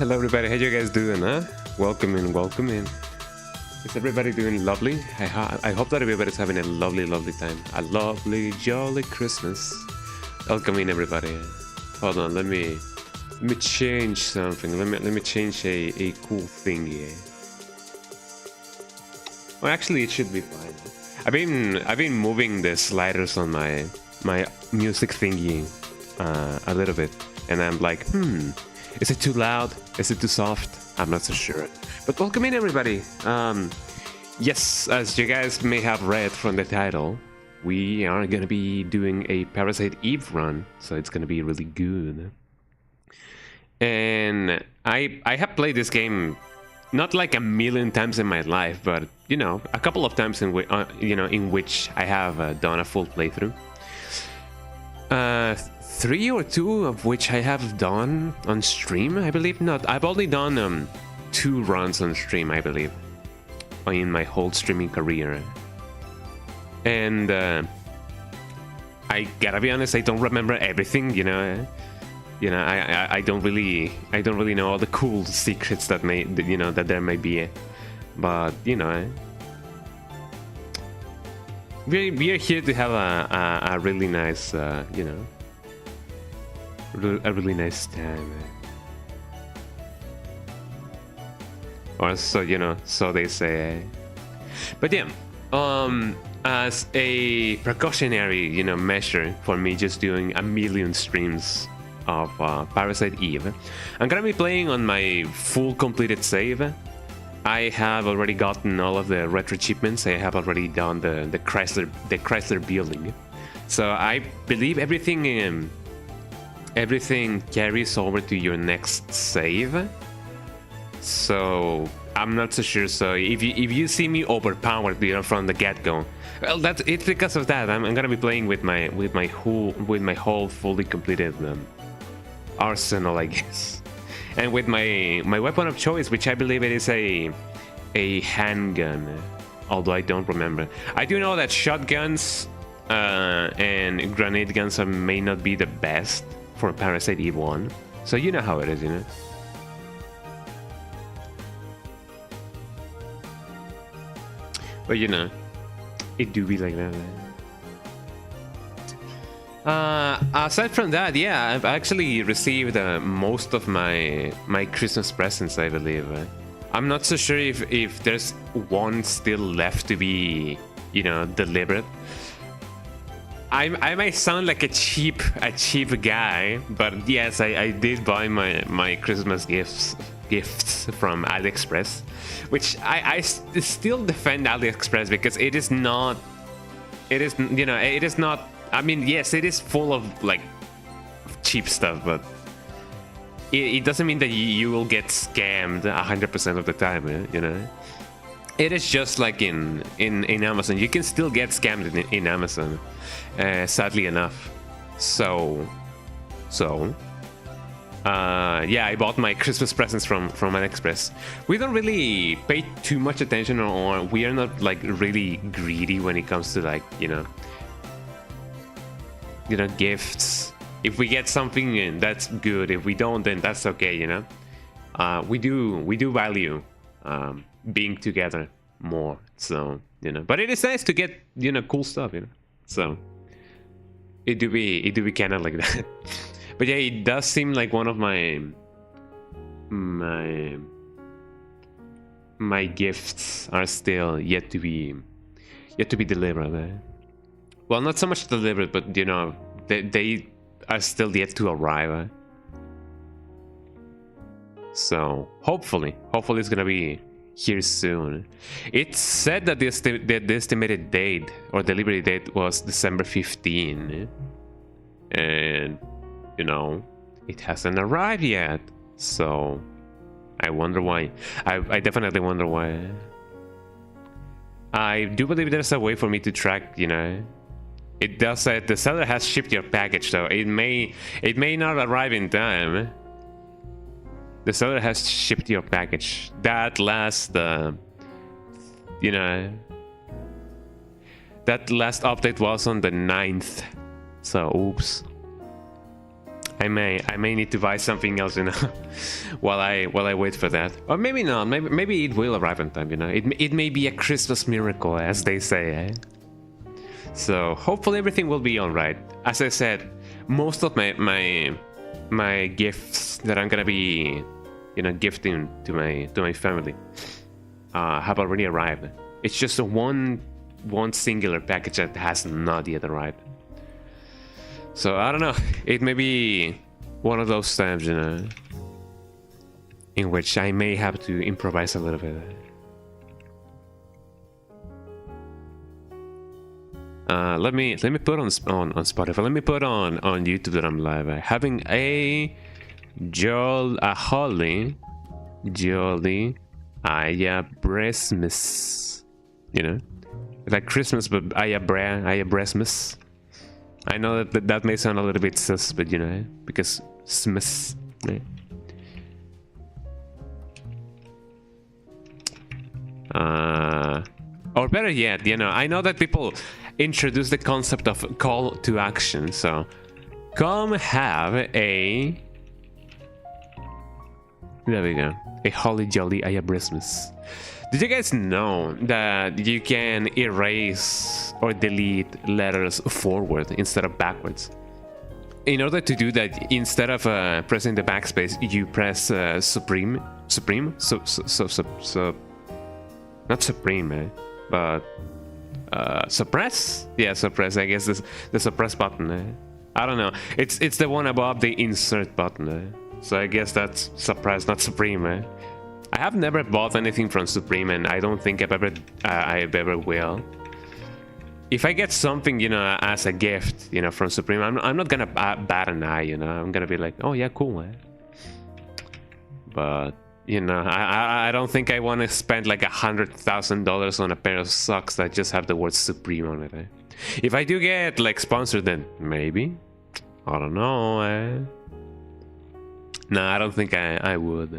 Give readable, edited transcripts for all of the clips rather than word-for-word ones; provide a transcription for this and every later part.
Hello everybody, how you guys doing, huh? Welcome in, welcome in. Is everybody doing lovely? I hope that everybody's having a lovely time. A lovely, jolly Christmas. Welcome in everybody. Hold on, let me change something. Let me change a cool thing here. Well, actually it should be fine. I've been moving the sliders on my music thingy a little bit, and I'm like, is it too loud? Is it too soft? I'm not so sure. But welcome in everybody. Yes, as you guys may have read from the title, we are gonna be doing a Parasite Eve run, so it's gonna be really good. And I have played this game not like a million times in my life, but you know, a couple of times in which I have done a full playthrough. 3 or 2 of which I have done on stream, I believe. Not, I've only done 2 runs on stream, I believe, in my whole streaming career. And I gotta be honest, I don't remember everything, you know. I don't really know all the cool secrets that that there may be, but you know, we are here to have a really nice a really nice time, or so so they say. But yeah, as a precautionary measure for me just doing a million streams of Parasite Eve, I'm gonna be playing on my full completed save. I have already gotten all of the retro achievements. I have already done the Chrysler building, so I believe everything carries over to your next save. So I'm not so sure. So if you see me overpowered from the get-go, well, it's because of that. I'm gonna be playing with my whole fully completed arsenal, I guess, and with my weapon of choice, which I believe it is a handgun, although I don't remember. I do know that shotguns and grenade guns may not be the best for Parasite Eve 1, so you know how it is, but it do be like that. Aside from that, yeah, I've actually received most of my Christmas presents, I believe. I'm not so sure if there's one still left to be, delivered. I might sound like a cheap guy, but yes, I did buy my Christmas gifts from AliExpress, which I still defend AliExpress because it is not. I mean, yes, it is full of like cheap stuff, but it doesn't mean that you will get scammed 100% of the time, It is just like in Amazon. You can still get scammed in Amazon, sadly enough. So yeah, I bought my Christmas presents from AliExpress. We don't really pay too much attention, or we are not like really greedy when it comes to like gifts. If we get something, that's good. If we don't, then that's okay, we do value being together more, so but it is nice to get cool stuff, so it do be kind of like that. But yeah, it does seem like one of my gifts are still yet to be delivered. Well, not so much delivered, but they are still yet to arrive. So hopefully it's gonna be here soon. It's said that the estimated date or delivery date was December 15, and it hasn't arrived yet. So I wonder why. I definitely wonder why. I do believe there's a way for me to track, It does say the seller has shipped your package, though. It may not arrive in time. The seller has shipped your package. That last that last update was on the 9th. So oops. I may need to buy something else, you know, while I wait for that. Or maybe not. Maybe it will arrive on time, you know. It may be a Christmas miracle, as they say, eh? So hopefully everything will be all right. As I said, most of my gifts that I'm gonna be, you know, gifting to my family have already arrived. It's just a one singular package that has not yet arrived. So I don't know. It may be one of those times, you know, in which I may have to improvise a little bit. Let me put on Spotify. Let me put on YouTube that I'm live. Having a jolly Breasmas, you know, like Christmas, but Breasmas. I know that may sound a little bit sus, but you know, because Smiths. Right? Or better yet, you know, I know that people introduce the concept of call to action. So, come have a. There we go. A holly jolly Breasmas. Did you guys know that you can erase or delete letters forward instead of backwards? In order to do that, instead of pressing the backspace, you press supreme, not supreme, but suppress. Yeah, suppress. I guess this the suppress button. I don't know. It's the one above the insert button. So I guess that's suppress, not supreme. I have never bought anything from Supreme, and I don't think I ever will. If I get something, you know, as a gift, you know, from Supreme, I'm not gonna bat an eye, you know. I'm gonna be like, oh yeah, cool, eh? But you know, I don't think I want to spend like $100,000 on a pair of socks that just have the word Supreme on it. Eh? If I do get like sponsored, then maybe. I don't know. Eh? No, I don't think I would.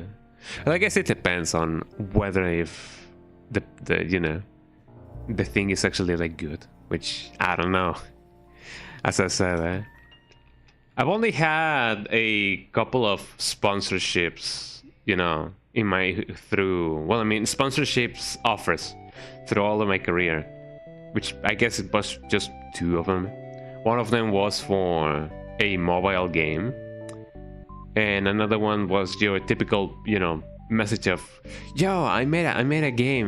Well, I guess it depends on whether if the you know, the thing is actually like good, which I don't know. As I said, I've only had a couple of sponsorships, you know, in my sponsorships offers through all of my career, which I guess it was just 2 of them. One of them was for a mobile game. And another one was your typical, you know, message of, yo, I made a game.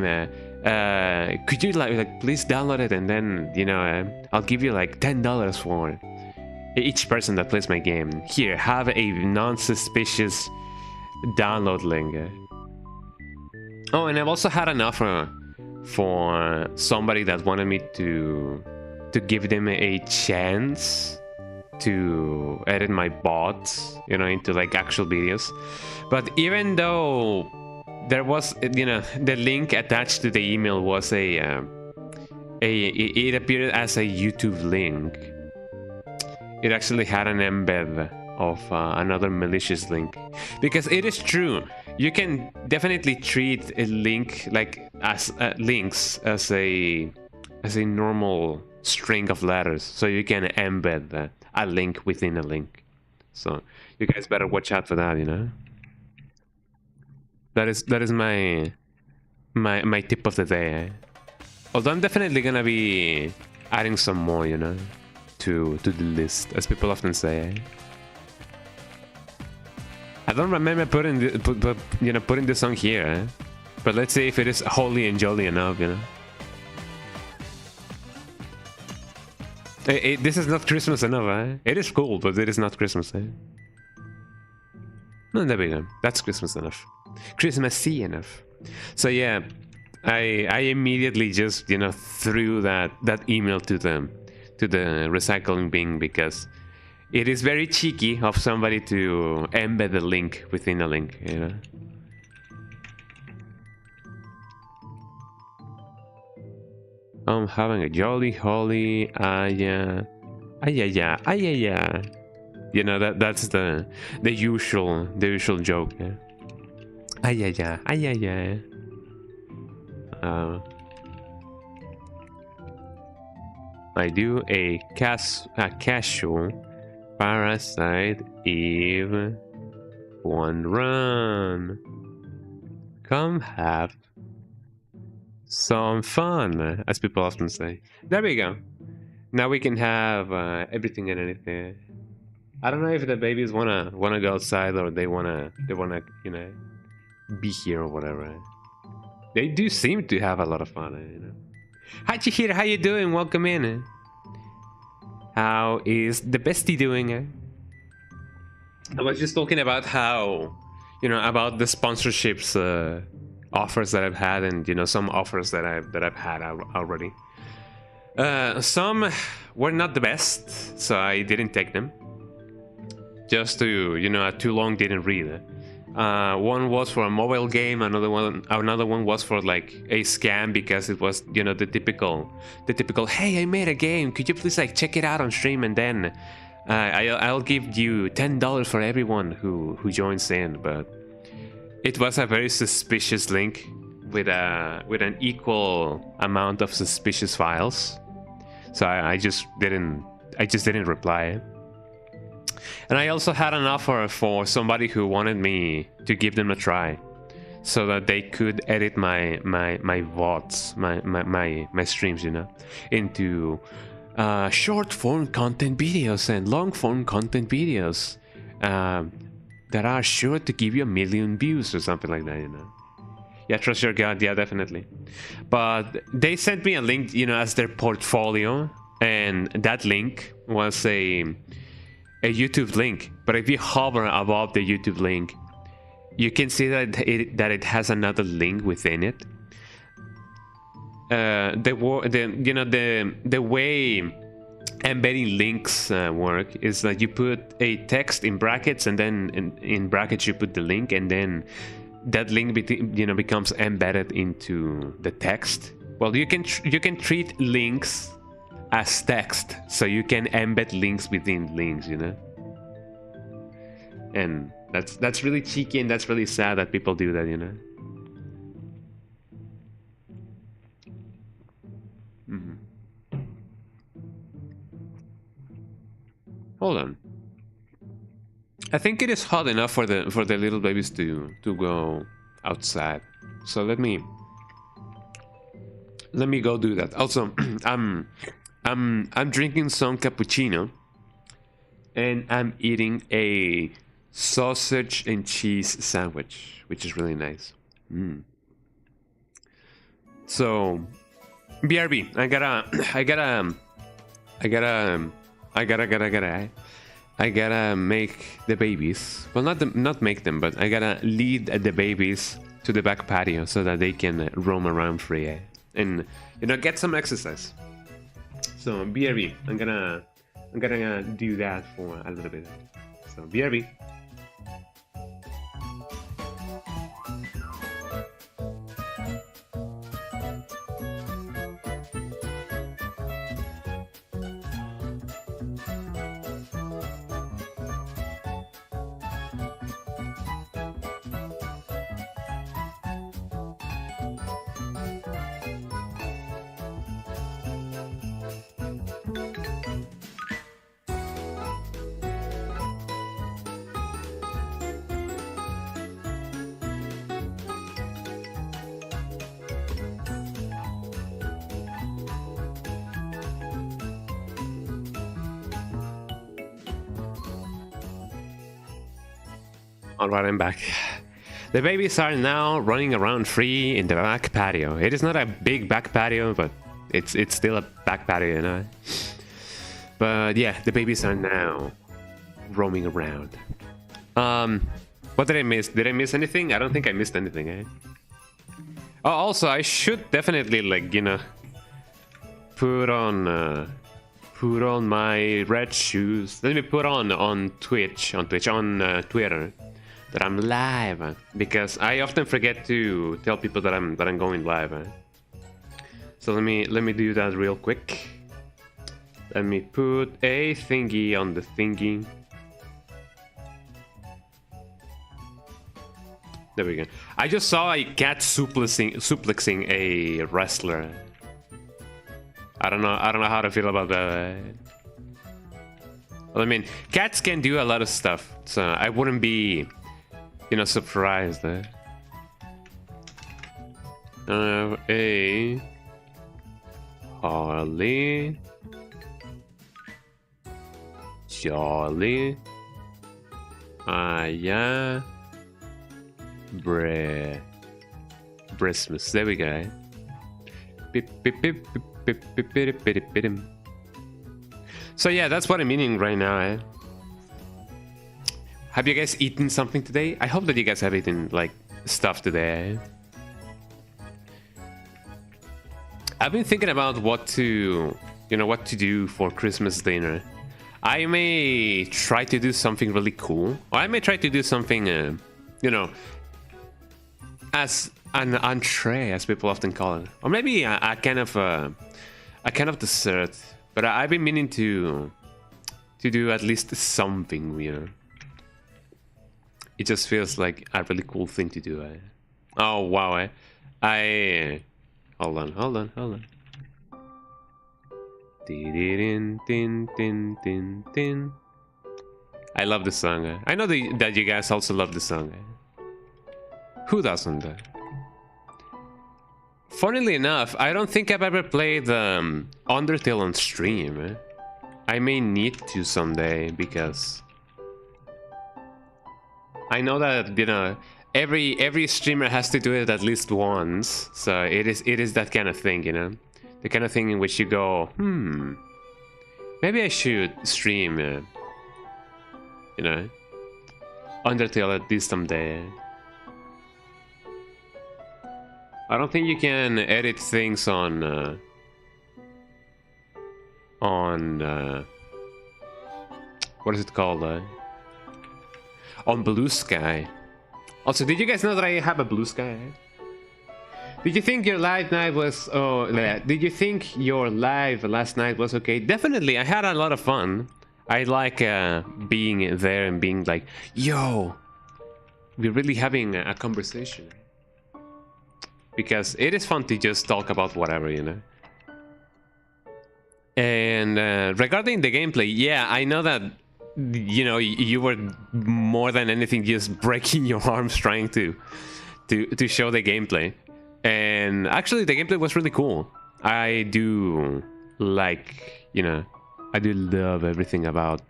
Could you like please download it, and then, you know, I'll give you like $10 for each person that plays my game. Here, have a non-suspicious download link. Oh, and I've also had an offer for somebody that wanted me to give them a chance to edit my bots, you know, into like actual videos. But even though there was, you know, the link attached to the email was it appeared as a YouTube link, it actually had an embed of another malicious link. Because it is true, you can definitely treat a link like as links as a normal string of letters, so you can embed a link within a link. So you guys better watch out for that, you know. That is my tip of the day. Although I'm definitely gonna be adding some more, you know, to the list, as people often say. I don't remember putting this on here, but let's see if it is holy and jolly enough, you know. This is not Christmas enough, eh? It is cool, but it is not Christmas, eh? No, there we go. That's Christmas enough. Christmassy enough. So yeah, I immediately just, you know, threw that email to the recycling bin, because it is very cheeky of somebody to embed a link within a link, you know. I'm having a jolly holy yeah. You know, that's the usual joke. Yeah. I do a casual Parasite Eve. One run. Come have some fun, as people often say. There we go. Now we can have everything and anything. I don't know if the babies wanna go outside or they wanna you know be here or whatever. They do seem to have a lot of fun, you know. Hi Chihiro, how you doing? Welcome in. How is the bestie doing? I was just talking about how, you know, about the sponsorships offers that I've had, and you know, some offers that I've had already. Some were not the best, so I didn't take them. Just to, you know, too long didn't read. One was for a mobile game, another one was for like a scam, because it was, you know, the typical hey, I made a game, could you please like check it out on stream, and then I'll give you $10 for everyone who joins in. But it was a very suspicious link with an equal amount of suspicious files, so I just didn't reply. And I also had an offer for somebody who wanted me to give them a try, so that they could edit my VODs, my streams, you know, into short form content videos and long form content videos that are sure to give you 1 million views or something like that, you know. Yeah, trust your gut. Yeah, definitely. But they sent me a link, you know, as their portfolio, and that link was a YouTube link. But if you hover above the YouTube link, you can see that it has another link within it. The way embedding links work is that you put a text in brackets, and then in brackets you put the link, and then that link becomes embedded into the text. Well, you can treat links as text, so you can embed links within links, you know. And that's really cheeky, and that's really sad that people do that, you know. Hold on. I think it is hot enough for the little babies to go outside. So let me go do that. Also, I'm drinking some cappuccino, and I'm eating a sausage and cheese sandwich, which is really nice. So, BRB, I gotta make the babies. Well, not make them, but I gotta lead the babies to the back patio so that they can roam around free, and you know, get some exercise. So BRB, I'm gonna do that for a little bit. So BRB. Alright, I'm back. The babies are now running around free in the back patio. It is not a big back patio, but it's still a back patio, you know. But yeah, the babies are now roaming around. What did I miss? Did I miss anything? I don't think I missed anything, eh? Oh, also, I should definitely, like, you know, put on my red shoes. Let me put on Twitter that I'm live, because I often forget to tell people that I'm going live. So let me do that real quick. Let me put a thingy on the thingy. There we go. I just saw a cat suplexing a wrestler. I don't know how to feel about that. Well, I mean, cats can do a lot of stuff, so I wouldn't be, you know, surprised. A Harley, Jolly, yeah, Breasmas. There we go. So yeah, that's what I'm eating right now. Have you guys eaten something today? I hope that you guys have eaten like stuff today. I've been thinking about what to do for Christmas dinner. I may try to do something really cool, or I may try to do something, you know, as an entree, as people often call it, or maybe a kind of dessert. But I've been meaning to do at least something, you know. It just feels like a really cool thing to do. Oh wow! Hold on. I love the song. I know that you guys also love the song. Who doesn't? Funnily enough, I don't think I've ever played Undertale on stream. I may need to someday, because I know that, you know, every streamer has to do it at least once. So it is that kind of thing, you know, the kind of thing in which you go, maybe I should stream, you know, Undertale at least someday. I don't think you can edit things on what is it called? On Blue Sky. Also, did you guys know that I have a Blue Sky? Did you think your live night was? Oh, did you think your live last night was okay? Definitely, I had a lot of fun. I like being there and being like, yo, we're really having a conversation. Because it is fun to just talk about whatever, you know. And regarding the gameplay, yeah, I know that, you know, you were more than anything just breaking your arms trying to show the gameplay. And actually, the gameplay was really cool. I do like, you know, I do love everything about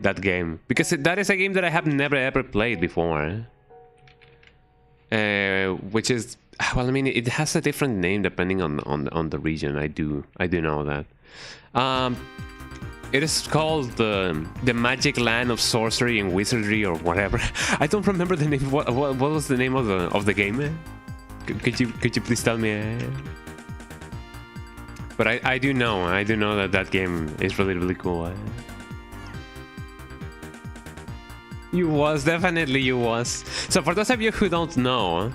that game, because that is a game that I have never ever played before. Which is, well, I mean, it has a different name depending on the region. I do know that. It is called the Magic Land of Sorcery and Wizardry, or whatever. I don't remember the name. What was the name of the game? Could you please tell me? But I do know that game is really cool. You was, definitely you was. So for those of you who don't know,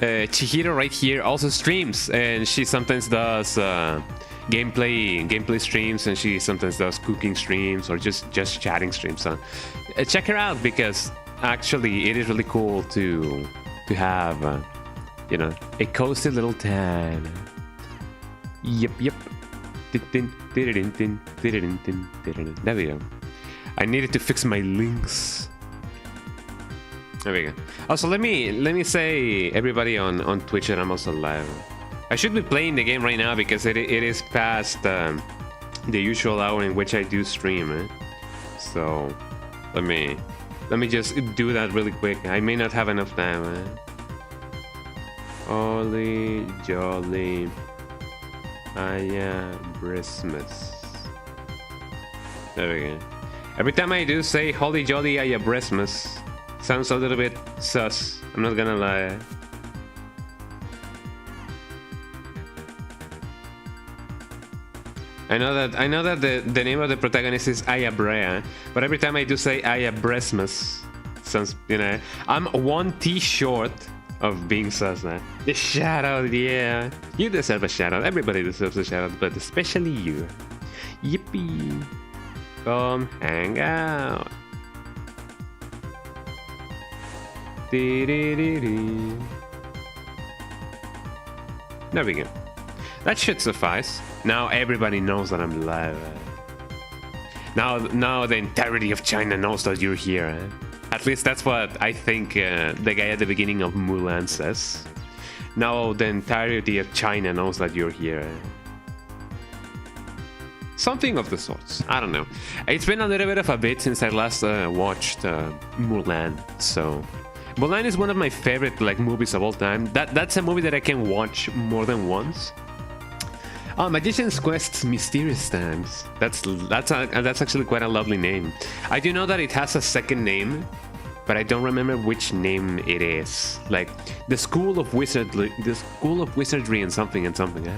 Chihiro right here also streams, and she sometimes does gameplay streams, and she sometimes does cooking streams, or just chatting streams. So check her out, because actually it is really cool to have you know, a cozy little town. Yep. There we go. I needed to fix my links. There we go. Also, let me say, everybody on Twitch, that I'm also live. I should be playing the game right now, because it is past the usual hour in which I do stream. So let me just do that really quick. I may not have enough time. Holly jolly, Breasmas. There we go. Every time I do say Holly jolly, Breasmas, sounds a little bit sus. I'm not gonna lie. I know that the name of the protagonist is Brea, but every time I do say Breasmas, sounds, you know, I'm one T short of being sus. The shout out, yeah. You deserve a shout out. Everybody deserves a shout out, but especially you. Yippee. Come hang out. There we go. That should suffice. Now everybody knows that I'm live. Now the entirety of China knows that you're here. Eh? At least that's what I think the guy at the beginning of Mulan says. Now the entirety of China knows that you're here. Eh? Something of the sorts. I don't know. It's been a little bit of a bit since I last watched Mulan. So Mulan is one of my favorite like movies of all time. That's a movie that I can watch more than once. Oh, Magician's Quest's Mysterious Times. That's actually quite a lovely name. I do know that it has a second name, but I don't remember which name it is. Like the School of Wizardry, and something, eh?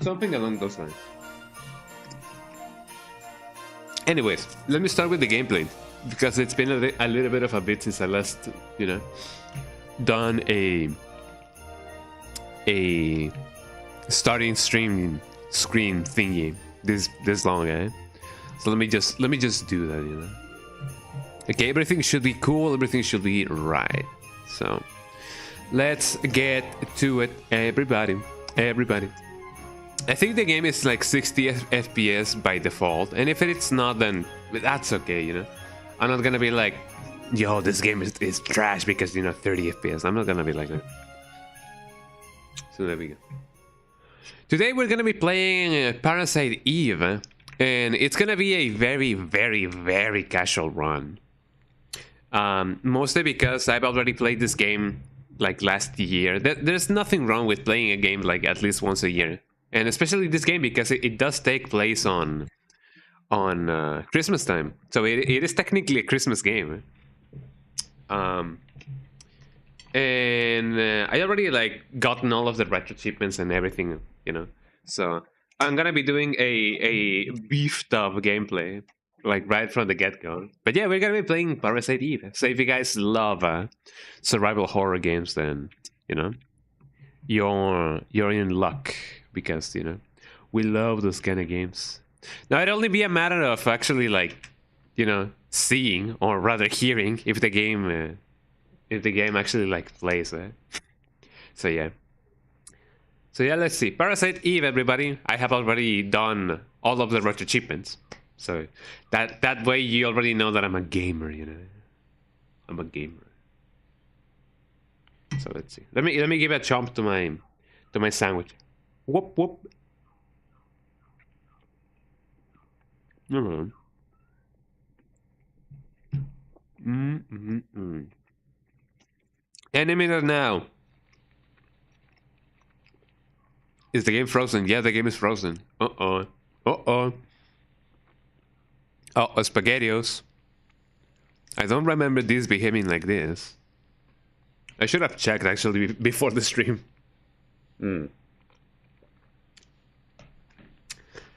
Something along those lines. Anyways, let me start with the gameplay, because it's been a little bit of a bit since I last, done a starting stream screen thingy this long, eh? So let me just do that, Okay, everything should be cool, everything should be right. So let's get to it, everybody. I think the game is like 60 FPS by default, and if it's not, then that's okay, I'm not gonna be like, yo, this game is trash because, 30 FPS. I'm not gonna be like that. So there we go. Today we're gonna be playing Parasite Eve, and it's gonna be a very, very, very casual run. Mostly because I've already played this game like last year. There's nothing wrong with playing a game like at least once a year. And especially this game because it does take place on Christmas time, so it is technically a Christmas game. And I already like gotten all of the retro achievements and everything, So I'm gonna be doing a beefed up gameplay, like right from the get-go. But yeah, we're gonna be playing Parasite Eve. So if you guys love survival horror games, then you're in luck. Because we love those kind of games. Now it'd only be a matter of actually like seeing, or rather hearing, if the game actually like plays. So yeah, let's see. Parasite Eve, everybody. I have already done all of the retro achievements, so that way you already know that I'm a gamer. I'm a gamer. So let's see. Let me give a chomp to my sandwich. Whoop whoop. No. Any minute now. Is the game frozen? Yeah, the game is frozen. Oh, SpaghettiOs. I don't remember this behaving like this. I should have checked actually before the stream.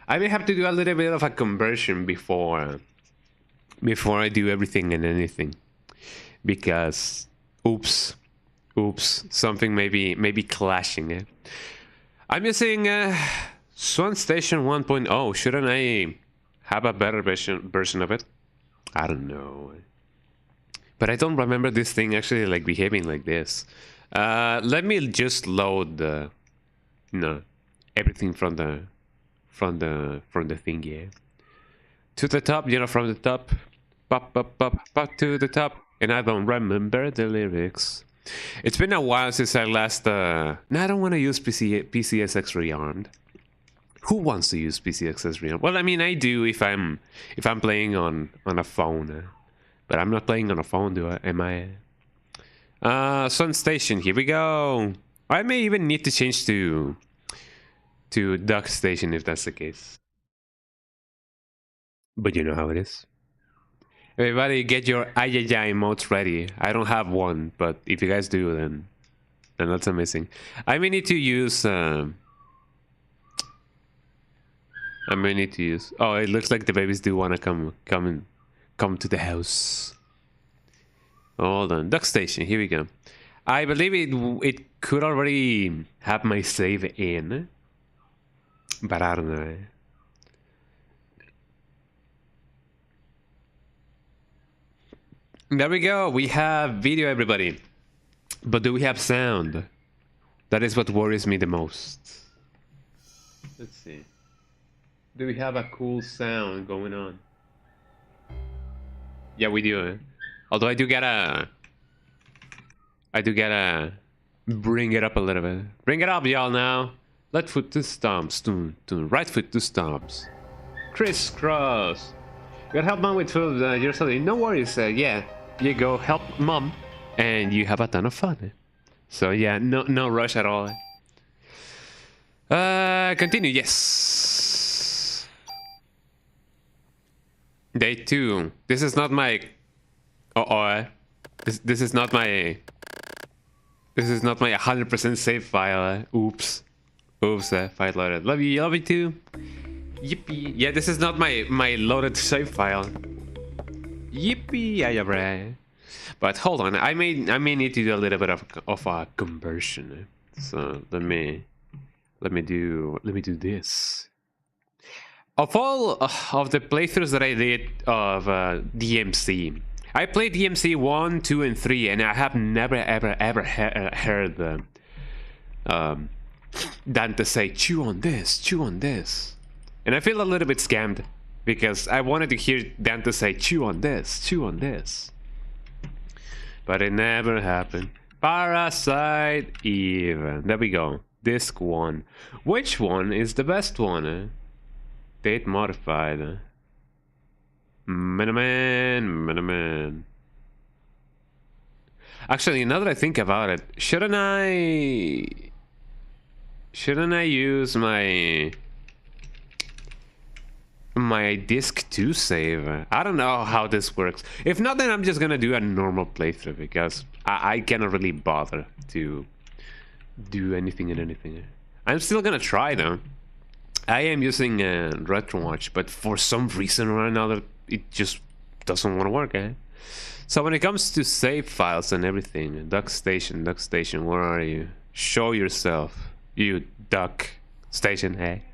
I may have to do a little bit of a conversion before I do everything and anything, because oops, something may be clashing. Eh? I'm using Swan Station 1.0. Shouldn't I have a better version of it? I don't know, but I don't remember this thing actually like behaving like this. Let me just load everything from the thing, yeah. To the top, from the top. Pop to the top. And I don't remember the lyrics. It's been a while since I last no, I don't want to use PCSX rearmed. Who wants to use PCSX rearmed? Well, I mean, I do if I'm playing on a phone. But I'm not playing on a phone, am I? Sun Station, here we go. I may even need to change to Duck Station if that's the case. But you know how it is. Everybody get your ayayay emotes ready. I don't have one, but if you guys do, then that's amazing. I may need to use oh, it looks like the babies do want to come to the house. Hold on. Duck Station, here we go. I believe it could already have my save in. But I don't know. There we go. We have video, everybody. But do we have sound? That is what worries me the most. Let's see. Do we have a cool sound going on? Yeah, we do. Although I do gotta bring it up a little bit. Bring it up, y'all, now. Left foot to stomps. Right foot to stomps. Crisscross. You gotta help mom with food. You're selling. No worries. Yeah, you go help mom, and you have a ton of fun. So yeah, no rush at all. Continue. Yes. Day 2. This is not my. This is not my. This is not my 100% save file. Oops. File loaded. Love you too. Yippee. Yeah, this is not my loaded save file. Yippee, yeah, bruh. But hold on, I may need to do a little bit of a conversion. So let me do this. Of all of the playthroughs that I did of DMC, I played DMC 1, 2, and 3, and I have never ever heard Dante say chew on this. And I feel a little bit scammed because I wanted to hear Dante say chew on this. But it never happened. Parasite Eve. There we go. Disc 1. Which one is the best one? Date modified. Miniman. Actually, now that I think about it, shouldn't I use my disc 2 save? I don't know how this works. If not, then I'm just gonna do a normal playthrough because I cannot really bother to do anything and anything. I'm still gonna try though. I am using RetroWatch, but for some reason or another, it just doesn't want to work. So when it comes to save files and everything, Duck Station, where are you? Show yourself, you Duck Station. Hey.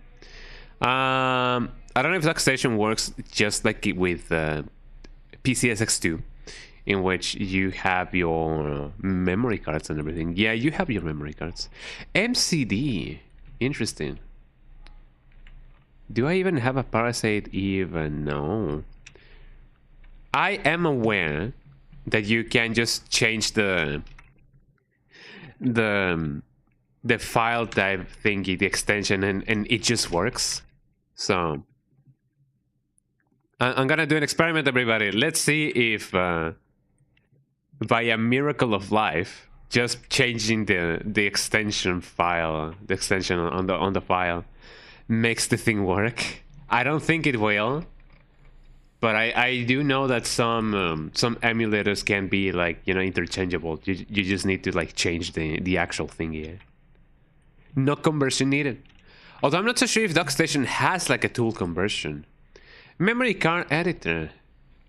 I don't know if Duck Station works just like with PCSX2, in which you have your memory cards and everything. Yeah, you have your memory cards. MCD, interesting. Do I even have a Parasite Eve? No. I am aware that you can just change the file type thingy, the extension, and it just works. So I'm gonna do an experiment, everybody. Let's see if by a miracle of life, just changing the extension file, the extension on the file, makes the thing work. I don't think it will, but I do know that some emulators can be like, you know, interchangeable. You just need to like change the actual thing here. No conversion needed. Although I'm not so sure if DuckStation has like a tool conversion. Memory card editor,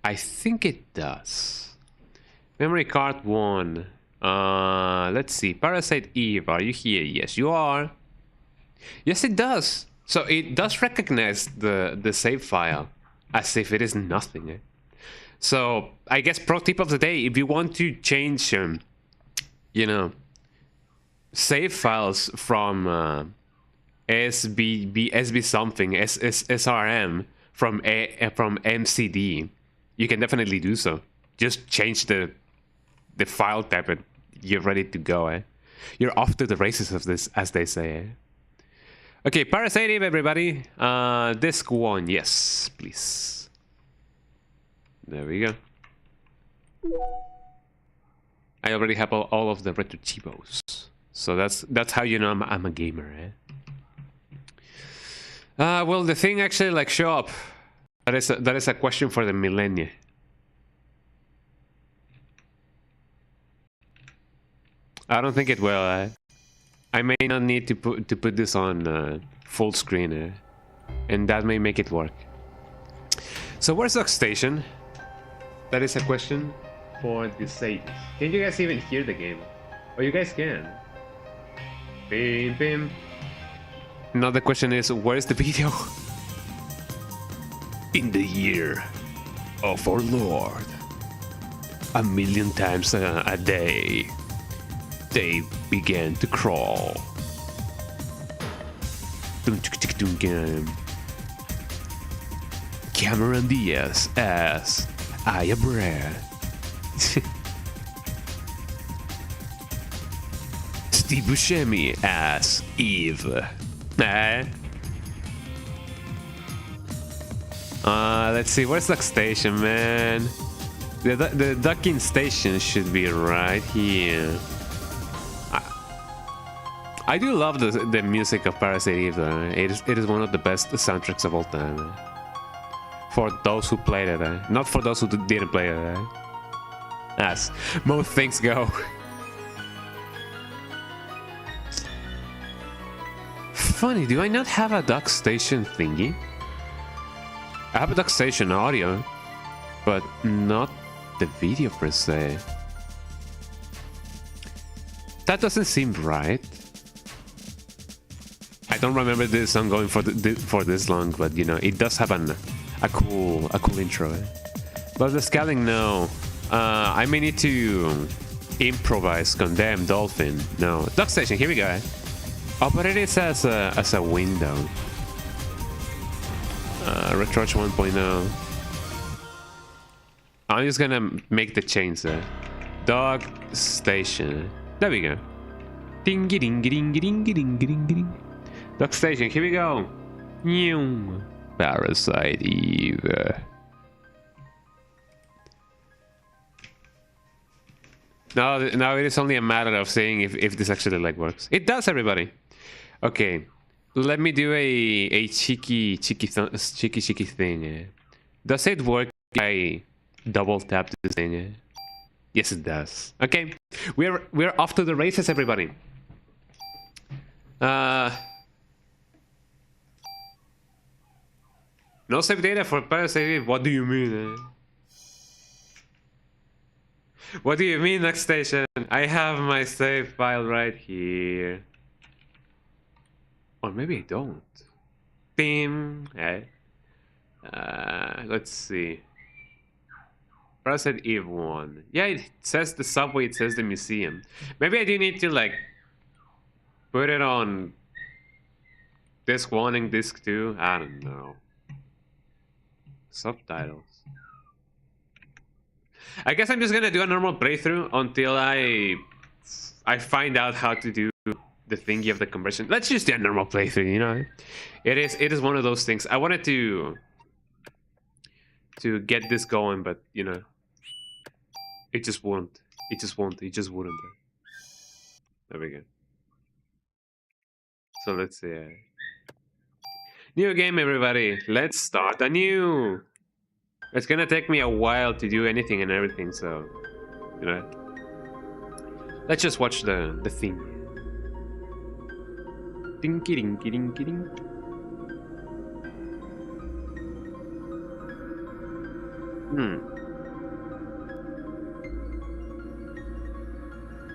I think it does. Memory card 1. Let's see. Parasite Eve, are you here? Yes, you are. Yes, it does. So it does recognize the save file as if it is nothing. So I guess pro tip of the day, if you want to change, you know, save files from SB something, SRM from MCD, you can definitely do so. Just change the file type and you're ready to go. You're off to the races of this, as they say. Okay, Parasite Eve, everybody. Disc 1, yes, please. There we go. I already have all of the retro cheapos, so that's how you know I'm a gamer. Will the thing actually like show up? That is a question for the millennia. I don't think it will. I may not need to put this on full screen, and that may make it work. So where's Duck Station? That is a question for the save. Can you guys even hear the game? Oh, you guys can. Bim bim. Now the question is, where's the video? In the year of our Lord, 1,000,000 times a day, they began to crawl. Cameron Diaz as Aya Brea. Steve Buscemi as Eve. Let's see, where's the station, man? The docking station should be right here. I do love the music of Parasite Eve. It is one of the best soundtracks of all time. For those who played it, not for those who didn't play it. As most things go. Funny, do I not have a dock station thingy? I have a dock station audio, but not the video per se. That doesn't seem right. I don't remember this song going for this long, but you know it does have a cool intro. But the scaling, no. I may need to improvise. Condemn Dolphin. No, dock station. Here we go. Oh, but it is as a window. Retroach 1.0. I'm just gonna make the change there. Dog station. There we go. Ding ding ding ding ding ding ding. Dog station. Here we go. New Parasite Eve. Now it is only a matter of saying if this actually like works. It does, everybody. Okay. Let me do a cheeky thing. Does it work if I double tap this thing? Yes, it does. Okay, we're off to the races, everybody. No save data for Parasite Eve. What do you mean? What do you mean, next station? I have my save file right here. Or maybe I don't. Bim. Hey. Let's see. Parasite Eve 1. Yeah, it says the subway, it says the museum. Maybe I do need to like put it on disc 1 and disc 2. I don't know. Subtitles. I guess I'm just gonna do a normal playthrough until I find out how to do the thingy of the conversion. Let's just do a normal playthrough, you know. It is one of those things. I wanted to get this going, but you know, it just won't. It just wouldn't. There we go. So let's see. New game, everybody. Let's start anew. It's gonna take me a while to do anything and everything, so you know. Let's just watch the thing. Dinky dinky dinky ding.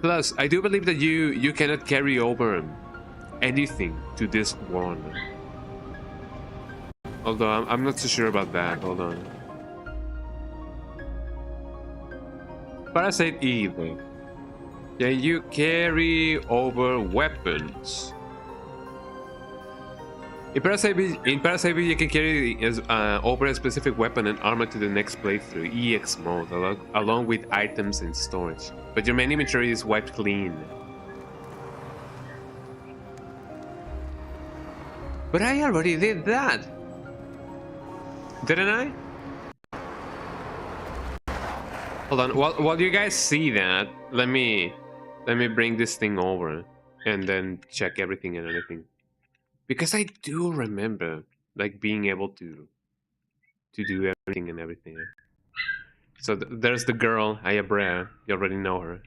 Plus, I do believe that you cannot carry over anything to disc 1. Although I'm not so sure about that. Hold on. Parasite Eve. Can you carry over weapons? In Parasite Eve, you can carry over a specific weapon and armor to the next playthrough, EX mode, along with items and storage. But your main inventory is wiped clean. But I already did that! Didn't I? Hold on, while you guys see that, let me bring this thing over and then check everything and everything. Because I do remember, like, being able to do everything and everything. So there's the girl, Aya Brea. You already know her.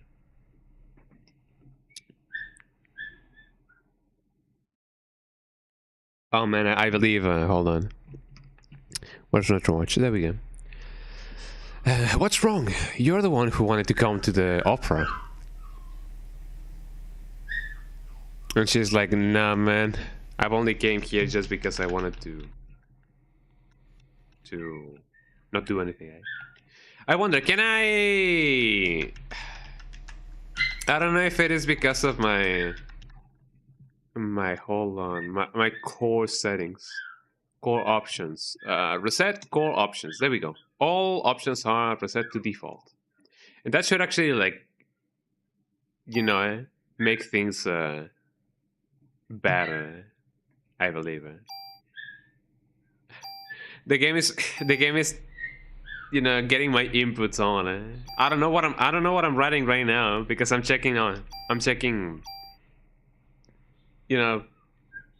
Oh man, I believe. Hold on. Where's not to watch? There we go. What's wrong? You're the one who wanted to come to the opera. And she's like, nah, man. I've only came here just because I wanted to not do anything. I wonder, can I I don't know if it is because of my my core settings, core options. Reset core options. There we go. All options are reset to default, and that should actually, like, you know, make things better, I believe. The game is you know, getting my inputs on. I don't know what I'm writing right now because I'm checking, you know,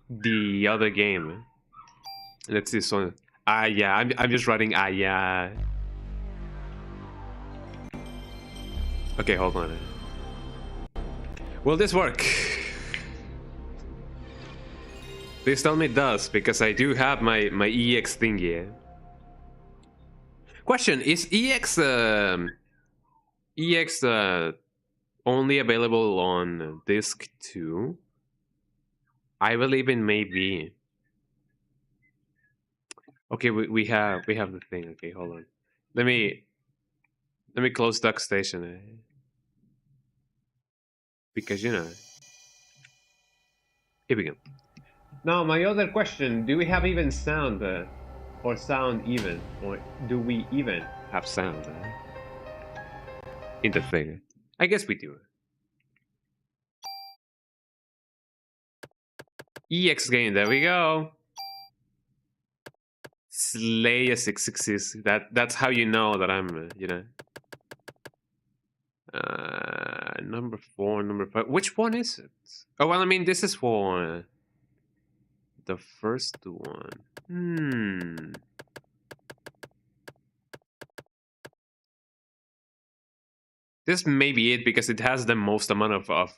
the other game. Let's see this one. Yeah, I'm just writing yeah. Okay, hold on. Will this work? Please tell me it does, because I do have my EX thingy. Question: is EX only available on disc 2? I believe it may be. Okay, we have the thing. Okay, hold on. Let me close Duck Station, because, you know. Here we go. Now, my other question: do we have even sound, or sound even, or do we even have sound in the thing? I guess we do. EX game, there we go. Slay a 666. That's how you know that I'm, you know. Number 4, number 5. Which one is it? Oh, well, I mean, this is for the first one. This may be it because it has the most amount of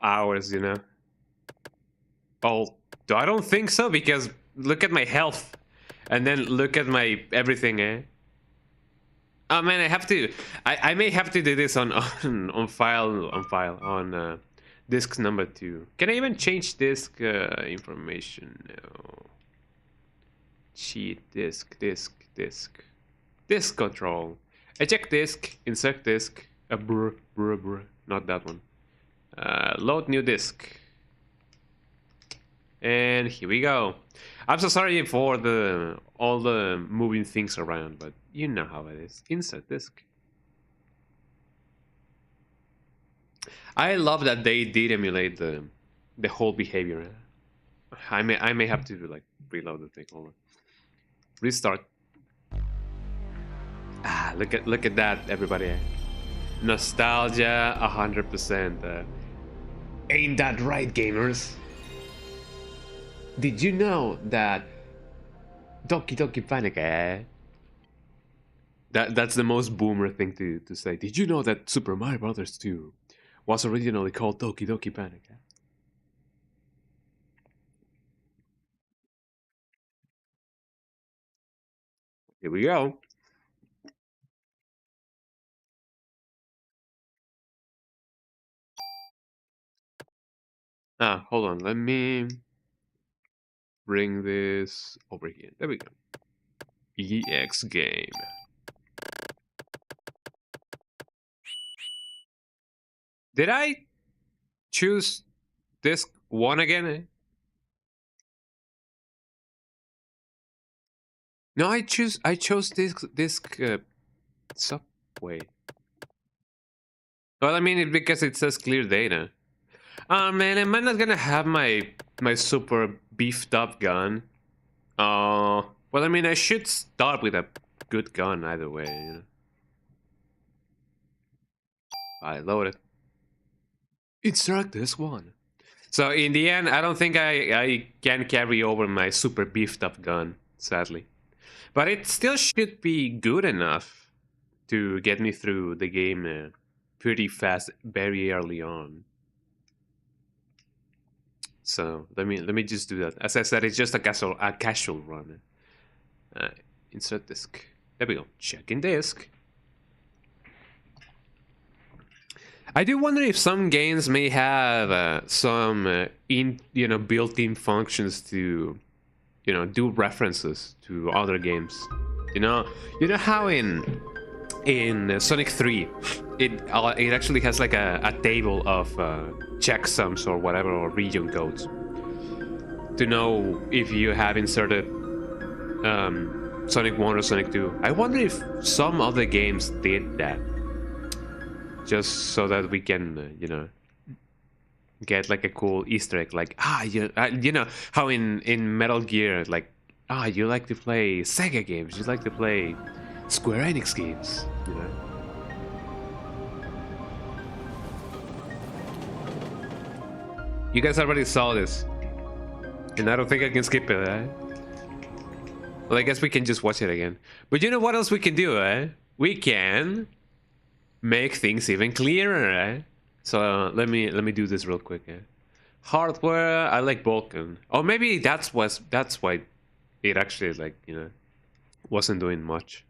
hours, you know. Oh, I don't think so, because look at my health, and then look at my everything, Oh man, I may have to do this on disk number 2. Can I even change disk information? No. Cheat disk control. Eject disk, insert disk. Not that one. Load new disk. And here we go. I'm so sorry for all the moving things around, but you know how it is. Insert disk. I love that they did emulate the whole behavior. I may have to, like, reload the thing. Hold on. Restart. Look at that, everybody. Nostalgia 100%. Ain't that right, gamers? Did you know that Doki Doki Panic, That's the most boomer thing to say. Did you know that Super Mario Brothers 2 was originally called Doki Doki Panic? Here we go. Hold on. Let me bring this over here. There we go. EX game. Did I choose disc 1 again? No, I chose disc subway. Well, I mean, it because it says clear data. Man, am I not gonna have my super beefed up gun? Well, I mean, I should start with a good gun either way, you know. I load it. Insert this one. So in the end, I don't think I can carry over my super beefed up gun, sadly. But it still should be good enough to get me through the game pretty fast, very early on. So let me just do that. As I said, it's just a casual run. Insert disk. There we go. Checking disk. I do wonder if some games may have some built-in functions to, do references to other games. You know how in in Sonic 3, it actually has like a table of checksums or whatever, or region codes, to know if you have inserted Sonic 1 or Sonic 2. I wonder if some other games did that, just so that we can, you know, get like a cool Easter egg, like you know how in Metal Gear, like you like to play Sega games, you like to play Square Enix games, you know. You guys already saw this, and I don't think I can skip it, eh? Well, I guess we can just watch it again. But you know what else we can do, eh? We can make things even clearer, eh? So let me do this real quick, eh? Hardware, I like Vulkan. Or maybe that's why it actually, like, you know, wasn't doing much.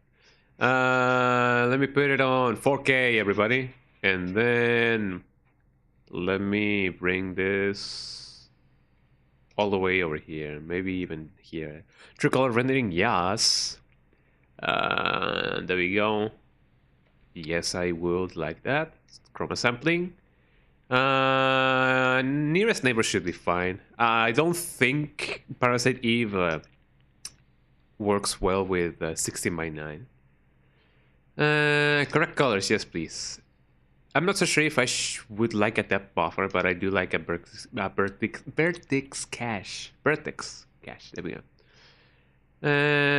Let me put it on 4K, everybody, and then let me bring this all the way over here, maybe even here. True color rendering, yes. There we go. Yes, I would like that. Chroma sampling. Nearest neighbor should be fine. I don't think Parasite Eve works well with 16:9. Correct colors, yes, please. I'm not so sure if I would like a depth buffer, but I do like a vertex cache. Vertex cache, there we go.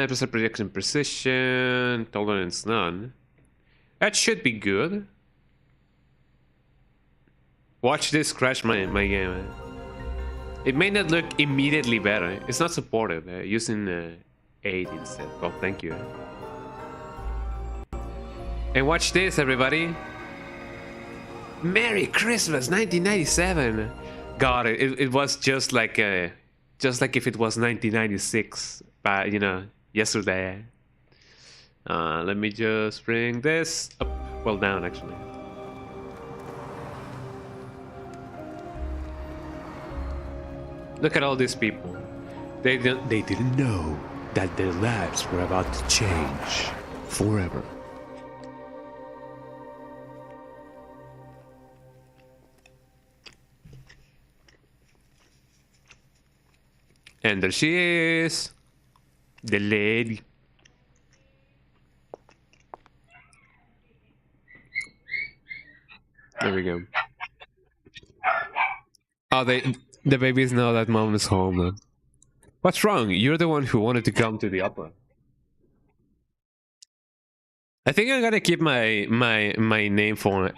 Percent projection precision, tolerance none. That should be good. Watch this crash my game. It may not look immediately better. It's not supported. Using 8 instead. Well, thank you. And watch this, everybody. Merry Christmas, 1997. God, it was just like if it was 1996, but you know, yesterday. Let me just bring this up, well, down actually. Look at all these people. They didn't know that their lives were about to change forever. And there she is, the lady. There we go. Oh, the babies know that mom is home. Man. What's wrong? You're the one who wanted to come to the opera. I think I'm gonna keep my name for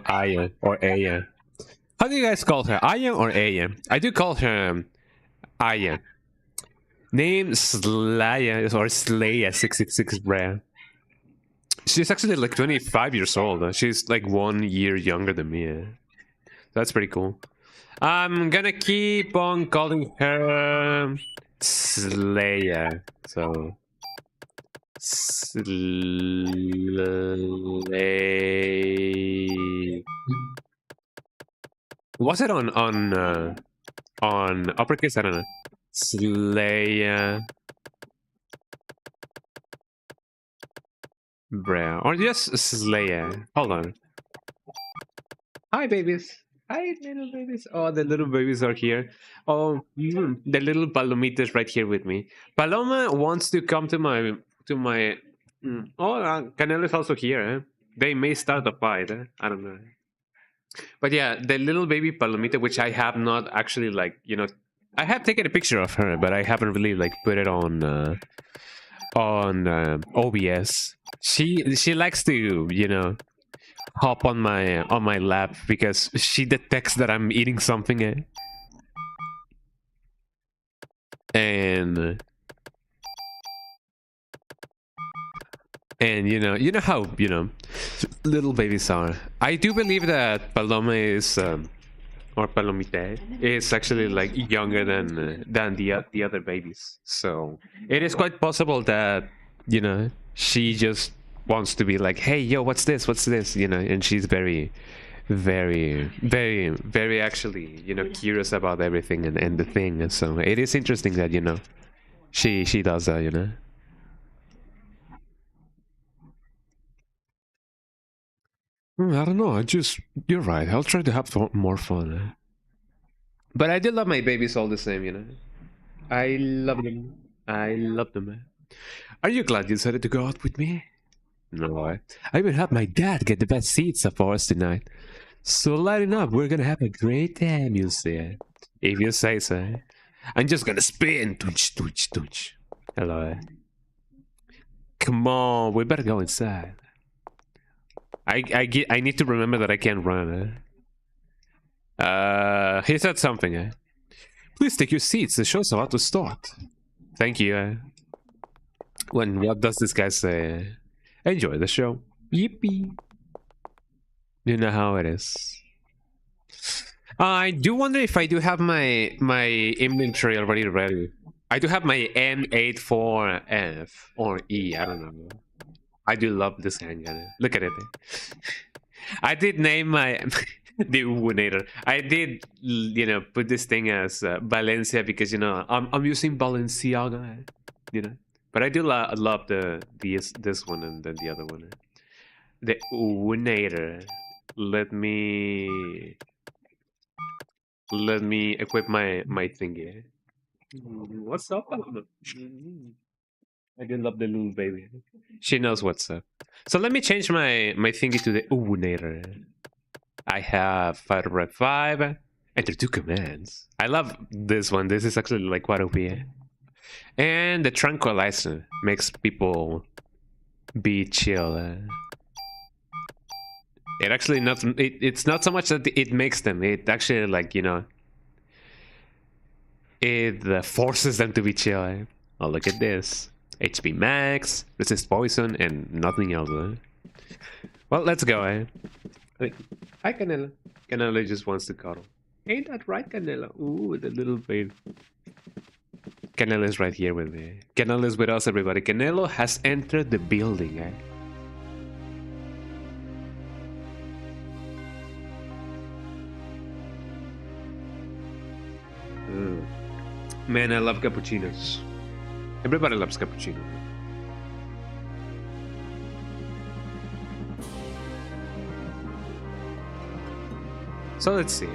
Aya or Aya. How do you guys call her? Aya or Aya? I do call her Aya. Name Slaya or Slaya666 Brea. She's actually like 25 years old. She's like 1 year younger than me. That's pretty cool. I'm gonna keep on calling her Slaya. So Slay. Was it on uppercase? I don't know. Slaya. Brea. Or just Slaya. Hold on. Hi, babies. Hi, little babies. Oh, the little babies are here. Oh, the little Palomitas right here with me. Paloma wants to come to my... Canelo is also here. Eh? They may start a fight. Eh? I don't know. But yeah, the little baby Palomita, which I have not actually, like, you know... I have taken a picture of her, but I haven't really, like, put it on OBS. She likes to, you know, hop on my lap because she detects that I'm eating something, and you know how, you know, little babies are. I do believe that Paloma is or Palomite is actually like younger than the other babies, so it is quite possible that, you know, she just wants to be like, hey, yo, what's this, you know, and she's very actually, you know, curious about everything and the thing, and so it is interesting that, you know, she does that, you know. I don't know. You're right. I'll try to have more fun. But I do love my babies all the same, you know. I love them. I love them. Are you glad you decided to go out with me? No, I even had my dad get the best seats for us tonight. So lighten up. We're gonna have a great time, you see. If you say so. I'm just gonna spin. Tunch, tunch, tunch. Hello. Come on, we better go inside. I need to remember that I can't run. He said something. Please take your seats. The show's about to start. Thank you. What does this guy say? Enjoy the show. Yippee. You know how it is. I do wonder if I do have my inventory already ready. I do have my M84F or E. I don't know. I do love this handgun. Look at it. I did name my the Unator. I did, you know, put this thing as Valencia because you know I'm using Balenciaga, you know. But I do love this one and then the other one. The Unator. Let me equip my thingy. What's up? I do love the little baby. She knows what's up. So let me change my thingy to the Unator. I have Fighter Rep 5. Enter 2 commands. I love this one. This is actually like quite OP. And the Tranquilizer makes people be chill. It actually not. It's not so much that it makes them. It actually like, you know, it forces them to be chill. Oh, look at this. HP max, resist poison, and nothing else. Well, let's go. Hi, Canelo. Canelo just wants to cuddle. Ain't that right, Canelo? Ooh, the little babe. Canelo is right here with me. Canelo is with us, everybody. Canelo has entered the building. Man, I love cappuccinos. Everybody loves cappuccino. So let's see.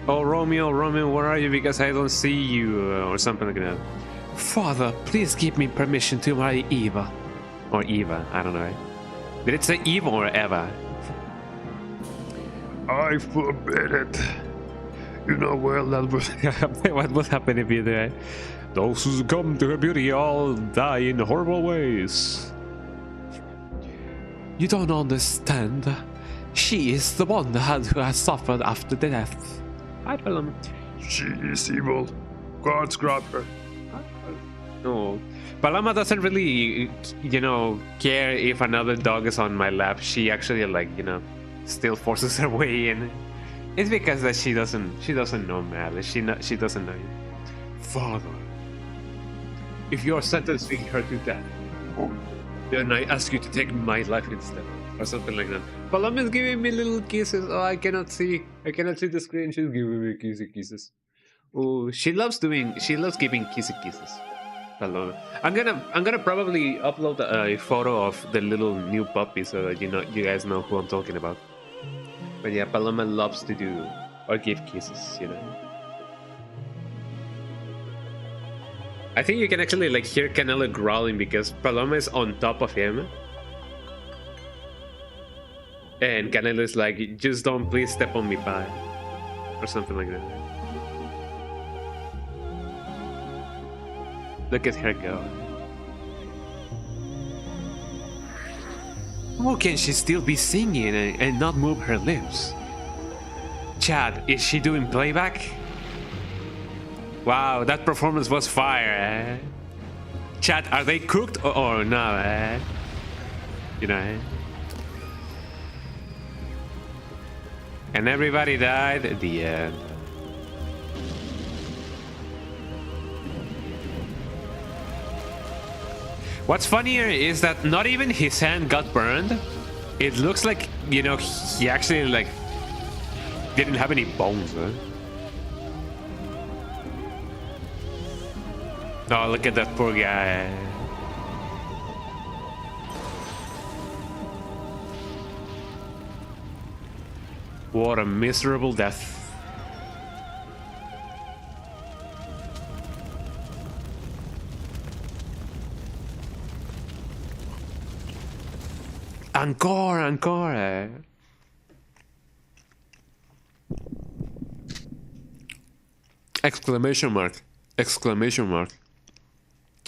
Oh, Romeo, where are you? Because I don't see you, or something like that. Father, please give me permission to marry Eva. Or Eva, I don't know. Did it say Eva or Eva? I forbid it. You know well that what will happen if you do. Those who succumb to her beauty all die in horrible ways. You don't understand. She is the one who has suffered after the death. I tell him. She is evil. God's grabbed her. No. Paloma doesn't really, you know, care if another dog is on my lap. She actually, like, you know, still forces her way in. It's because that she doesn't know Malice. She doesn't know you. Father, if you are sentencing her to death, then I ask you to take my life instead, or something like that. Paloma is giving me little kisses. Oh, I cannot see the screen. She's giving me kisses. Oh, she loves giving kisses. Paloma. I'm gonna probably upload a photo of the little new puppy so that you guys know who I'm talking about. But yeah, Paloma loves to do or give kisses, you know. I think you can actually like hear Canelo growling because Paloma is on top of him. And Canelo is like, just don't please step on me, pie. Or something like that. Look at her go. How can she still be singing and not move her lips? Chad, is she doing playback? Wow, that performance was fire. Chad, are they cooked or no? You know. And everybody died at the end. What's funnier is that not even his hand got burned. It looks like, you know, he actually like didn't have any bones. Huh? Oh, look at that poor guy. What a miserable death. Encore, encore. Exclamation mark. Exclamation mark.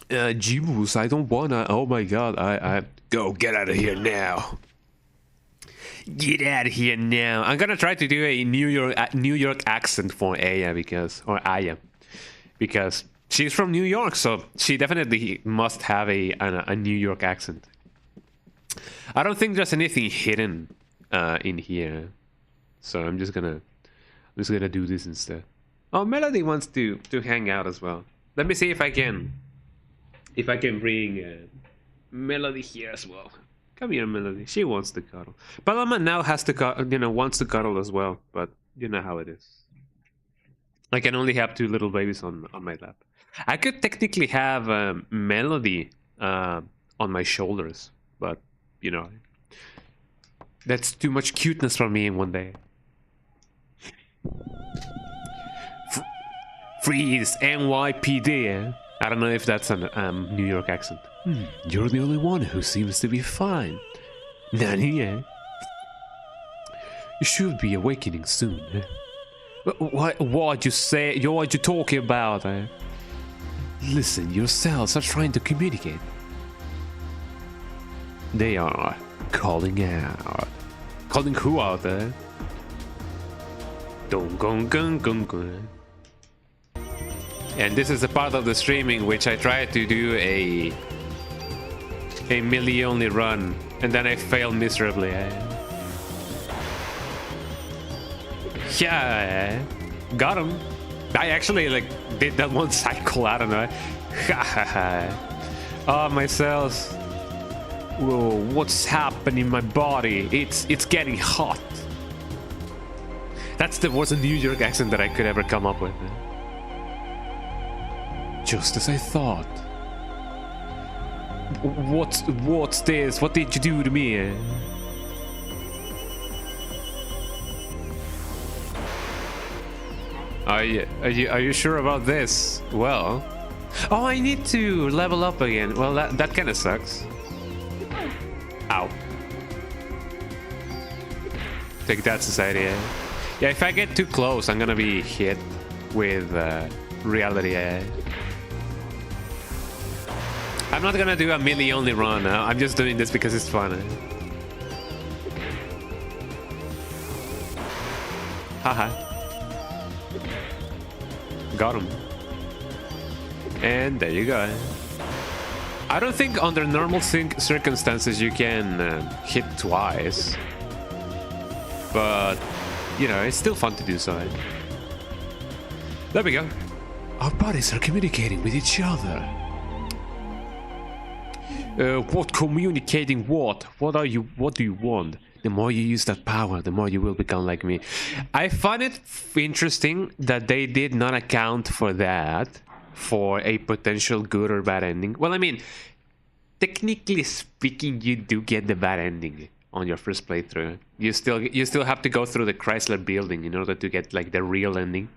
Jeebus, I don't wanna. Oh my god, I. Go, get out of here now. Get out of here now. I'm gonna try to do a New York accent for Aya because she's from New York, so she definitely must have a New York accent. I don't think there's anything hidden in here, so I'm just gonna do this instead. Oh, Melody wants to hang out as well. Let me see if I can bring Melody here as well. Come here, Melody. She wants to cuddle. Paloma now has to wants to cuddle as well, but you know how it is. I can only have two little babies on my lap. I could technically have Melody on my shoulders, but you know, that's too much cuteness for me in one day. Freeze, NYPD. I don't know if that's a New York accent. You're the only one who seems to be fine. Nani, eh? You should be awakening soon. Eh? What you say? What you talking about? Eh? Listen, your cells are trying to communicate. They are calling out. Calling who out, eh? Dun gung gung gung gung. And this is a part of the streaming which I tried to do a melee only run, and then I failed miserably. Yeah, got him. I actually did that one cycle. I don't know. Oh, my cells. Whoa, what's happening in my body? It's getting hot. That's the worst New York accent that I could ever come up with. Just as I thought. What's this? What did you do to me? Are you sure about this? Well, oh, I need to level up again. Well, that kind of sucks. Ow. Take that, society. Yeah, if I get too close, I'm gonna be hit with reality. I'm not gonna do a melee only run. I'm just doing this because it's fun. Haha. Got him. And there you go. I don't think under normal circumstances you can hit twice. But, you know, it's still fun to do so. There we go. Our bodies are communicating with each other. What communicating what? What do you want? The more you use that power, the more you will become like me. I find it interesting that they did not account for that for a potential good or bad ending. Well, I mean, technically speaking, you do get the bad ending on your first playthrough. You still have to go through the Chrysler building in order to get like the real ending.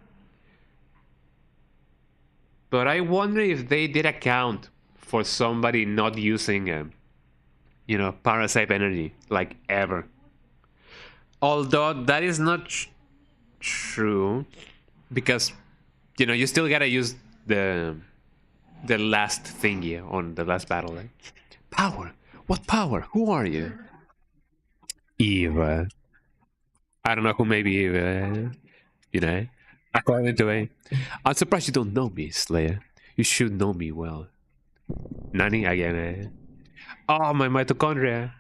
But I wonder if they did account for somebody not using, you know, parasite energy, like ever. Although that is not true, because, you know, you still gotta use the last thingy on the last battle, right? Power? What power? Who are you? Eve. I don't know who may be Eve, you know? According to me. I'm surprised you don't know me, Slayer. You should know me well. Nani again. Oh, my mitochondria.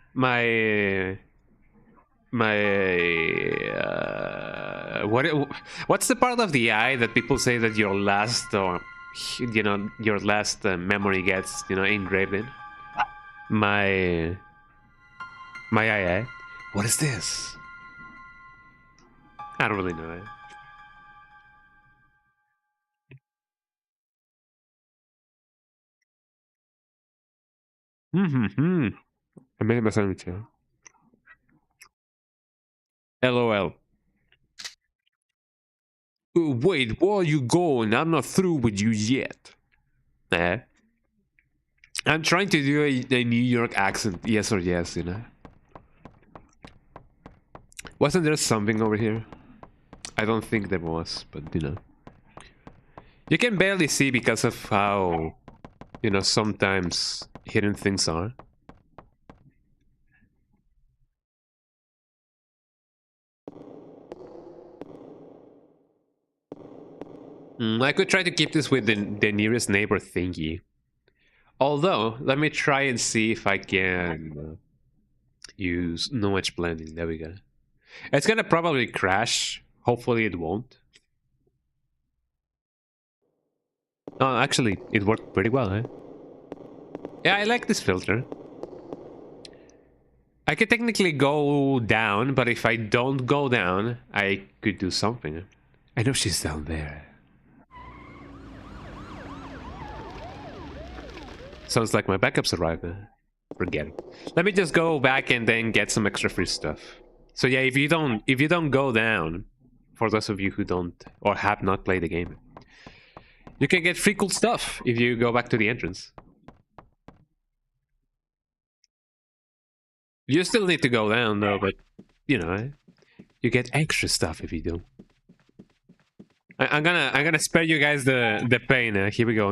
What's the part of the eye that people say that your last, or you know, your last memory gets, you know, engraved in? My eye. What is this? I don't really know. Mm-hmm. I made it myself too. LOL. Wait, where are you going? I'm not through with you yet. I'm trying to do a New York accent. Yes or yes, you know. Wasn't there something over here? I don't think there was, but you know. You can barely see because of how, you know, sometimes hidden things are. I could try to keep this with the nearest neighbor thingy. Although, let me try and see if I can use no edge blending. There we go. It's gonna probably crash. Hopefully it won't. Oh, actually, it worked pretty well, eh? Yeah, I like this filter. I could technically go down, but if I don't go down, I could do something. I know she's down there. Sounds like my backups arrived. Forget it. Let me just go back and then get some extra free stuff. So yeah, if you don't go down, for those of you who don't or have not played the game, you can get free cool stuff if you go back to the entrance. You still need to go down though, but you know, you get extra stuff if you do. I'm gonna spare you guys the pain. Here we go.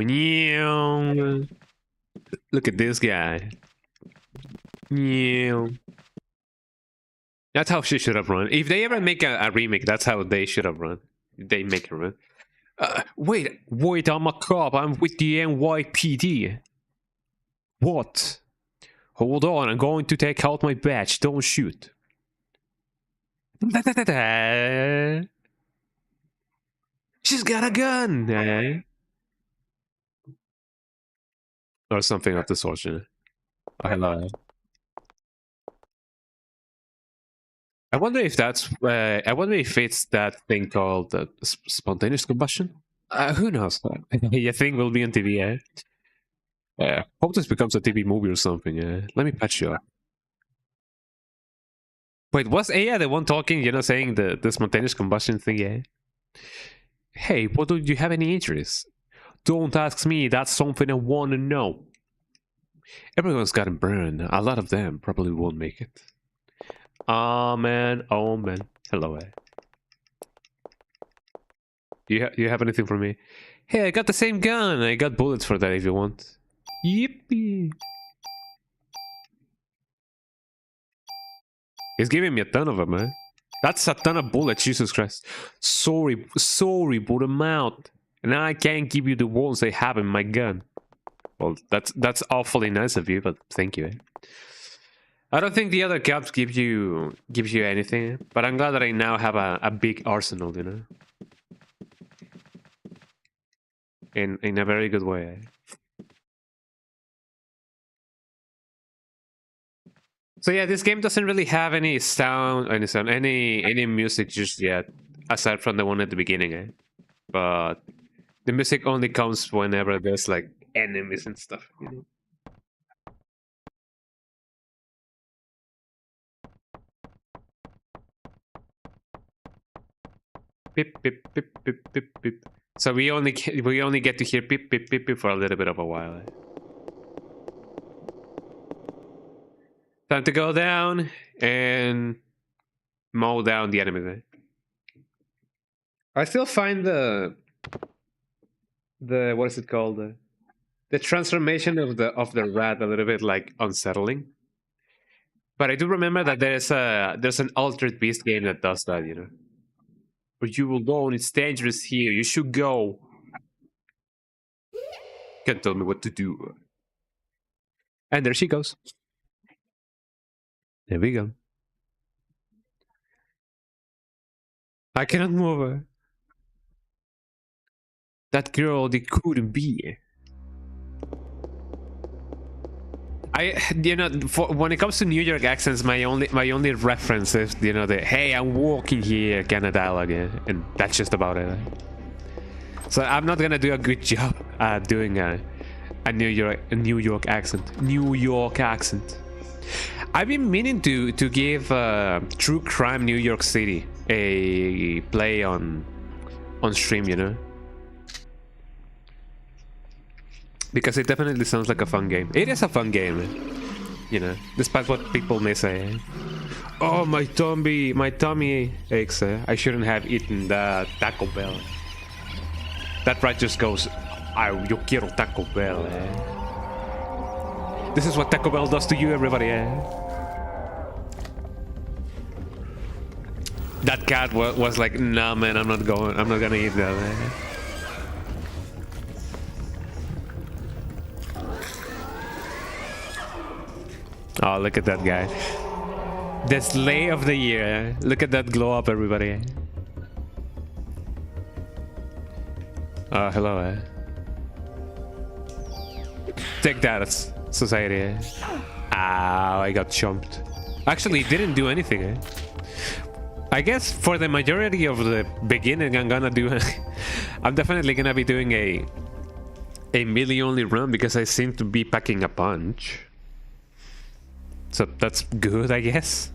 Look at this guy. That's how she should have run. If they ever make a remake, that's how they should have run. They make a run. Wait, I'm a cop. I'm with the NYPD. What? Hold on, I'm going to take out my badge. Don't shoot. She's got a gun. Or something of the sort. Oh, hello. I wonder if that's. I wonder if it's that thing called spontaneous combustion. Who knows? You think we'll be on TV, eh? Yeah. Hope this becomes a TV movie or something. Let me patch you up. Wait, was Aya the one talking? You know, saying the spontaneous combustion thing? Yeah. Hey, what do you have any interest? Don't ask me. That's something I want to know. Everyone's gotten burned. A lot of them probably won't make it. Oh man, oh man. Hello, eh? You have anything for me? Hey, I got the same gun. I got bullets for that if you want. Yippee! He's giving me a ton of them, man. That's a ton of bullets, Jesus Christ. Sorry, but I'm out. And I can't give you the ones I have in my gun. Well, that's awfully nice of you, but thank you. I don't think the other cops give you anything, but I'm glad that I now have a big arsenal, you know. In a very good way. So yeah, this game doesn't really have any any music just yet, aside from the one at the beginning, But the music only comes whenever there's like enemies and stuff, you know. Pip pip pip pip pip pip. So we only get to hear pip pip pip pip for a little bit of a while. Time to go down and mow down the enemies. I still find the what is it called? The transformation of the rat a little bit like unsettling. But I do remember that there's an Altered Beast game that does that, you know. But you will go and it's dangerous here. You should go. Can't tell me what to do. And there she goes. There we go. I cannot move her. That girl, they couldn't be. When it comes to New York accents, my only reference is, you know, the "Hey, I'm walking here" kind of dialogue, and that's just about it. So I'm not gonna do a good job at doing a New York accent. I've been meaning to give True Crime New York City a play on on stream, you know? Because it definitely sounds like a fun game. It is a fun game, you know, despite what people may say. Oh, my tummy aches. I shouldn't have eaten the Taco Bell. That right just goes, yo quiero Taco Bell, This is what Taco Bell does to you, everybody, That cat was like, nah, man, I'm not gonna eat that, Oh, look at that guy. The Slay of the Year. Look at that glow up, everybody. Oh, hello, Take that, society. Ow, I got chomped. Actually, it didn't do anything, I guess for the majority of the beginning, I'm definitely gonna be doing a melee only run because I seem to be packing a punch. So that's good, I guess.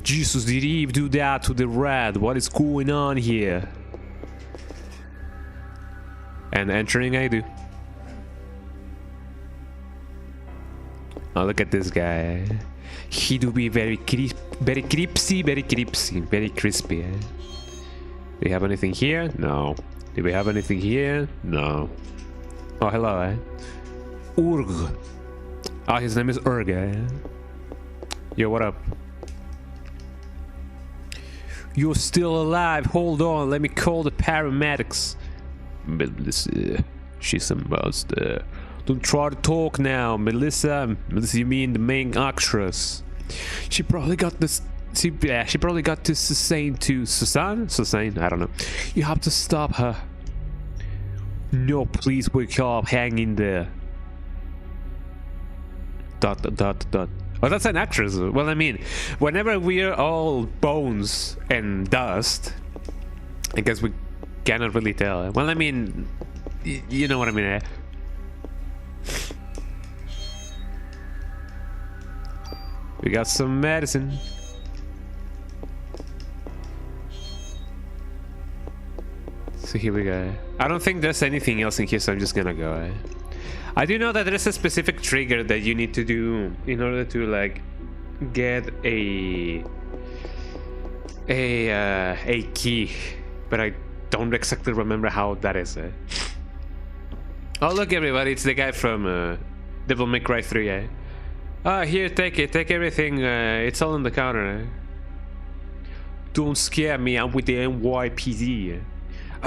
Jesus, did Eve do that to the rat? What is going on here? And entering I do. Oh, look at this guy. He do be very crispy, very crispy. Do we have anything here? No. Do we have anything here? No. Oh, hello, Urg. Oh, his name is Urg, Yo, what up? You're still alive. Hold on, let me call the paramedics. Melissa, she's a monster. Don't try to talk now, Melissa. Melissa, you mean the main actress? She probably got this. She probably got to Susan to Susan. I don't know. You have to stop her. No, please wake up. Hang in there. ... Oh, that's an actress. Well, I mean, whenever we're all bones and dust, I guess we cannot really tell. Well, I mean, you know what I mean. We got some medicine. So here we go. I don't think there's anything else in here, so I'm just gonna go. I do know that there's a specific trigger that you need to do in order to like get a key, but I don't exactly remember how that is. Oh, look, everybody, it's the guy from Devil May Cry 3. Here, take it, take everything. It's all on the counter. Don't scare me. I'm with the NYPD.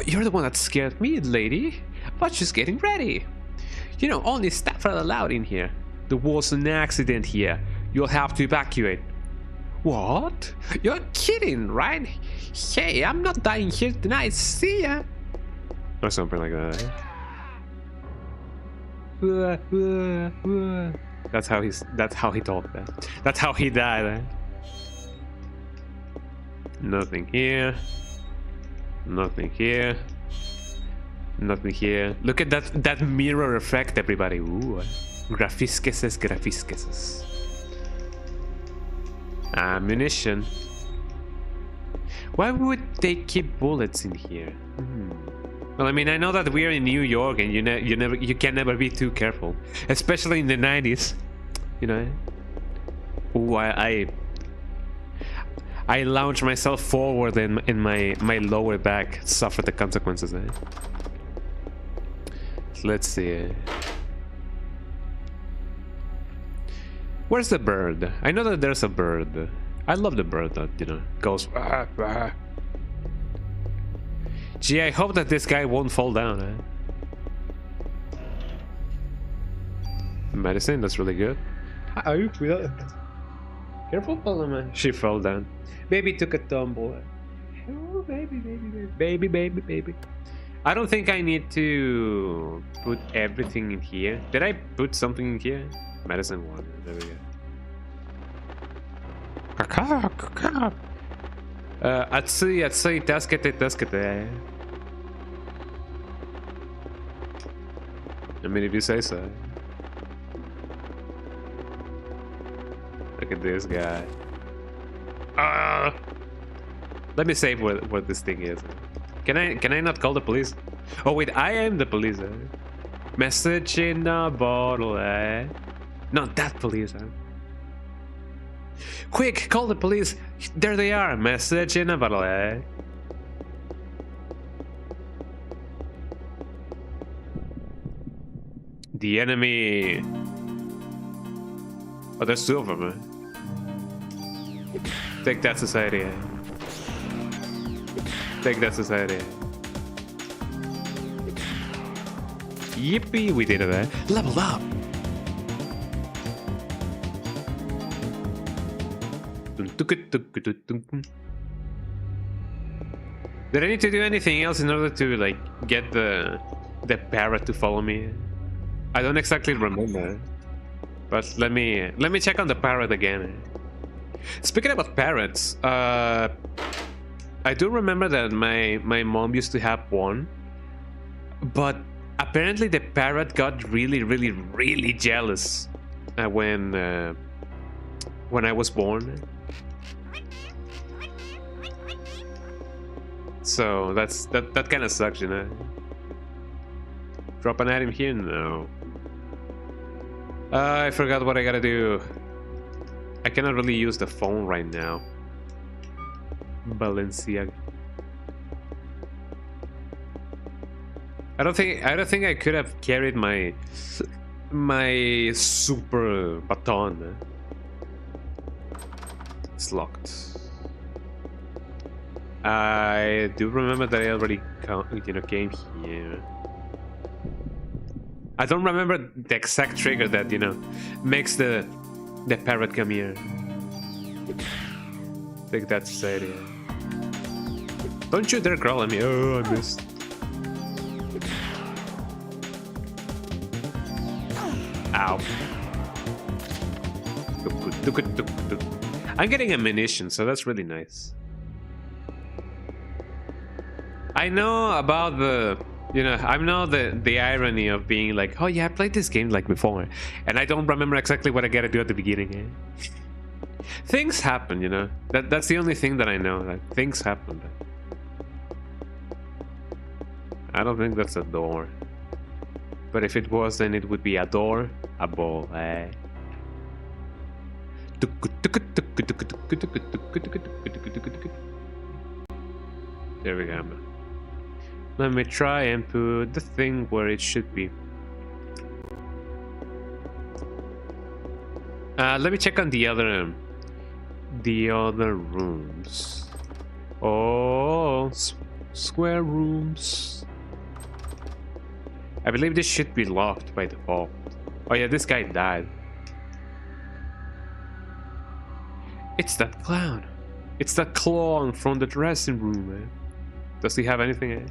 You're the one that scared me, lady. I was just getting ready. You know, only staff are allowed in here. There was an accident here. You'll have to evacuate. What? You're kidding, right? Hey, I'm not dying here tonight. See ya. Or something like that. That's how he talked. That's how he died. Nothing here. Nothing here. Nothing here. Look at that mirror effect, everybody. Ooh. Grafiskeses. Ammunition. Why would they keep bullets in here? Well, I mean, I know that we are in New York, and you can never be too careful, especially in the 90s. You know. Ooh, I launched myself forward, and my lower back suffered the consequences. Let's see. Where's the bird? I know that there's a bird. I love the bird that, you know, goes. Gee, I hope that this guy won't fall down. Medicine, that's really good. Careful, man. She fell down. Baby took a tumble. Oh, baby. I don't think I need to put everything in here. Did I put something in here? Medicine water. There we go. Atsuy, taskete. I mean, if you say so. Look at this guy. Let me save what this thing is. Can I not call the police? Oh wait, I am the police. Message in a bottle, eh? Not that police, eh? Quick, call the police. There they are. Message in a bottle, eh? The enemy. Oh, there's two of them, eh? Take that, society, eh? Take that, society. Yippee, we did it, eh? Leveled up! Did I need to do anything else in order to, like, get the parrot to follow me? I don't exactly remember. But let me check on the parrot again. Speaking about parrots, I do remember that my mom used to have one, but apparently the parrot got really jealous when I was born. So that kind of sucks, you know. Drop an item here? No. I forgot what I gotta do. I cannot really use the phone right now. Balenciaga. I don't think I could have carried my super baton. It's locked. I do remember that I already came here. I don't remember the exact trigger that makes the parrot come here. I think that's the idea. Don't you dare crawl at me. Oh, I missed. Ow. I'm getting ammunition, so that's really nice. I know about the, I know the irony of being like, oh yeah, I played this game like before, and I don't remember exactly what I gotta do at the beginning. Things happen, That's the only thing that I know. That things happen. I don't think that's a door. But if it was, then it would be a door, a ball, eh? There we go. Let me try and put the thing where it should be. Let me check on the other rooms. Oh, square rooms. I believe this should be locked by default. Oh yeah, this guy died. It's that clown. It's that clown from the dressing room, man. Does he have anything?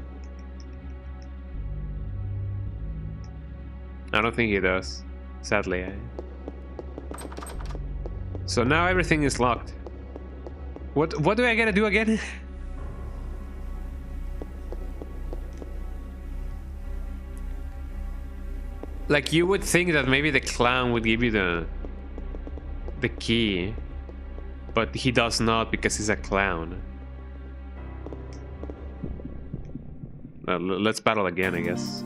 I don't think he does, sadly. So now everything is locked. What do I gotta do again? Like, you would think that maybe the clown would give you the key, but he does not because he's a clown. Let's battle again, I guess.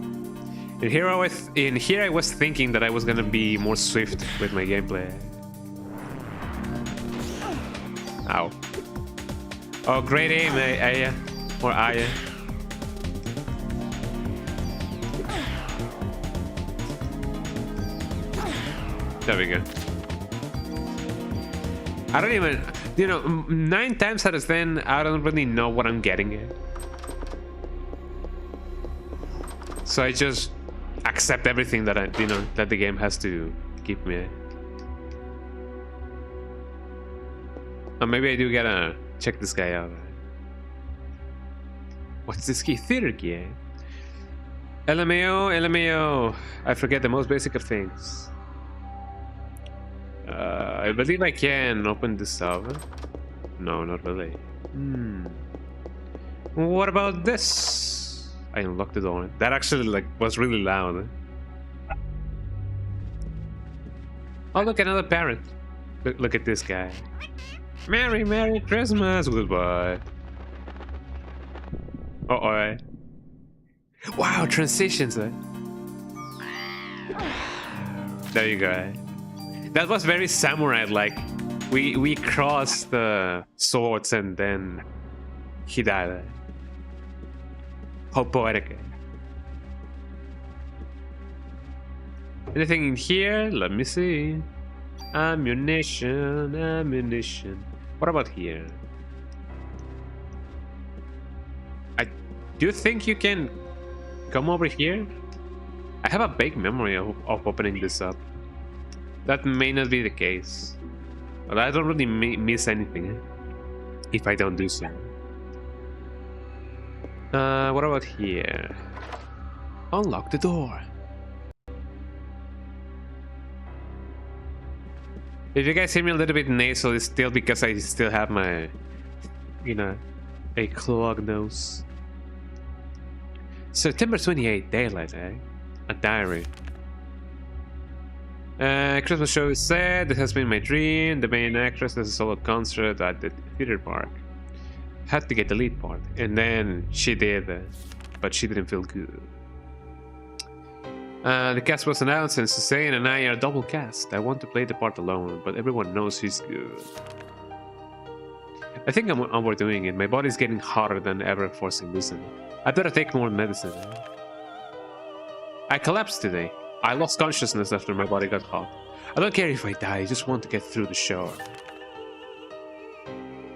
In here I was thinking that I was gonna be more swift with my gameplay. Ow. Oh, great aim, Aya. Or Aya. There we go. I don't even, 9 times out of 10, I don't really know what I'm getting at. So I just accept everything that that the game has to give me. Or maybe I do gotta check this guy out. What's this key? Theater key, eh? LMAO. I forget the most basic of things. I believe I can open this up. No, not really. What about this? I unlocked the door. That actually was really loud. Oh, look, another parrot. Look at this guy. Merry Christmas. Goodbye. Uh-oh. Wow, transitions. There you go. That was very samurai-like. We crossed the swords and then he died. How poetic. Anything in here? Let me see. Ammunition, ammunition. What about here? Do you think you can come over here? I have a vague memory of opening this up. That may not be the case. But I don't really miss anything if I don't do so. What about here? Unlock the door. If you guys hear me a little bit nasal, it's still because I still have my, you know, a clogged nose. September 28th, daylight, eh? A diary. Christmas show is sad. It has been my dream. The main actress has a solo concert at the theater park. Had to get the lead part, and then she did, but she didn't feel good. The cast was announced, and Suzanne and I are double cast. I want to play the part alone, but everyone knows she's good. I think I'm overdoing it. My body's getting hotter than ever for some reason. I better take more medicine. I collapsed today. I lost consciousness after my body got hot. I don't care if I die, I just want to get through the show.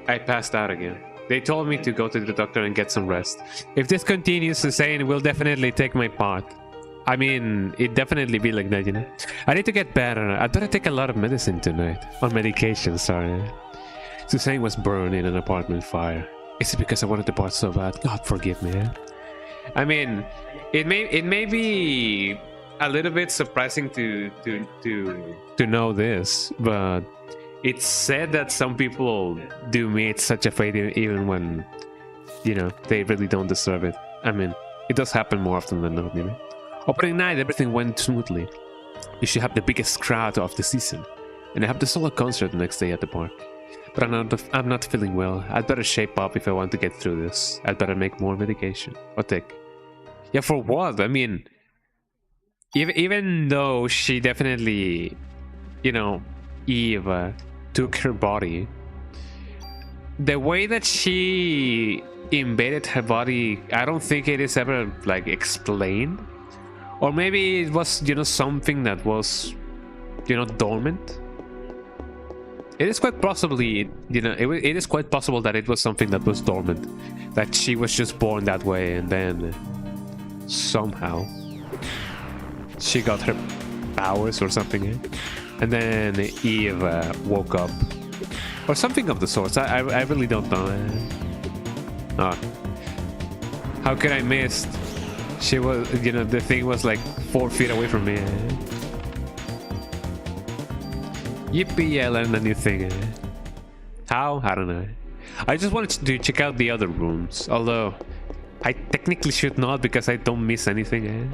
I passed out again. They told me to go to the doctor and get some rest. If this continues, Suzanne will definitely take my part. I mean, it definitely be like that, you know? I need to get better. I better take a lot of medicine tonight. Or medication, sorry. Suzanne was burned in an apartment fire. Is it because I wanted the part so bad? God forgive me, eh? I mean, it may be a little bit surprising to know this, but it's said that some people do meet such a fate even when, you know, they really don't deserve it. I mean, it does happen more often than not, you know? Opening night, everything went smoothly. You should have the biggest crowd of the season, and I have the solo concert the next day at the park. But I'm not feeling well. I'd better shape up if I want to get through this. I'd better make more medication. Or take. Yeah, for what? I mean, even though she definitely, you know, Eve took her body, the way that she invaded her body, I don't think it is ever like explained. Or maybe it was, you know, something that was, you know, dormant. It is quite possibly, you know, it is quite possible that it was something that was dormant, that she was just born that way, and then somehow she got her powers or something, eh? And then Eve woke up, or something of the sorts. I really don't know. Oh. How could I miss? She was, you know, the thing was like 4 feet away from me. Yippee, I learned a new thing. How? I don't know. I just wanted to check out the other rooms, although I technically should not because I don't miss anything.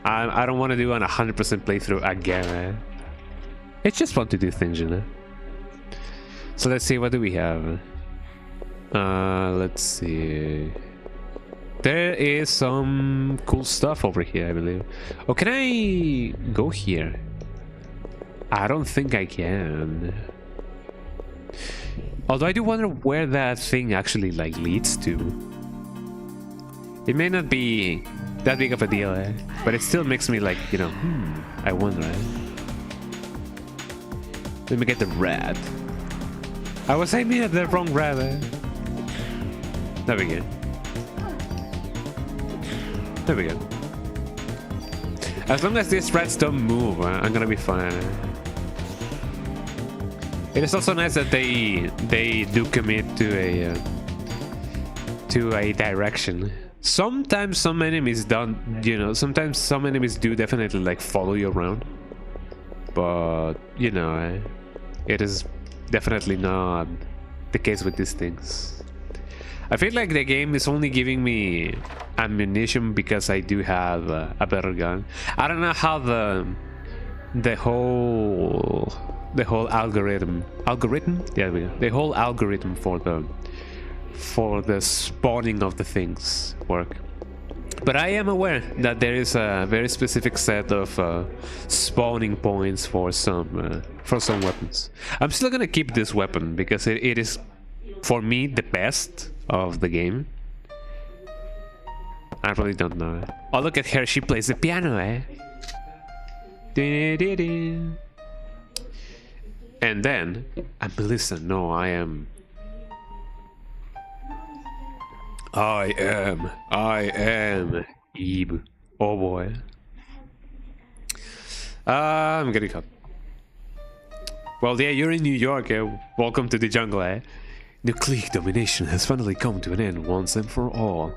I don't want to do an 100% playthrough again. It's just fun to do things, you know. So let's see, what do we have? Let's see. There is some cool stuff over here, I believe. Oh, can I go here? I don't think I can. Although I do wonder where that thing actually like leads to. It may not be that big of a deal, but it still makes me like, you know, I wonder. Let me get the rat. I was aiming at the wrong rat. There we go. There we go. As long as these rats don't move, I'm gonna be fine. It is also nice that they do commit to a direction. Sometimes some enemies don't, you know, sometimes some enemies do definitely like follow you around. But, you know, it is definitely not the case with these things. I feel like the game is only giving me ammunition because I do have a better gun. I don't know how the whole algorithm, yeah, the whole algorithm for the spawning of the things work. But I am aware that there is a very specific set of spawning points for some weapons. I'm still gonna keep this weapon because it is, for me, the best of the game. I really don't know. Oh, look at her, she plays the piano, eh? And then, Melissa, no, I am Eve. Oh boy. I'm getting caught. Well, yeah, you're in New York, eh? Welcome to the jungle, eh? Nucleic domination has finally come to an end once and for all.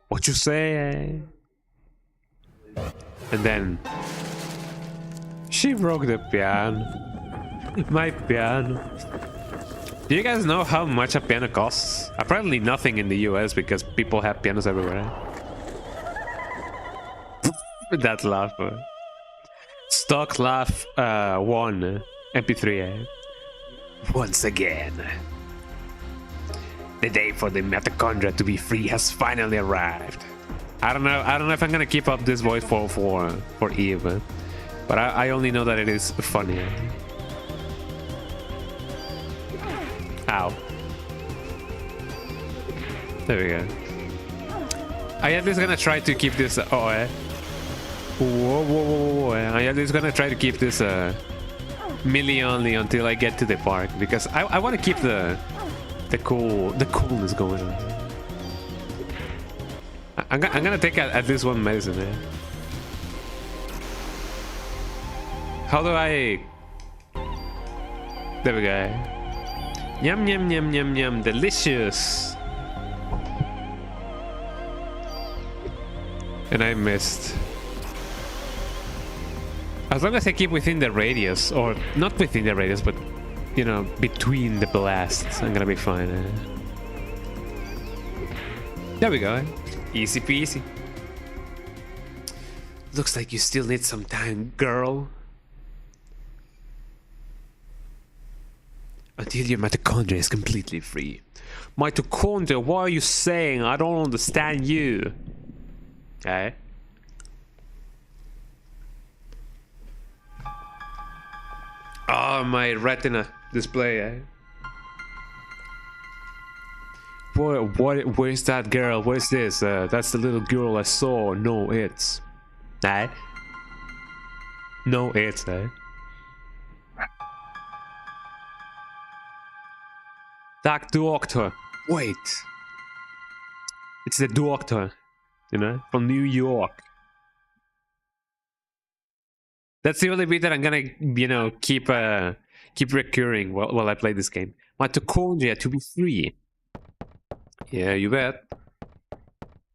What you say? And then she broke the piano. My piano. Do you guys know how much a piano costs? Apparently nothing in the US because people have pianos everywhere. That laugh. Stock laugh 1 MP3. Once again. The day for the mitochondria to be free has finally arrived. I don't know if I'm gonna keep up this voice for Eve, but I only know that it is funny. Ow. There we go. I at least gonna try to keep this. Oh, eh? Whoa. I at least gonna try to keep this melee only until I get to the park because I want to keep the coolness going on. I'm gonna take at least one medicine. Eh? How do I? There we go. Yum yum yum yum yum, delicious. And I missed. As long as I keep within the radius, or not within the radius, but you know, between the blasts, I'm gonna be fine. Eh? There we go. Eh? Easy peasy. Looks like you still need some time, girl. Until your mitochondria is completely free. Mitochondria, what are you saying? I don't understand you. Okay. Oh, my retina display, eh? Where's that girl? Where's this? That's the little girl I saw. No, it's... Eh? No, it's, eh? That doctor. Wait. It's the doctor. You know? From New York. That's the only bit that I'm gonna, you know, keep recurring while I play this game. Mitochondria to be free. Yeah, you bet.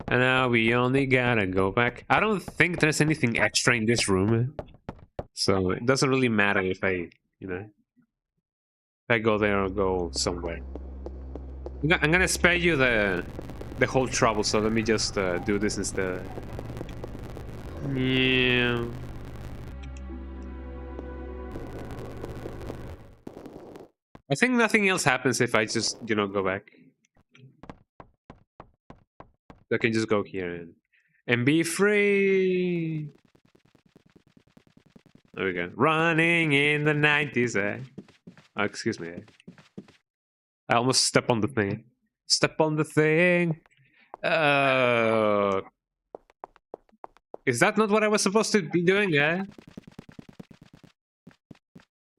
And now we only gotta go back. I don't think there's anything extra in this room. So it doesn't really matter if I, you know, if I go there or go somewhere. I'm gonna spare you the whole trouble, so let me just do this instead. Yeah. I think nothing else happens if I just, you know, go back. I can just go here and be free. There we go. Running in the 90s, eh? Oh, excuse me. I almost stepped on the thing. Step on the thing. Is that not what I was supposed to be doing, eh?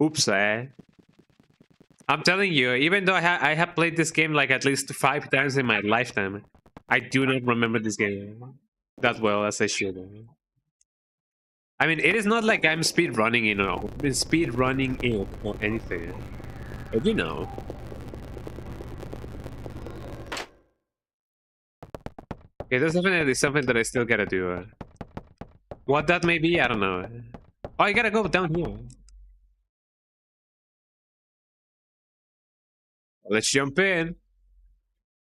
Oops, eh? I'm telling you, even though I have played this game like at least 5 times in my lifetime, I do not remember this game that well as I should. I mean, it is not like I'm speed running, you know, speed running it or anything. But you know. Okay, there's definitely something that I still gotta do. What that may be, I don't know. Oh, I gotta go down here. Let's jump in.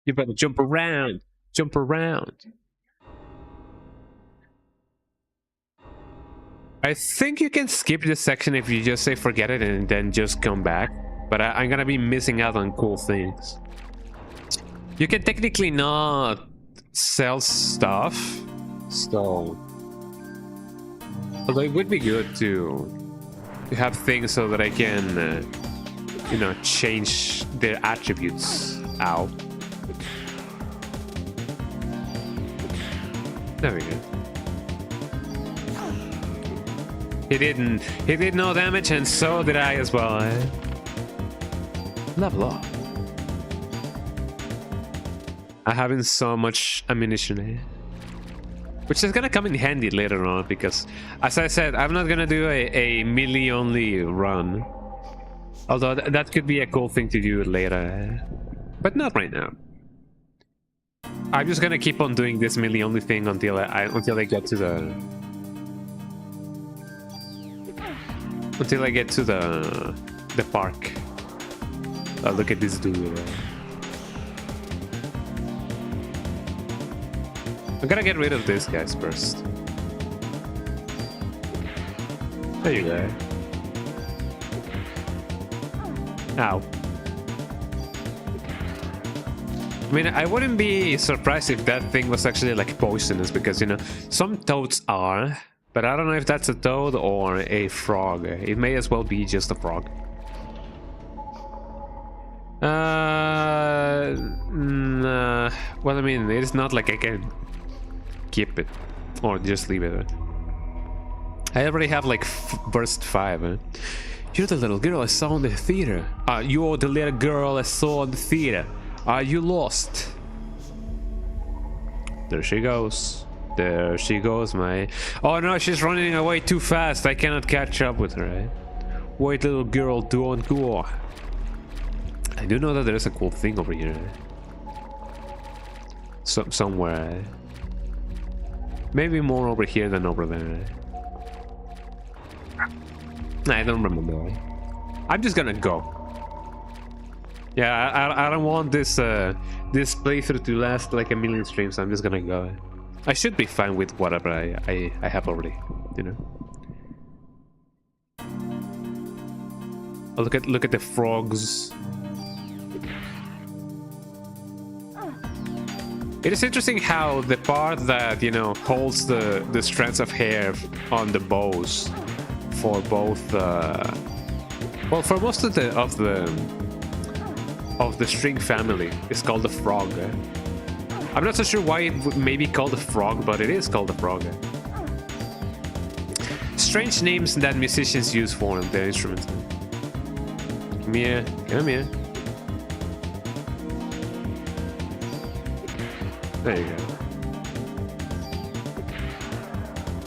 You better jump around. Jump around. I think you can skip this section if you just say forget it and then just come back. But I'm gonna be missing out on cool things. You can technically not sell stuff, so although it would be good to have things so that I can, you know, change their attributes out. There we go. He did no damage, and so did I as well. Level up. I having so much ammunition, which is gonna come in handy later on, because as I said, I'm not gonna do a melee only run, although that could be a cool thing to do later, but not right now. I'm just gonna keep on doing this melee only thing until I get to the park. Oh, look at this dude. I'm gonna get rid of these guys first. There you go. Ow. I mean, I wouldn't be surprised if that thing was actually like poisonous, because, you know, some toads are, but I don't know if that's a toad or a frog. It may as well be just a frog. Nah. Well, I mean, it's not like I can keep it or just leave it. I already have like burst 5. You're the little girl I saw in the theater. You're the little girl I saw in the theater. Are you lost? There she goes. There she goes, my... Oh no, she's running away too fast. I cannot catch up with her. Wait, little girl, don't go. I do know that there's a cool thing over here. Somewhere. Maybe more over here than over there. I don't remember. I'm just gonna go. Yeah, I don't want this this playthrough to last like a million streams. So I'm just gonna go. I should be fine with whatever I have already, you know. Oh, look at the frogs. It is interesting how the part that, you know, holds the strands of hair on the bows for both well, for most of the string family is called the frog. I'm not so sure why it may be called a frog, but it is called a frog. Strange names that musicians use for their instruments. Come here, come here. There you go.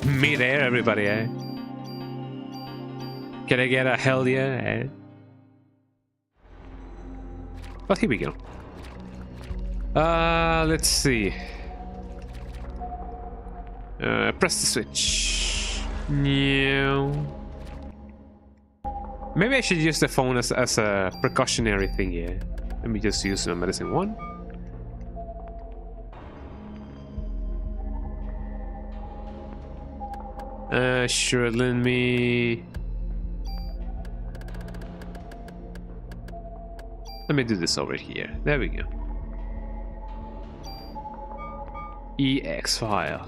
Mid-air, everybody, eh? Can I get a hell yeah, eh? But here we go. Let's see. Press the switch. No. Maybe I should use the phone as a precautionary thing here. Let me just use the medicine 1. Sure, let me do this over here. There we go. EX file.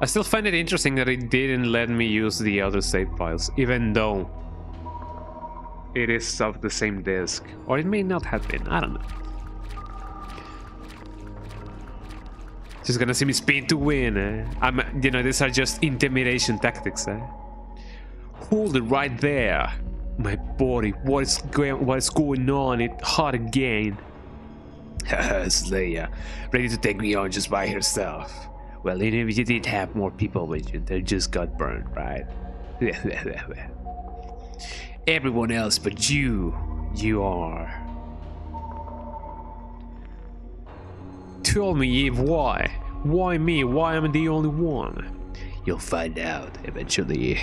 I still find it interesting that it didn't let me use the other save files, even though it is of the same disk. Or it may not have been, I don't know. Just gonna see me spin to win, eh? You know, these are just intimidation tactics, eh? Hold it right there. My body, what's going on? It's hot again. Slayer, ready to take me on just by herself. Well, even if you did have more people with you, they just got burned, right? Everyone else but you are. Tell me, Eve, why? Why me? Why am I the only one? You'll find out eventually.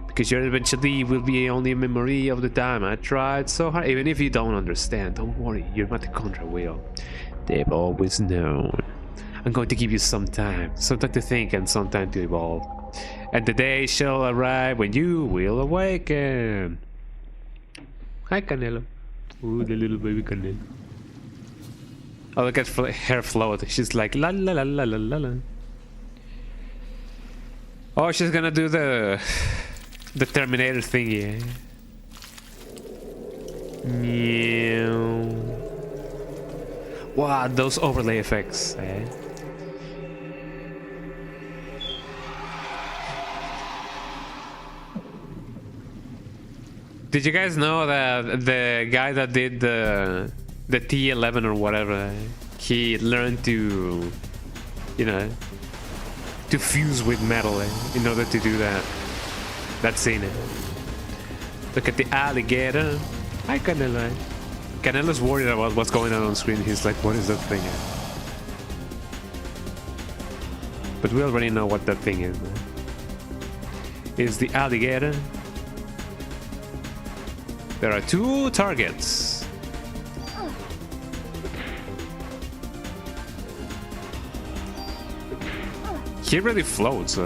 Because your eventually will be only a memory of the time I tried so hard. Even if you don't understand, don't worry, your mitochondria will. They've always known. I'm going to give you some time to think and some time to evolve. And the day shall arrive when you will awaken. Hi, Canelo. Ooh, the little baby Canelo. Oh, look at her float. She's like la la la la la la la. Oh, she's gonna do the Terminator thingy. Meow. Wow, those overlay effects. Did you guys know that the guy that did the T11 or whatever, he learned to, you know, to fuse with metal in order to do that scene. Look at the alligator. Hi, Canelo. Canelo's worried about what's going on screen. He's like, what is that thing? But we already know what that thing is. It's the alligator. There are 2 targets. He really floats.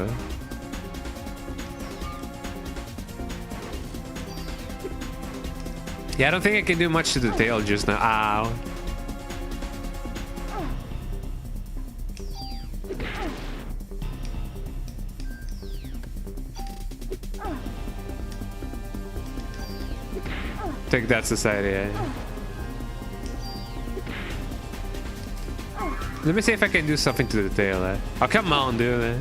Yeah, I don't think I can do much to the tail just now. Ow. Take that, society. Let me see if I can do something to the tail. Oh, come on, dude.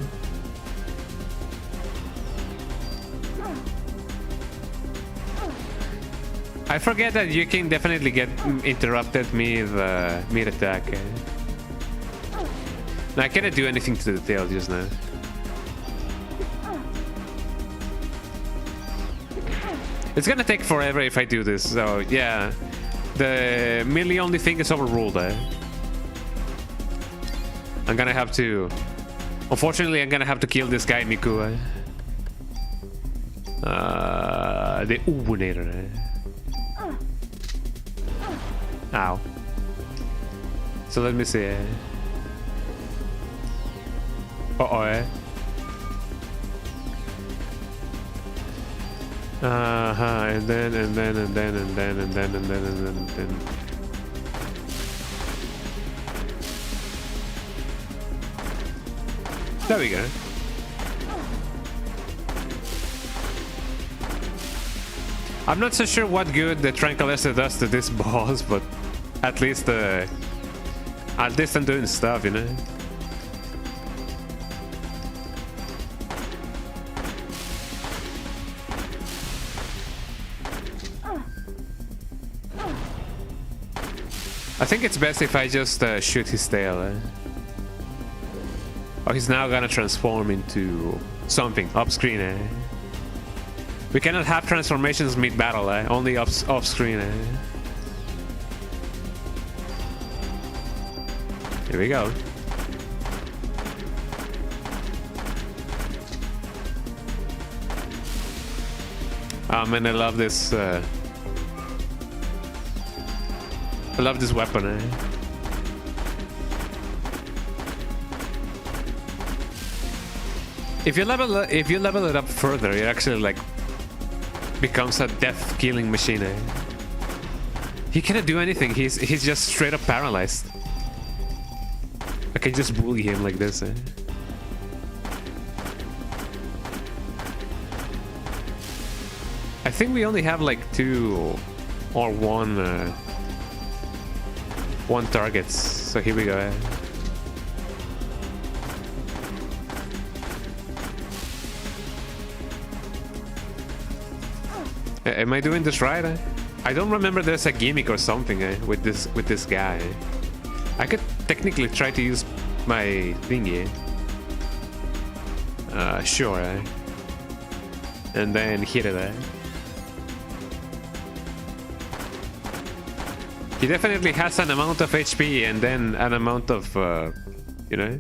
I forget that you can definitely get interrupted mid-attack. No, I cannot do anything to the tail just now. It's gonna take forever if I do this, so yeah. The melee only thing is overruled. I'm gonna have to... Unfortunately, I'm gonna have to kill this guy, Miku. The Ubunator. Ow. So let me see. Uh-oh. And then. There we go. I'm not so sure what good the Tranquilizer does to this boss, but at least I'm doing stuff, you know. I think it's best if I just shoot his tail. Oh, he's now gonna transform into something off screen. We cannot have transformations mid-battle, only off screen. Here we go. Oh man, I love this. I love this weapon. If you level it up further, it actually like becomes a death-killing machine. He cannot do anything. He's just straight up paralyzed. I can just bully him like this. I think we only have like 2 or 1 targets. So here we go. Am I doing this right? I don't remember there's a gimmick or something with this guy. I could technically try to use my thingy. Sure. And then hit it. He definitely has an amount of HP and then an amount of, you know,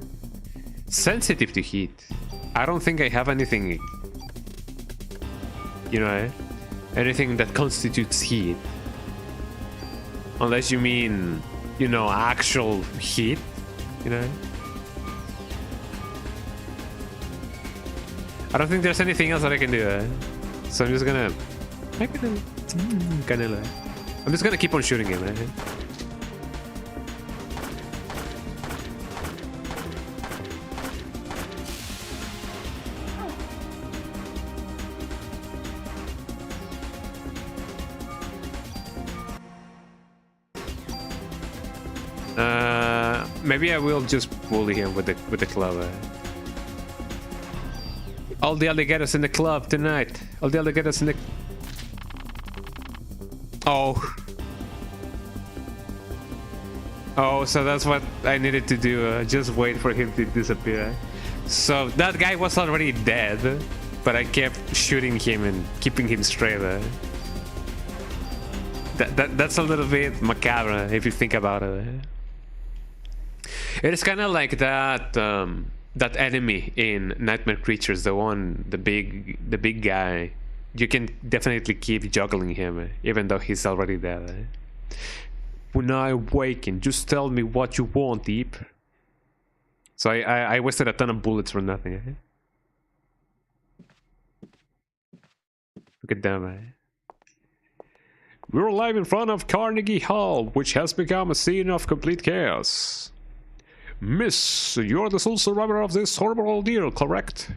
sensitive to heat. I don't think I have anything, you know, anything that constitutes heat. Unless you mean, you know, actual heat, you know. I don't think there's anything else that I can do. So I'm just gonna... Canelo. I'm just gonna keep on shooting him, right? Maybe I will just bully him with the club. All the alligators in the club tonight. All the alligators in the... Oh. Oh, so that's what I needed to do. Just wait for him to disappear. So that guy was already dead, but I kept shooting him and keeping him straight. That's a little bit macabre if you think about it. It is kind of like that that enemy in Nightmare Creatures, the big guy. You can definitely keep juggling him, even though he's already dead. When I awaken, just tell me what you want, Deep. So I wasted a ton of bullets for nothing. Look at them. We're live in front of Carnegie Hall, which has become a scene of complete chaos. Miss, you're the sole survivor of this horrible ordeal, correct?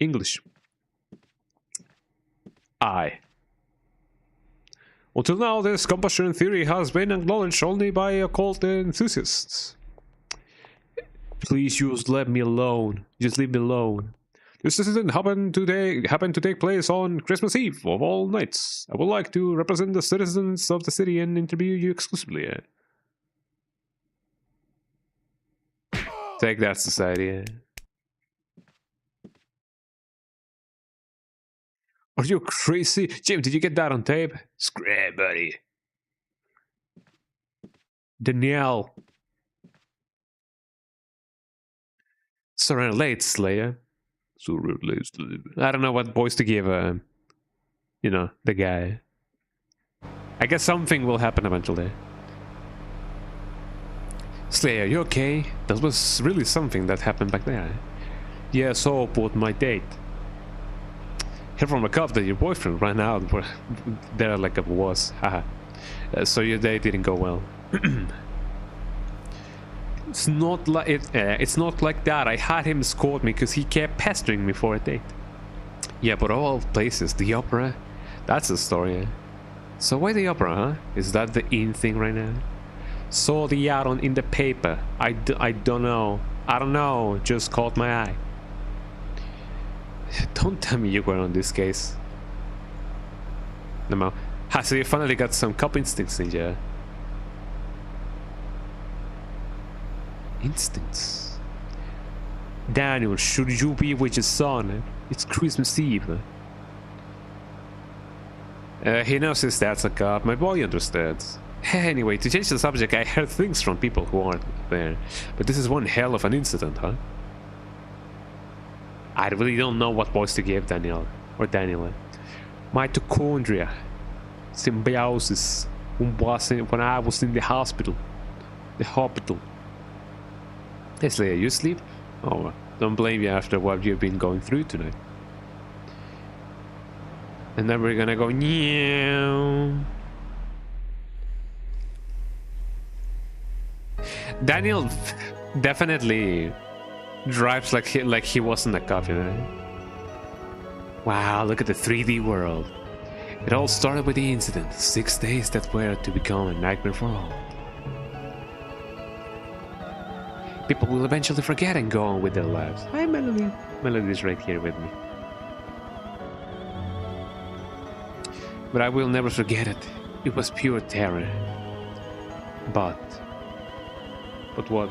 English. Aye. Until now, this combustion theory has been acknowledged only by occult enthusiasts. Please just let me alone. Just leave me alone. This incident happened to take place on Christmas Eve of all nights. I would like to represent the citizens of the city and interview you exclusively. Take that, society. Are you crazy? Jim, did you get that on tape? Scram, buddy. Danielle. Surrender late, Slayer. Surrender late, Slayer. I don't know what voice to give, you know, the guy. I guess something will happen eventually. Slayer, you okay? That was really something that happened back there. Yeah, so about my date. Heard from a cop that your boyfriend ran out there like it was. Haha. So your date didn't go well. It's not like that. I had him escort me because he kept pestering me for a date. Yeah, but of all places, the opera. That's the story. So why the opera, huh? Is that the in thing right now? Saw the ad in the paper. I don't know. I don't know. Just caught my eye. Don't tell me you were on this case. No, so you finally got some cop instincts in you. Instincts? Daniel, should you be with your son? It's Christmas Eve. He knows his dad's a cop. My boy understands. Anyway, to change the subject, I heard things from people who aren't there. But this is one hell of an incident, huh? I really don't know what voice to give Daniel. Or Daniel. Mitochondria. Symbiosis. When I was in the hospital. The hospital. Hey Slayer, you sleep? Oh, don't blame you after what you've been going through tonight. And then we're gonna go meow. Daniel definitely drives like he wasn't a cop, you know? Wow, look at the 3D world. It all started with the incident, 6 days that were to become a nightmare for all. People will eventually forget and go on with their lives. Hi, Melody. Melody's right here with me. But I will never forget it. It was pure terror. But what?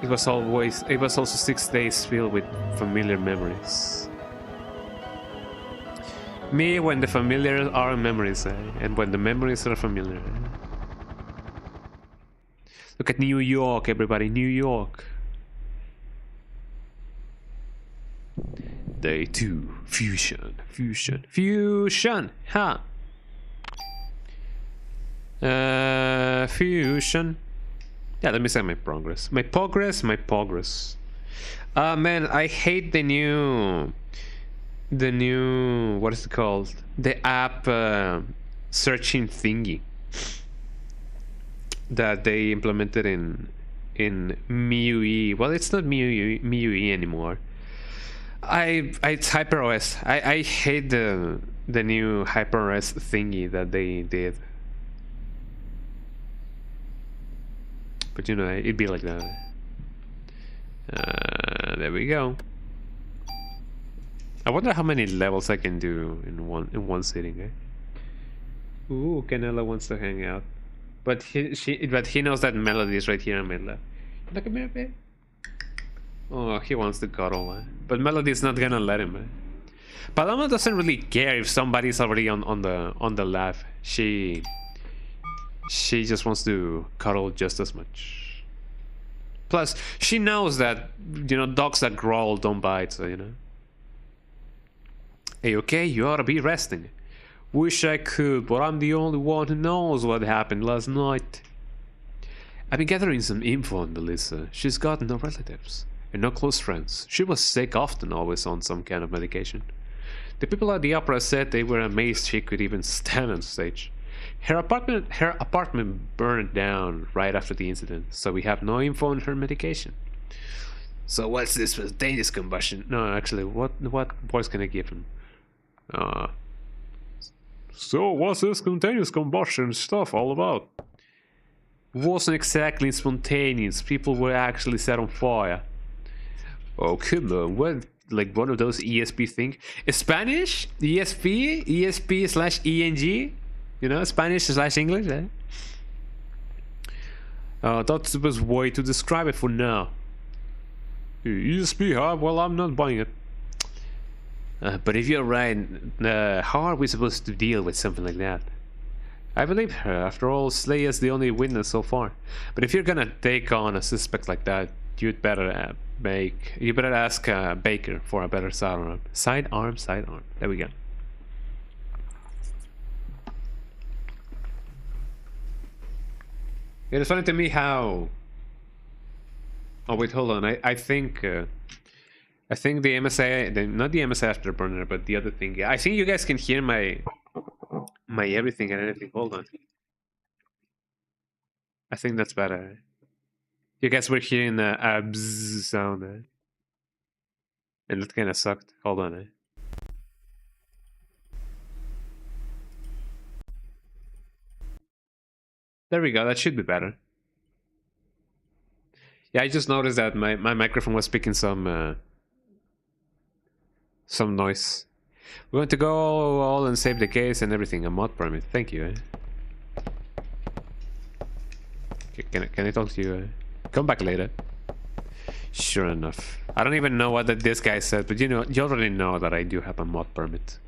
It was also 6 days filled with familiar memories. Me when the familiar are memories, and when the memories are familiar. Look at New York, everybody, New York. Day 2, fusion, ha! Fusion. Yeah, let me say my progress. My progress. Man, I hate the new the new, what is it called? The app searching thingy that they implemented in MIUI. Well, it's not MIUI anymore. It's HyperOS. I hate the new HyperOS thingy that they did. But you know, it'd be like that. There we go. I wonder how many levels I can do in one sitting. Eh? Ooh, Canela wants to hang out, but he knows that Melody is right here on my left. Look at me, babe. Oh, he wants to cuddle, eh? But Melody's not gonna let him. Eh? Paloma doesn't really care if somebody's already on the left. She just wants to cuddle just as much. Plus, she knows that, you know, dogs that growl don't bite, so, you know. Hey, okay, you ought to be resting. Wish I could, but I'm the only one who knows what happened last night. I've been gathering some info on Melissa. She's got no relatives and no close friends. She was sick often, always on some kind of medication. The people at the opera said they were amazed she could even stand on stage. Her apartment burned down right after the incident, so we have no info on her medication. So what's this spontaneous combustion? No, actually, what voice can I give him? So what's this spontaneous combustion stuff all about? Wasn't exactly spontaneous. People were actually set on fire. Oh, come on, what? Like one of those ESP things? Spanish? ESP? ESP/ENG? You know, Spanish/English, eh? That's the best way to describe it for now. ESP, huh? Well, I'm not buying it. But if you're right, how are we supposed to deal with something like that? I believe her. After all, Slay is the only witness so far. But if you're gonna take on a suspect like that, you'd better ask Baker for a better sidearm. Sidearm. There we go. It is funny to me how. Oh wait, hold on. I think the MSI, not the MSI afterburner, but the other thing. I think you guys can hear my everything and anything. Hold on. I think that's better. You guys were hearing a bzzz sound, and that kind of sucked. Hold on. There we go. That should be better. Yeah, I just noticed that my microphone was picking some noise. We're going to go all and save the case and everything. A mod permit. Thank you. Can I talk to you? Come back later. Sure enough. I don't even know what this guy said, but you already know that I do have a mod permit.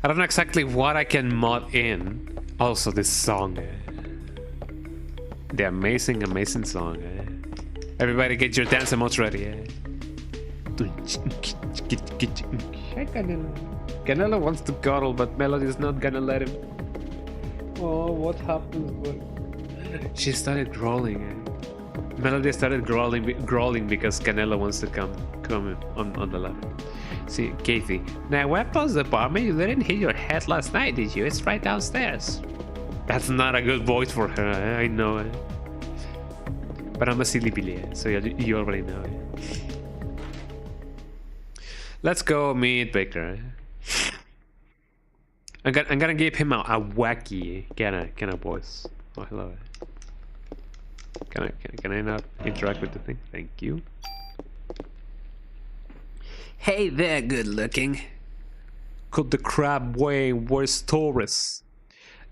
I don't know exactly what I can mod in. Also, this song. The amazing song. Everybody get your dance emotes ready. Hey, Canelo wants to cuddle, but Melody's not gonna let him. Oh, what happens? She started growling. Melody started growling because Canelo wants to come on the left. See, Kathy. Now, where was the apartment? You didn't hit your head last night, did you? It's right downstairs. That's not a good voice for her. I know. But I'm a silly Billy, so you already know. Let's go meet Baker. I'm gonna give him a wacky kind of voice. Oh, hello. Can I not interact with the thing? Thank you. Hey there, good looking. Could the crab weigh worse Taurus?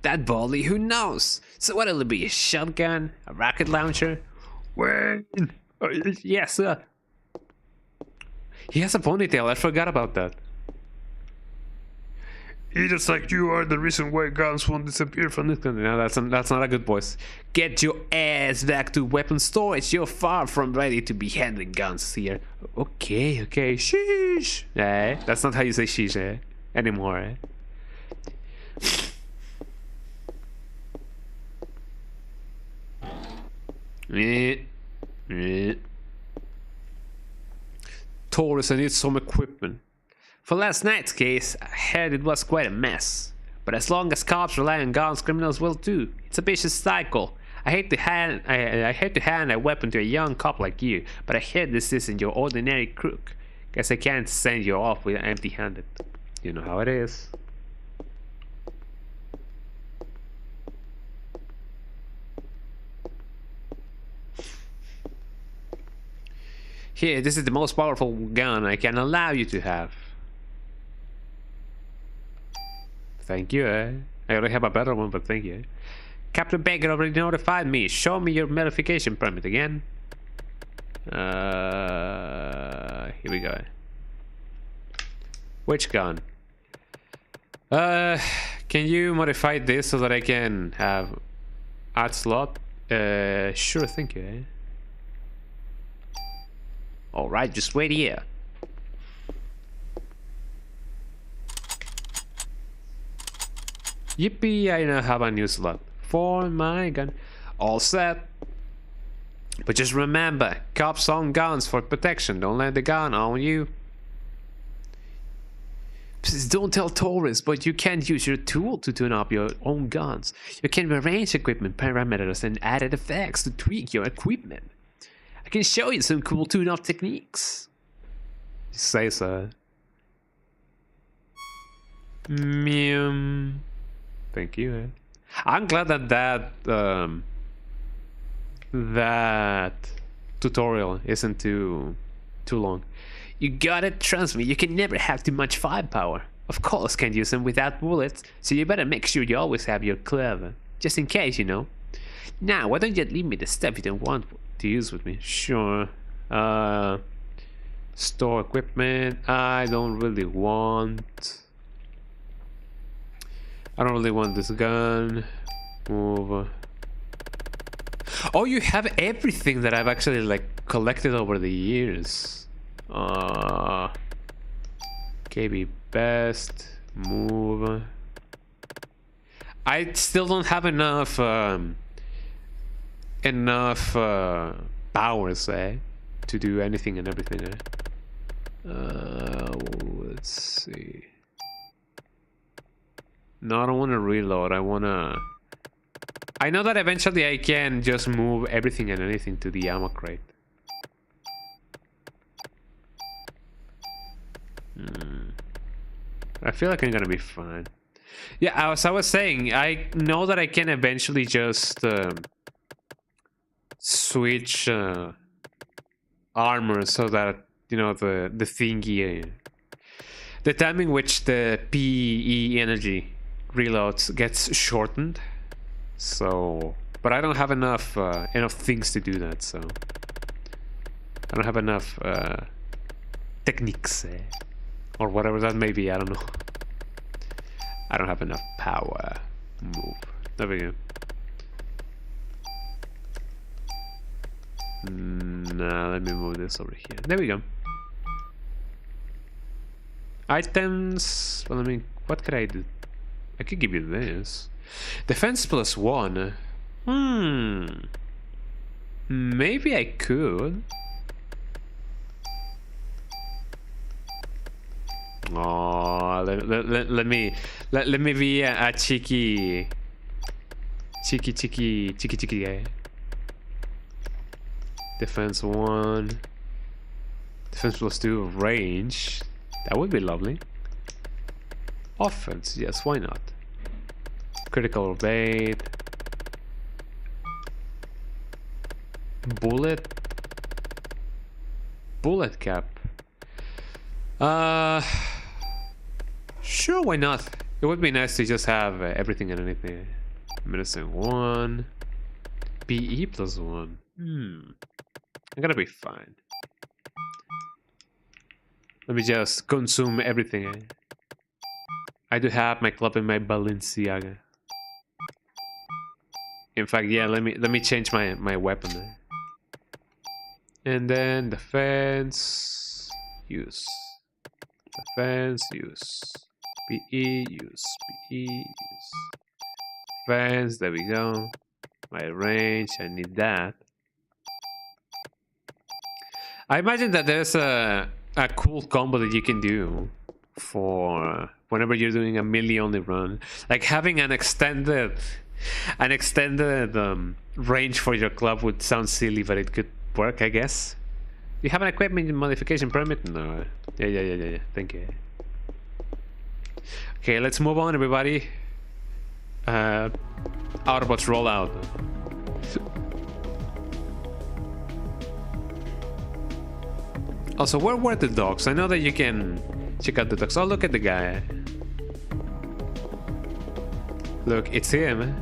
That volley, who knows? So what'll it be? A shotgun? A rocket launcher? Wayne! Yes, sir. He has a ponytail. I forgot about that. Idiots like you are the reason why guns won't disappear from this country. No, that's not a good voice. Get your ass back to weapon storage. You're far from ready to be handling guns here. Okay. Sheesh. That's not how you say sheesh, anymore, Taurus, I need some equipment. For last night's case, I heard it was quite a mess. But as long as cops rely on guns, criminals will too. It's a vicious cycle. I hate to hand a weapon to a young cop like you, but I hear this isn't your ordinary crook. Guess I can't send you off with empty-handed. You know how it is. Here, this is the most powerful gun I can allow you to have. Thank you, eh? I already have a better one, but thank you. Captain Baker already notified me. Show me your modification permit again. Here we go. Which gun? Can you modify this so that I can have add slot? Sure, thank you, eh? Alright, just wait here. Yippee, I now have a new slot for my gun. All set. But just remember, cops own guns for protection. Don't let the gun own you. Please don't tell tourists, but you can't use your tool to tune up your own guns. You can arrange equipment parameters and added effects to tweak your equipment. I can show you some cool tune-up techniques. You say so. Thank you. Eh? I'm glad that that tutorial isn't too long. You gotta trust me. You can never have too much firepower. Of course, can't use them without bullets. So you better make sure you always have your clever, just in case, you know. Now, why don't you leave me the stuff you don't want to use with me? Sure. Store equipment. I don't really want this gun. Move. Oh, you have everything that I've actually like collected over the years. KB best. Move. I still don't have enough powers, to do anything and everything. Let's see. No, I don't want to reload. I know that eventually I can just move everything and anything to the ammo crate. I feel like I'm gonna be fine. Yeah, as I was saying, I know that I can eventually just switch armor so that, you know, the thingy, the time in which the PE energy reloads gets shortened. So, but I don't have enough things to do that. So I don't have enough techniques, or whatever that may be. I don't know. I don't have enough power. Move. There we go. Nah, let me move this over here. There we go. Items. Well, I mean, what could I do? I could give you this. Defense +1. Maybe I could. Oh, let me be a cheeky guy. Defense 1. Defense +2 range. That would be lovely. Offense, yes, why not? Critical evade. Bullet cap. Sure, why not? It would be nice to just have everything and anything. Medicine 1. PE +1. I'm gonna be fine. Let me just consume everything. I do have my club in my Balenciaga. In fact, yeah, let me change my weapon. And then defense, use. Defense, use. PE, use. PE, use. Defense, there we go. My range, I need that. I imagine that there's a cool combo that you can do for whenever you're doing a melee only run. Like having an extended range for your club would sound silly, but it could work, I guess. You have an equipment modification permit? No. Yeah. Thank you. Okay, let's move on, everybody. Autobots roll out. Also, where were the dogs? I know that you can check out the dogs. Oh, look at the guy. Look, it's him.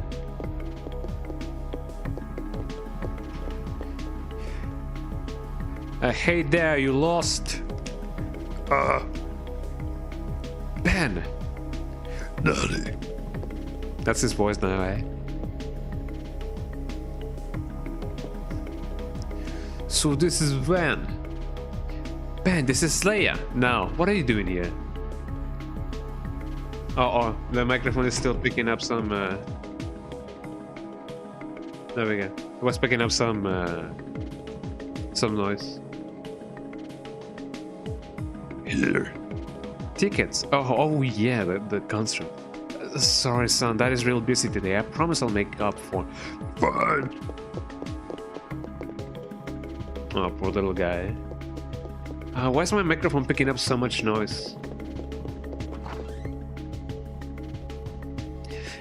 Hey there, you lost. Ben. Daddy. That's his voice now, eh? So this is Ben. Ben, this is Leia. Now, what are you doing here? Oh, the microphone is still picking up some. There we go. It was picking up some noise. Here. Tickets. Oh yeah, the concert. Sorry, son, that is real busy today. I promise I'll make up for. Fine. Oh, poor little guy. Why is my microphone picking up so much noise?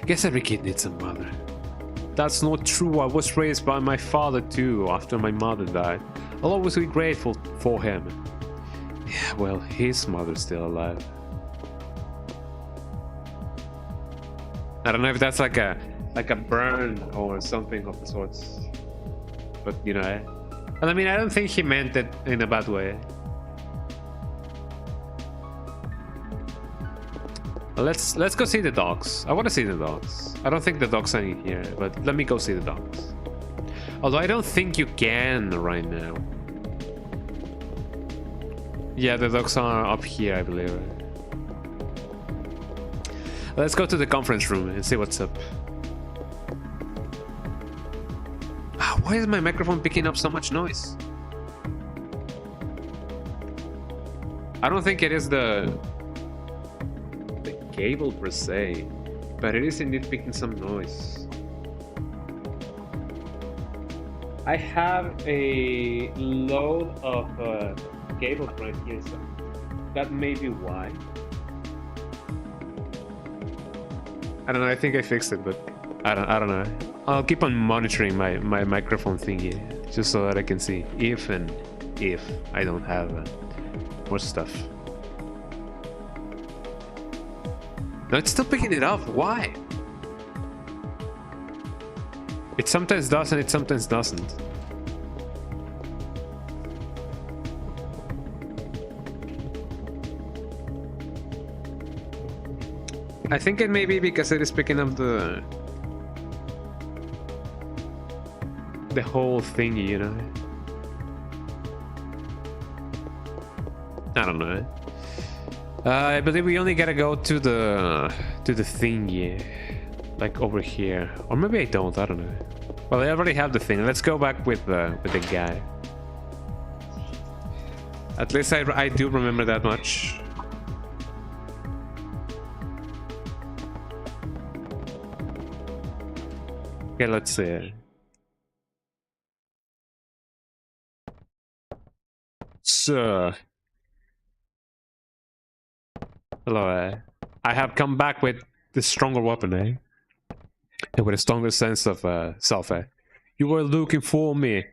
Guess every kid needs a mother. That's not true. I was raised by my father too after my mother died. I'll always be grateful for him. Yeah, well, his mother's still alive. I don't know if that's like a burn or something of the sorts. But you know, and I mean, I don't think he meant it in a bad way. Let's go see the dogs. I want to see the dogs. I don't think the dogs are in here, but let me go see the dogs. Although I don't think you can right now. Yeah, the dogs are up here, I believe. Let's go to the conference room and see what's up. Why is my microphone picking up so much noise? I don't think it is the cable per se, but it is indeed picking some noise. I have a load of cables right here, so that may be why. I don't know. I think I fixed it, but I don't know. I'll keep on monitoring my microphone thingy just so that I can see if I don't have more stuff. No, it's still picking it up. Why? It sometimes does and it sometimes doesn't. I think it may be because it is picking up the whole thingy, you know. I don't know. I believe we only gotta go to the thingy, like over here, or maybe I don't. I don't know. Well, I already have the thing. Let's go back with the guy. At least I do remember that much. Okay, let's see. Sir. Hello, I have come back with the stronger weapon, eh? And with a stronger sense of self, eh? You were looking for me.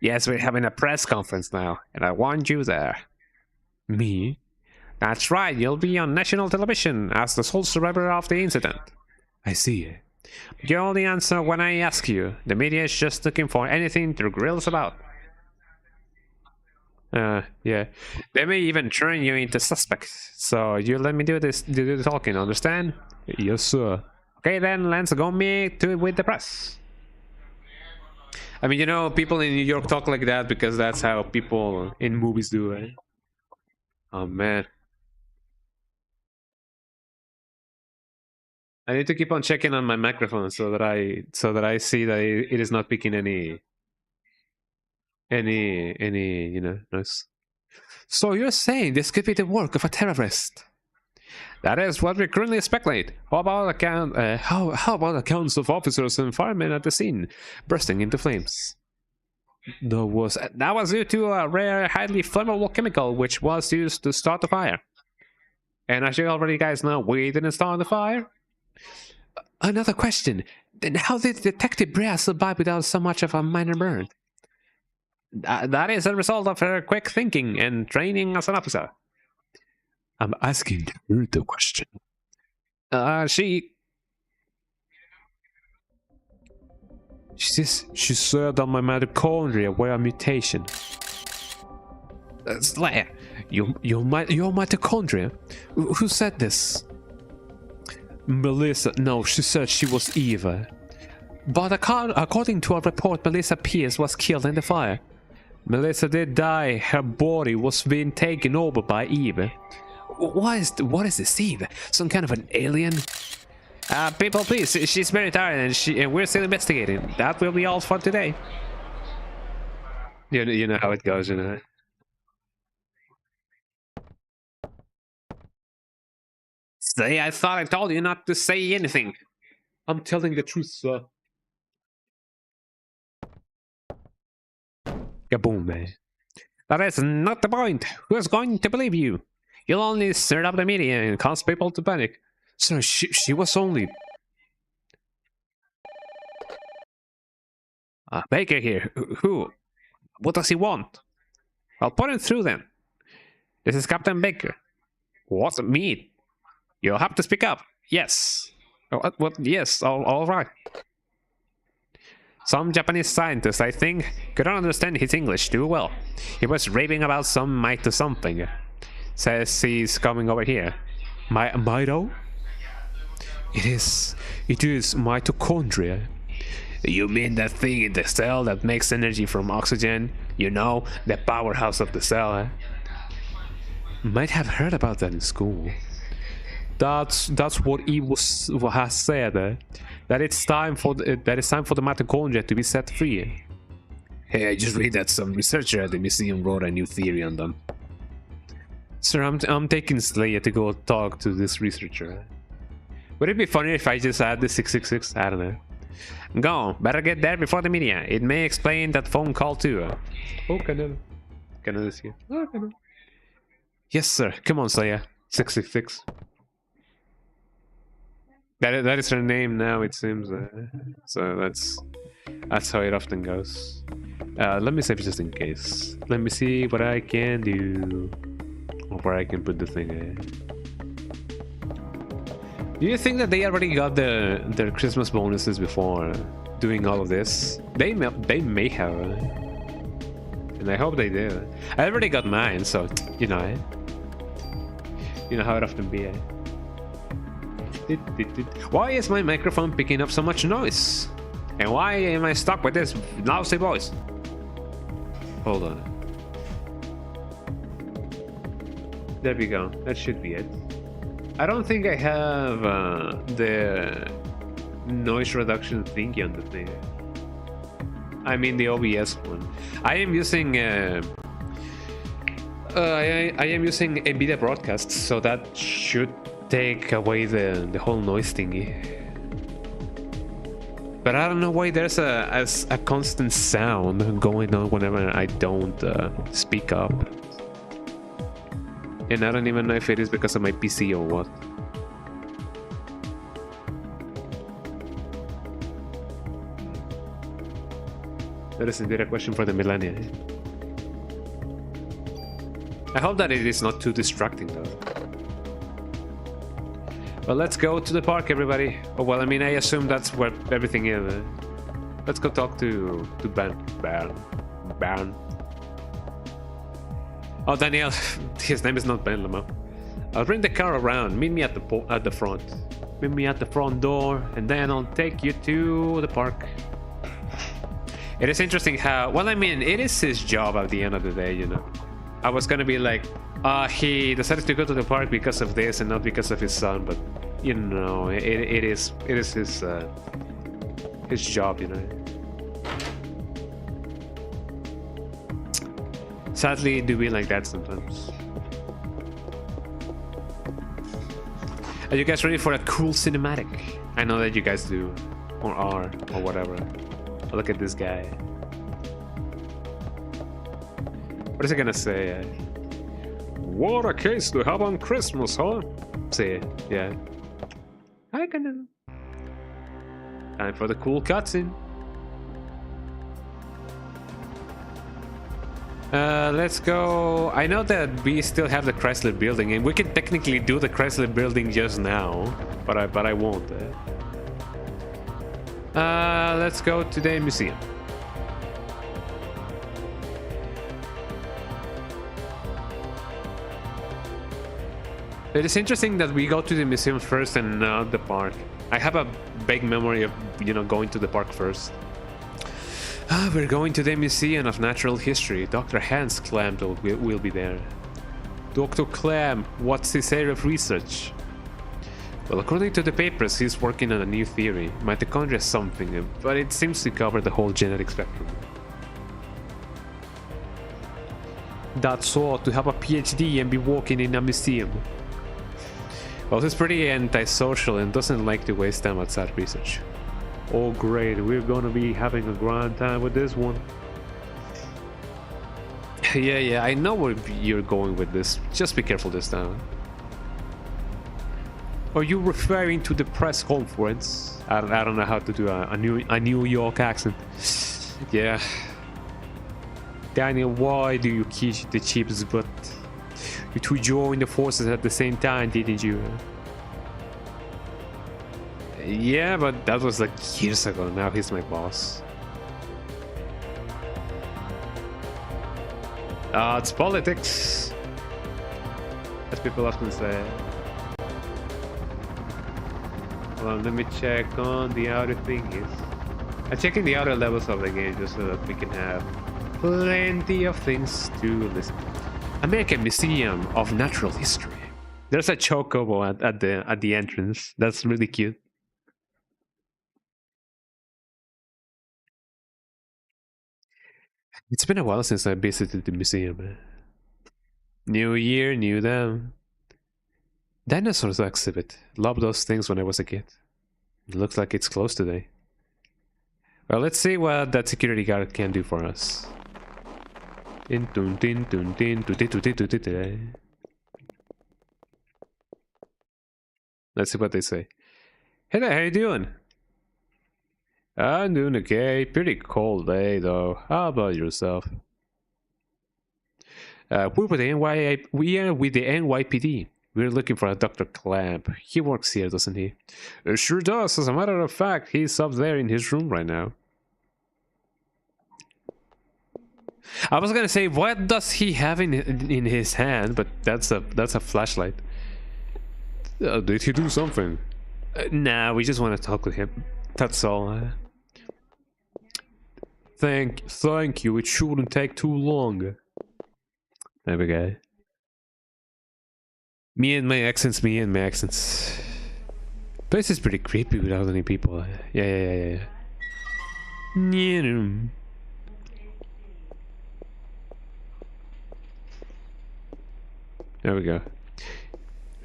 Yes, we're having a press conference now, and I want you there. Me? That's right, you'll be on national television as the sole survivor of the incident. I see. You only answer when I ask you. The media is just looking for anything to grill us about. Yeah. They may even turn you into suspect. So you let me do the talking, understand? Yes, sir. Okay, then let's go meet with the press. I mean, you know, people in New York talk like that because that's how people in movies do it. Oh man. I need to keep on checking on my microphone so that I see that it is not picking any you know, noise. So you're saying this could be the work of a terrorist? That is what we currently speculate. How about accounts of officers and firemen at the scene, bursting into flames? That was due to a rare, highly flammable chemical which was used to start the fire. And as you already guys know, we didn't start the fire. Another question. Then how did Detective Breasmas survive without so much of a minor burn? That is a result of her quick thinking and training as an officer. I'm asking her the question. She said that my mitochondria were a mutation. Slayer, your mitochondria? Who said this? Melissa. No, she said she was Eva. But according to a report, Melissa Pierce was killed in the fire. Melissa did die. Her body was being taken over by Eve. What is this, Eve? Some kind of an alien? People, please. She's very tired, and we're still investigating. That will be all for today. You know how it goes, you know. Say, I thought I told you not to say anything. I'm telling the truth, sir. Kaboom, man. That is not the point. Who's going to believe you? You'll only stir up the media and cause people to panic. Sir, she was only... Baker here. Who? What does he want? I'll put him through then. This is Captain Baker. What's me? You'll have to speak up. Yes. What? Yes, all right. Some Japanese scientist, I think, couldn't understand his English too well. He was raving about some mito something. Says he's coming over here. Mito? It is mitochondria. You mean that thing in the cell that makes energy from oxygen? You know, the powerhouse of the cell, eh? Might have heard about that in school. That's what Eve has said. That it's time for the mitochondria to be set free. Hey, I just read that some researcher at the museum wrote a new theory on them. Sir, I'm taking Slayer to go talk to this researcher. Would it be funny if I just had the 666? I don't know. Go, better get there before the media. It may explain that phone call too. Oh, Canada is here. Oh, Canada. Yes, sir. Come on, Slayer. 666. That is her name now, it seems. So that's how it often goes. Let me save just in case. Let me see what I can do, or where I can put the thing. Do you think that they already got their Christmas bonuses before doing all of this? They may have, and I hope they did. I already got mine, so you know how it often be. Why is my microphone picking up so much noise? And why am I stuck with this lousy voice? Hold on. There we go. That should be it. I don't think I have the noise reduction thingy on the thing. I mean the OBS one. I am using I am using NVIDIA Broadcast, so that should take away the whole noise thingy. But I don't know why there's a constant sound going on whenever I don't speak up. And I don't even know if it is because of my PC or what. That is indeed a question for the millennia. I hope that it is not too distracting though. Well, let's go to the park, everybody. Oh, well, I mean, I assume that's where everything is. Let's go talk to Baron. Oh, Daniel, his name is not Ben Lamo. I'll bring the car around. Meet me at the front. Meet me at the front door, and then I'll take you to the park. It is interesting how, well, I mean, it is his job at the end of the day, you know. I was gonna be like, he decided to go to the park because of this and not because of his son, but you know, it is his job, you know. Sadly, it do be like that sometimes. Are you guys ready for a cool cinematic? I know that you guys do, or are, or whatever. Look at this guy. What is he gonna say? What a case to have on Christmas, huh? Say, yeah. I gonna. Time for the cool cutscene. Let's go. I know that we still have the Chrysler building, and we can technically do the Chrysler building just now, but I won't. Let's go to the museum. It is interesting that we go to the museum first and not the park. I have a vague memory of, going to the park first. We're going to the Museum of Natural History. Dr. Hans Klamp will be there. Dr. Klamp, what's his area of research? Well, according to the papers, he's working on a new theory. Mitochondria something, but it seems to cover the whole genetic spectrum. That's all, to have a PhD and be working in a museum. Well, he's pretty antisocial and doesn't like to waste time outside research. Oh great, we're gonna be having a grand time with this one. Yeah, I know where you're going with this. Just be careful this time. Are you referring to the press conference? I don't know how to do a New York accent. Yeah. Daniel, why do you kiss the cheap's butt? You two joined the forces at the same time, didn't you? Yeah, but that was like years ago. Now he's my boss. It's politics, as people often say. Well, let me check on the outer thingies. I'm checking the outer levels of the game just so that we can have plenty of things to listen. American Museum of Natural History. There's a chocobo at the entrance. That's really cute. It's been a while since I visited the museum. New year, new them. Dinosaurs exhibit. Loved those things when I was a kid. It looks like it's closed today. Well, let's see what that security guard can do for us. Let's see what they say. Hey there, how you doing? I'm doing okay. Pretty cold day though. How about yourself? We're with the we are with the NYPD. We're looking for a Dr. Clamp. He works here, doesn't he? Sure does. As a matter of fact, he's up there in his room right now. I was gonna say, what does he have in his hand? But that's a flashlight. Did he do something? Nah, we just want to talk with him. That's all. Thank you. It shouldn't take too long. There we go. Me and my accents. Place is pretty creepy without any people. Yeah. There we go.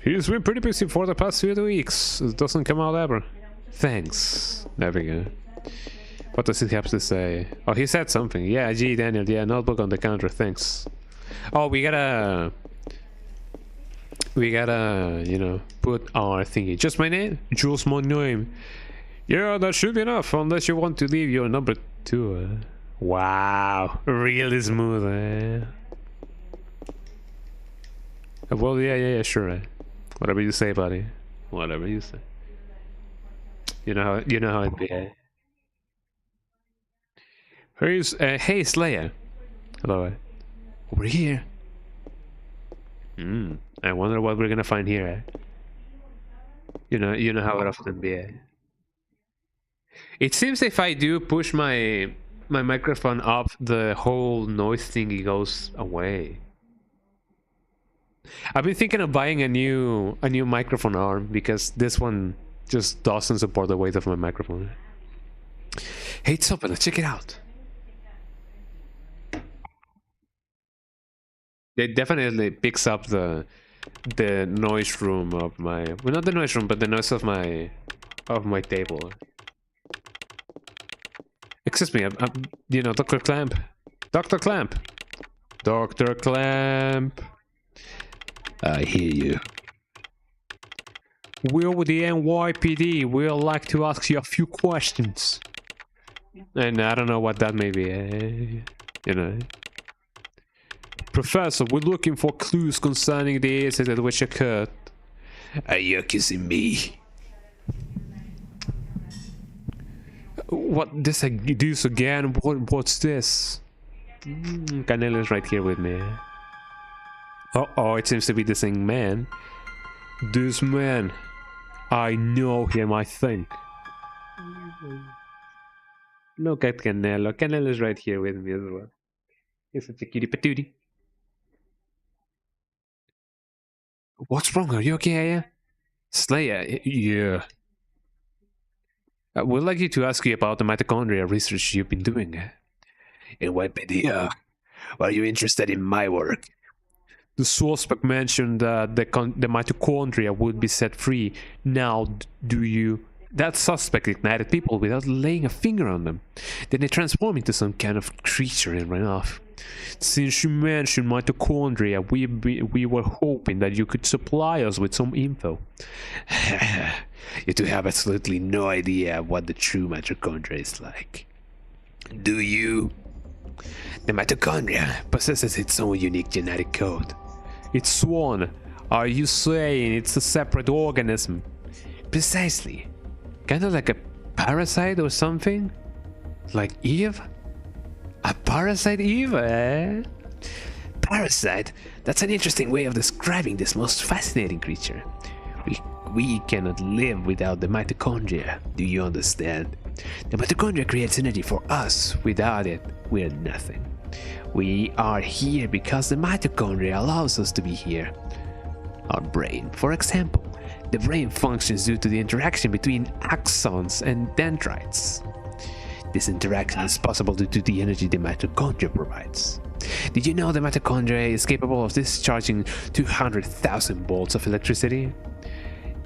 He's been pretty busy for the past 2 weeks. It doesn't come out ever. Thanks. There we go. What does he have to say? Oh, he said something. Yeah, gee, Daniel. Yeah, notebook on the counter. Thanks. Oh, we gotta, put our thingy. Just my name? Just my name. Yeah, that should be enough, unless you want to leave your number 2. Wow, really smooth, eh? Well, yeah, sure. Whatever you say, buddy. Whatever you say. You know how it be. Hey, Slayer. Hello. Over here. I wonder what we're gonna find here. You know how it often be. It seems if I do push my microphone up, the whole noise thingy goes away. I've been thinking of buying a new microphone arm because this one just doesn't support the weight of my microphone. Hey, it's open. Let's check it out. It definitely picks up the noise room of my, well, not the noise room, but the noise of my table. Excuse me, I'm you know, Dr. Clamp. Dr. Clamp. Dr. Clamp. I hear you. We're with the NYPD. We'd like to ask you a few questions. And I don't know what that may be. You know. Professor, we're looking for clues concerning the incident which occurred. Are you accusing me? What this again? What's this? Canela's right here with me. Oh, it seems to be the same man. This man, I know him, I think. Look at Canelo. Canela's right here with me as well. He's such a cutie patootie. What's wrong? Are you okay, Aya? Slayer, yeah. We'd like you to ask you about the mitochondria research you've been doing. In Wikipedia, are you interested in my work? The suspect mentioned that the mitochondria would be set free. Now, do you? That suspect ignited people without laying a finger on them. Then they transformed into some kind of creature and ran off. Since you mentioned mitochondria, we were hoping that you could supply us with some info. You two have absolutely no idea what the true mitochondria is like. Do you? The mitochondria possesses its own unique genetic code. It's sworn. Are you saying it's a separate organism? Precisely. Kind of like a parasite or something? Like Eve? A Parasite Eve, eh? Parasite? That's an interesting way of describing this most fascinating creature. We cannot live without the mitochondria. Do you understand? The mitochondria creates energy for us. Without it, we're nothing. We are here because the mitochondria allows us to be here. Our brain, for example. The brain functions due to the interaction between axons and dendrites. This interaction is possible due to the energy the mitochondria provides. Did you know the mitochondria is capable of discharging 200,000 volts of electricity?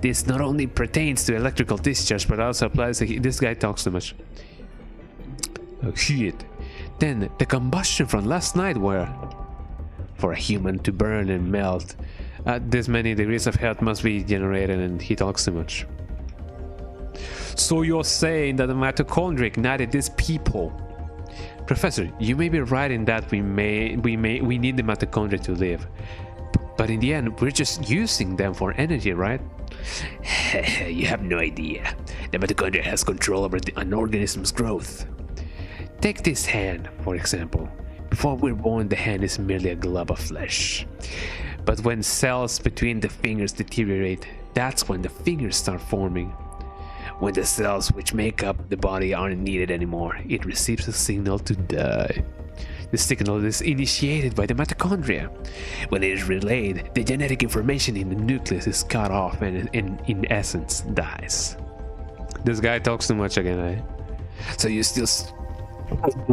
This not only pertains to electrical discharge, but also applies to... This guy talks too much. Oh shit. Then, the combustion from last night were... For a human to burn and melt, this many degrees of heat must be generated, and he talks too much. So you're saying that the mitochondria ignited these people? Professor, you may be right in that we need the mitochondria to live. But in the end, we're just using them for energy, right? You have no idea. The mitochondria has control over an organism's growth. Take this hand, for example. Before we're born, the hand is merely a glob of flesh. But when cells between the fingers deteriorate, that's when the fingers start forming. When the cells which make up the body aren't needed anymore, it receives a signal to die. The signal is initiated by the mitochondria. When it is relayed, the genetic information in the nucleus is cut off and in essence dies. This guy talks too much again, eh? So you still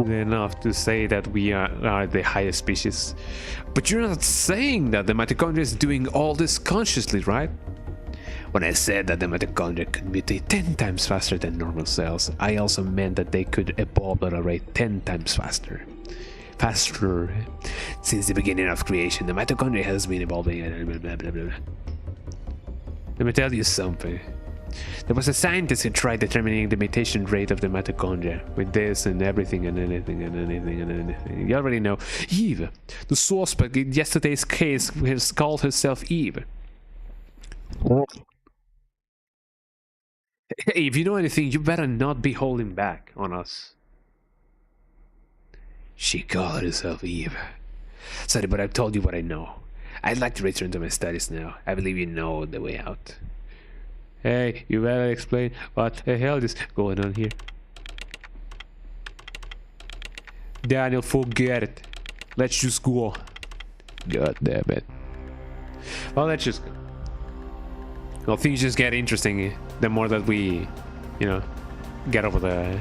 enough to say that we are the highest species. But you're not saying that the mitochondria is doing all this consciously, right? When I said that the mitochondria could mutate 10 times faster than normal cells, I also meant that they could evolve at a rate 10 times faster. Since the beginning of creation, the mitochondria has been evolving. Blah, blah, blah. Let me tell you something. There was a scientist who tried determining the mutation rate of the mitochondria with this and everything and anything and anything and anything. You already know. Eve, the suspect in yesterday's case, has called herself Eve. Hey, if you know anything, you better not be holding back on us. She called herself Eve. Sorry, but I've told you what I know. I'd like to return to my studies now. I believe you know the way out. Hey, you better explain what the hell is going on here. Daniel, forget it. Let's just go. God damn it. Well, let's just go. Well, things just get interesting the more that we, you know, get over the...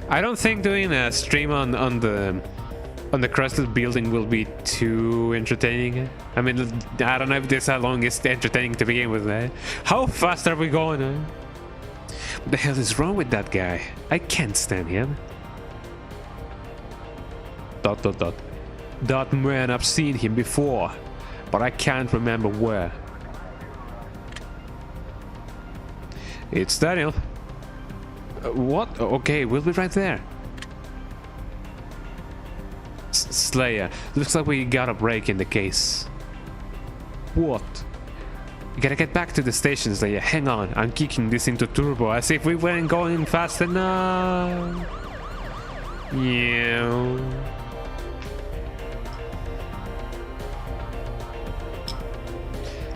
I don't think doing a stream on the on the crusted building will be too entertaining. I mean, I don't know if this how long is entertaining to begin with. How fast are we going? What the hell is wrong with that guy? I can't stand him. ... That man, I've seen him before, but I can't remember where. It's Daniel. What? Okay, we'll be right there. Slayer, looks like we got a break in the case. What? You gotta get back to the station, Slayer. Hang on, I'm kicking this into turbo as if we weren't going fast enough. Yeah.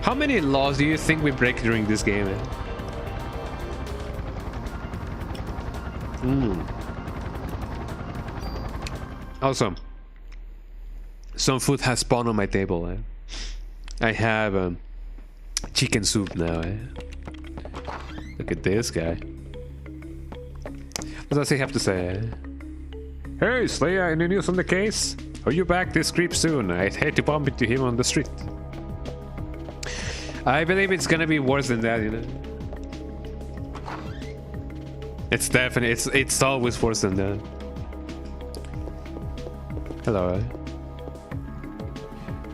How many laws do you think we break during this game? Awesome. Some food has spawned on my table. I have chicken soup now. Look at this guy. What does he have to say? Hey, Slayer, any news on the case? Are you back this creep soon? I'd hate to bump into him on the street. I believe it's gonna be worse than that, you know. It's definitely, it's always worse than that. Hello.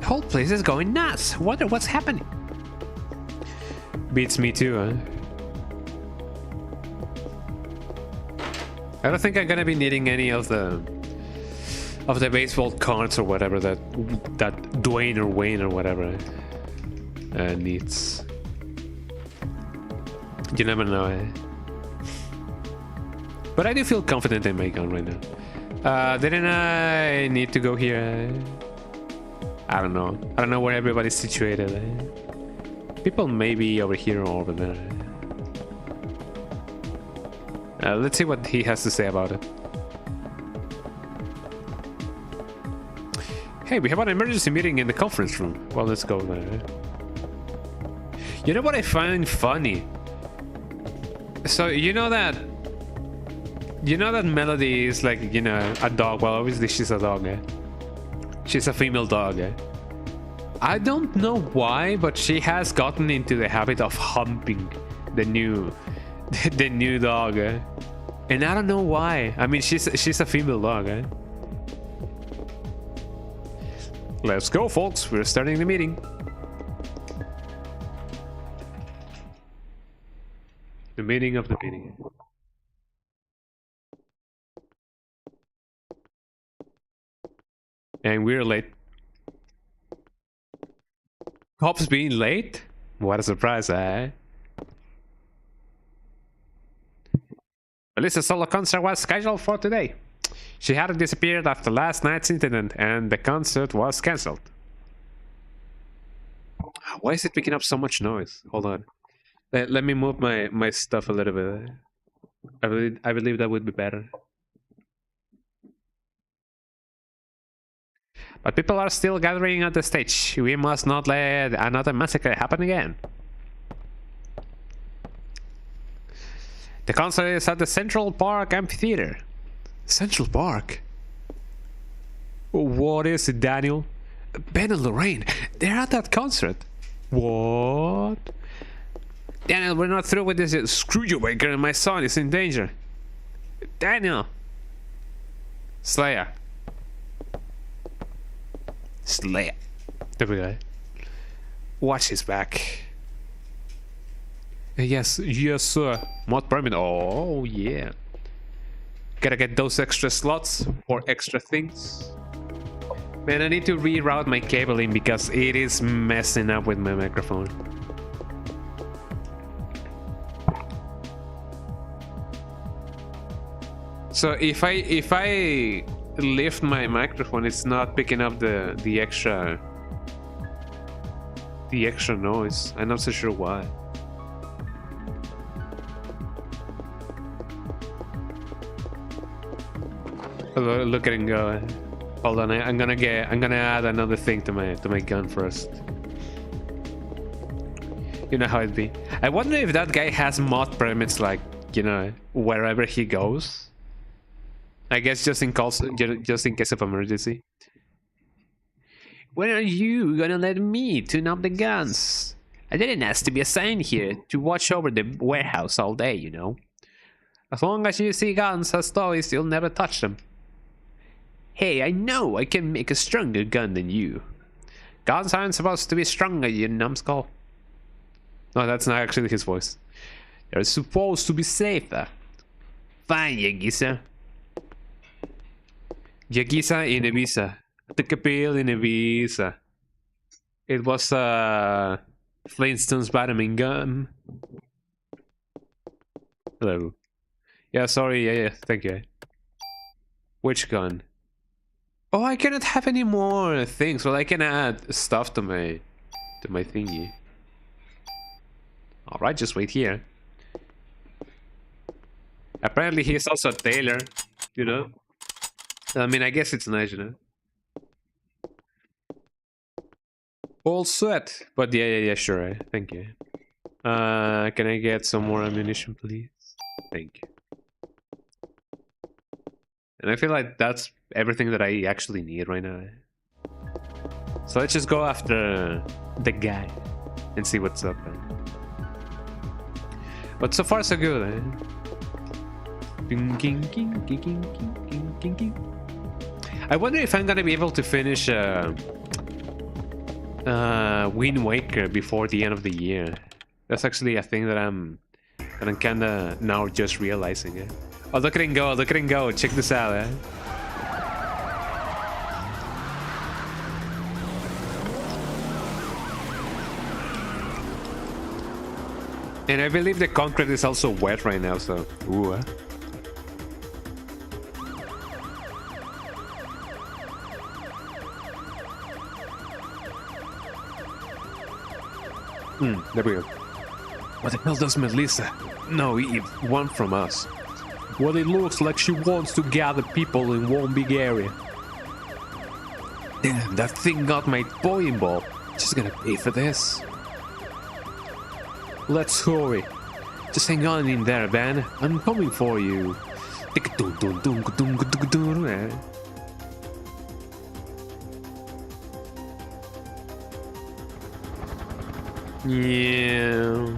The whole place is going nuts. Wonder what's happening. Beats me too, huh? I don't think I'm gonna be needing any of the baseball cards or whatever that Dwayne or Wayne or whatever needs. You never know, eh? But I do feel confident in my gun right now. Didn't I need to go here? I don't know. I don't know where everybody's situated. People may be over here or over there. Let's see what he has to say about it. Hey, we have an emergency meeting in the conference room. Well, let's go there. You know what I find funny? So, you know that Melody is like, you know, a dog. Well, obviously she's a dog, eh? She's a female dog, eh? I don't know why, but she has gotten into the habit of humping the new dog, eh? And I don't know why. I mean, she's a female dog, eh? Let's go, folks. We're starting the meeting. The meeting of the meeting. And we're late. Cops being late? What a surprise, eh? Alyssa's solo concert was scheduled for today. She had disappeared after last night's incident and the concert was cancelled. Why is it picking up so much noise? Hold on. Let me move my stuff a little bit. I believe that would be better. But people are still gathering at the stage. We must not let another massacre happen again. The concert is at the Central Park Amphitheater. Central Park? What is it, Daniel? Ben and Lorraine, they're at that concert. What? Daniel, we're not through with this. Screw you, Baker, and my son is in danger. Daniel! Slayer. Slayer. There we go. Watch his back. Yes, sir. Mod permit. Oh, yeah. Gotta get those extra slots or extra things. Man, I need to reroute my cabling because it is messing up with my microphone. So if I lift my microphone, it's not picking up the extra noise. I'm not so sure why. Look at him go. Hold on, I'm gonna add another thing to my gun first. You know how it be. I wonder if that guy has mod permits, like, you know, wherever he goes. I guess just in case of emergency. When are you gonna let me tune up the guns? I didn't ask to be assigned here to watch over the warehouse all day, you know. As long as you see guns as toys, you'll never touch them. Hey, I know I can make a stronger gun than you. Guns aren't supposed to be stronger, you numbskull. No, that's not actually his voice. They're supposed to be safer. Fine, Yagisa. Yagisa in Ibiza. Took a pill in Ibiza. It was Flintstone's vitamin gun. Hello. Yeah, sorry, yeah, thank you. Which gun? Oh, I cannot have any more things. Well, I can add stuff to my thingy. Alright, just wait here. Apparently he's also a tailor, you know? I mean, I guess it's nice, you know? All set. But yeah, sure, thank you. Can I get some more ammunition, please? Thank you. And I feel like that's everything that I actually need right now. So let's just go after the guy and see what's up. But so far so good. I wonder if I'm gonna be able to finish Wind Waker before the end of the year. That's actually a thing that I'm kinda now just realizing it. Oh, look at him go, look at him go. Check this out, And I believe the concrete is also wet right now, so... Ooh, there we go. What the hell does Melissa? No, Eve want from us. Well, it looks like she wants to gather people in one big area. Damn, that thing got my bowling ball. She's gonna pay for this. Let's hurry. Just hang on in there, Van. I'm coming for you. Yeah.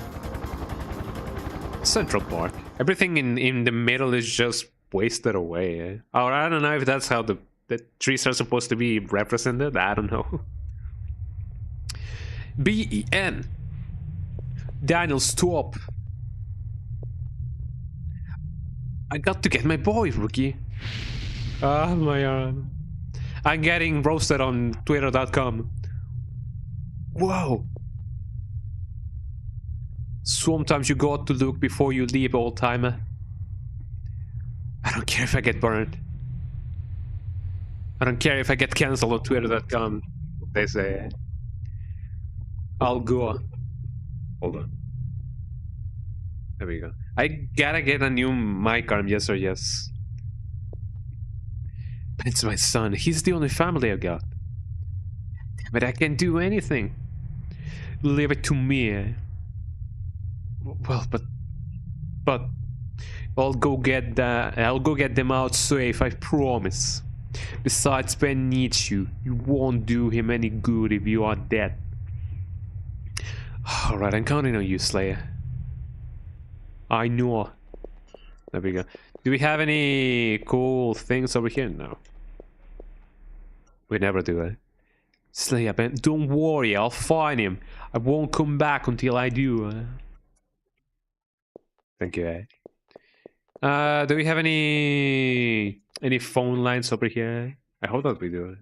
Central Park. Everything in the middle is just wasted away. Or I don't know if that's how the trees are supposed to be represented. I don't know. BEN. Daniel, stop. I got to get my boy, rookie. Ah, my arm. I'm getting roasted on twitter.com. Whoa. Sometimes you got to look before you leave, old timer. I don't care if I get burned. I don't care if I get cancelled on twitter.com. They say. I'll go. Hold on. There we go. I gotta get a new mic arm, yes or yes. But it's my son. He's the only family I got. But I can't do anything. Leave it to me. Well, but I'll go get them out safe, I promise. Besides, Ben needs you. You won't do him any good if you are dead. Alright, I'm counting on you, Slayer. I know. There we go. Do we have any cool things over here? No. We never do that. Slayer, Ben, don't worry, I'll find him. I won't come back until I do. Thank you. Do we have any phone lines over here? I hope that we do.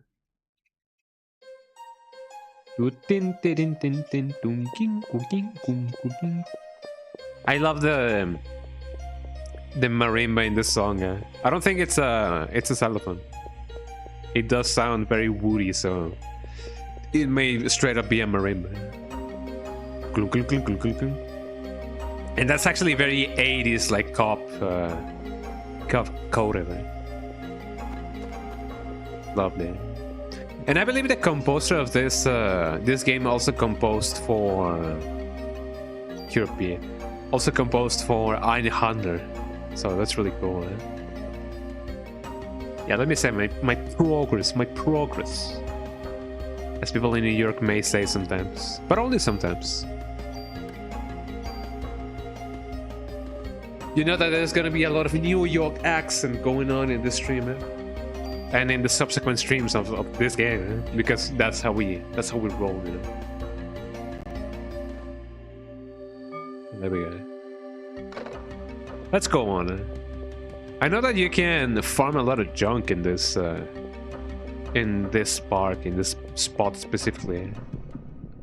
I love the marimba in this song. I don't think it's a xylophone. It does sound very woody, so it may straight up be a marimba. And that's actually very 80s, like cop coded. Lovely. And I believe the composer of this this game also composed for Europe. Also composed for Ein Hunter. So that's really cool. Yeah, let me say my progress. as people in New York may say sometimes, but only sometimes. You know that there's gonna be a lot of New York accent going on in this stream, and in the subsequent streams of this game, because that's how we roll, you know. There we go. Let's go on. I know that you can farm a lot of junk in this park, in this spot specifically.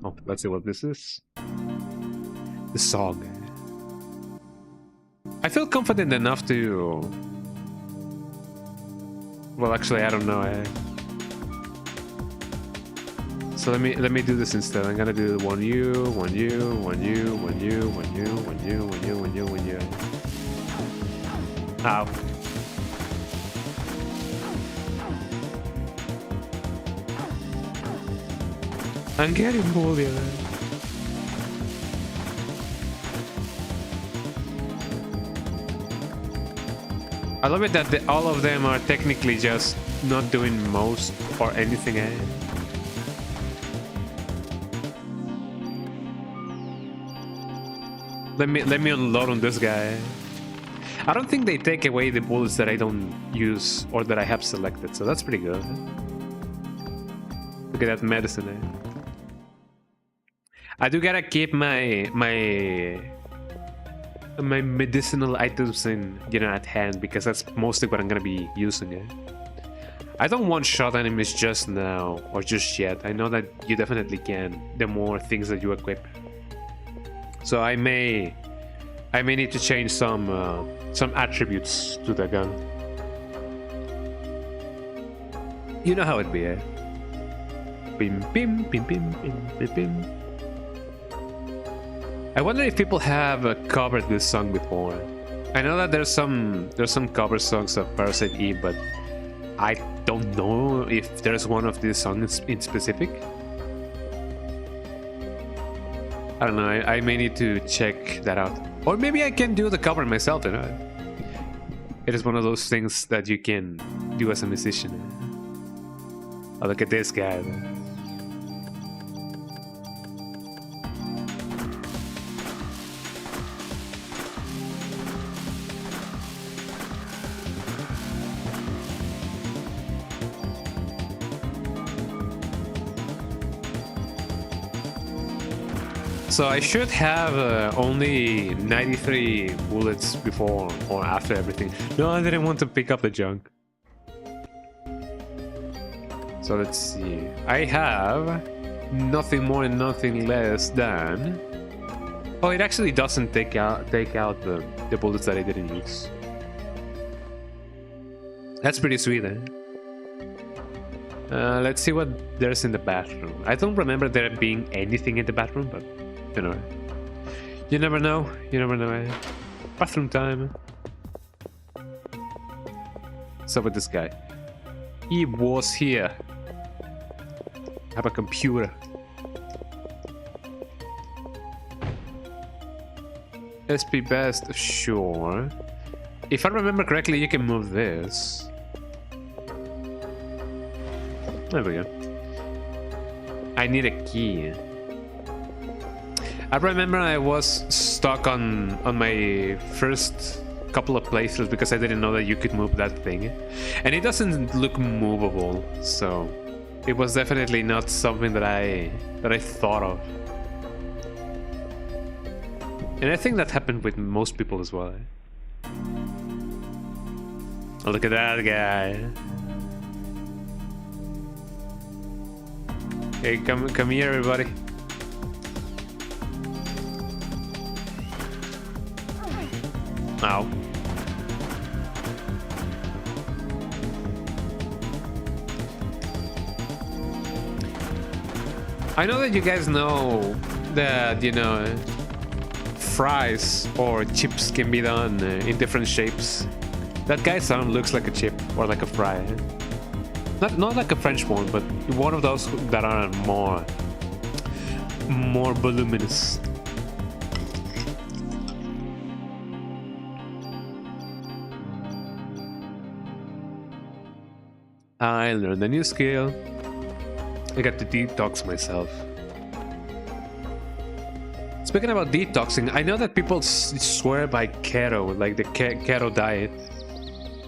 Oh, let's see what this is. The song. I feel confident enough to... Well, actually, I don't know. So let me do this instead. I'm gonna do one you, one you, one you, one you, one you, one you, one you, one you, one you. Ow. I'm getting bullied. I love it that all of them are technically just not doing most or anything. Let me unload on this guy. I don't think they take away the bullets that I don't use or that I have selected, so that's pretty good. Look at that medicine. I do gotta keep my medicinal items in, you know, at hand, because that's mostly what I'm gonna be using it. I don't one-shot enemies just now or just yet. I know that you definitely can, the more things that you equip. So I may need to change some attributes to the gun. You know how it be, eh? Bim bim bim bim bim bim bim. I wonder if people have covered this song before. I know that there's some cover songs of Parasite Eve, but I don't know if there's one of these songs in specific. I don't know. I may need to check that out, or maybe I can do the cover myself. You know, it is one of those things that you can do as a musician. Oh, look at this guy. So I should have only 93 bullets before or after everything. No, I didn't want to pick up the junk. So let's see. I have nothing more and nothing less than... Oh, it actually doesn't take out the bullets that I didn't use. That's pretty sweet, eh? Let's see what there's in the bathroom. I don't remember there being anything in the bathroom, but... You know, you never know. You never know. Eh? Bathroom time. What's up with this guy? He was here. Have a computer. ESP best, sure. If I remember correctly, you can move this. There we go. I need a key. I remember I was stuck on my first couple of playthroughs because I didn't know that you could move that thing. And it doesn't look movable, so it was definitely not something that I thought of. And I think that happened with most people as well. Oh, look at that guy. Hey, come here, everybody. Ow. I know that you guys know that, you know, fries or chips can be done in different shapes. That guy's arm looks like a chip or like a fry. Not like a French one, but one of those that are more voluminous. I learned a new skill. I got to detox myself. Speaking about detoxing, I know that people swear by keto, like the keto diet.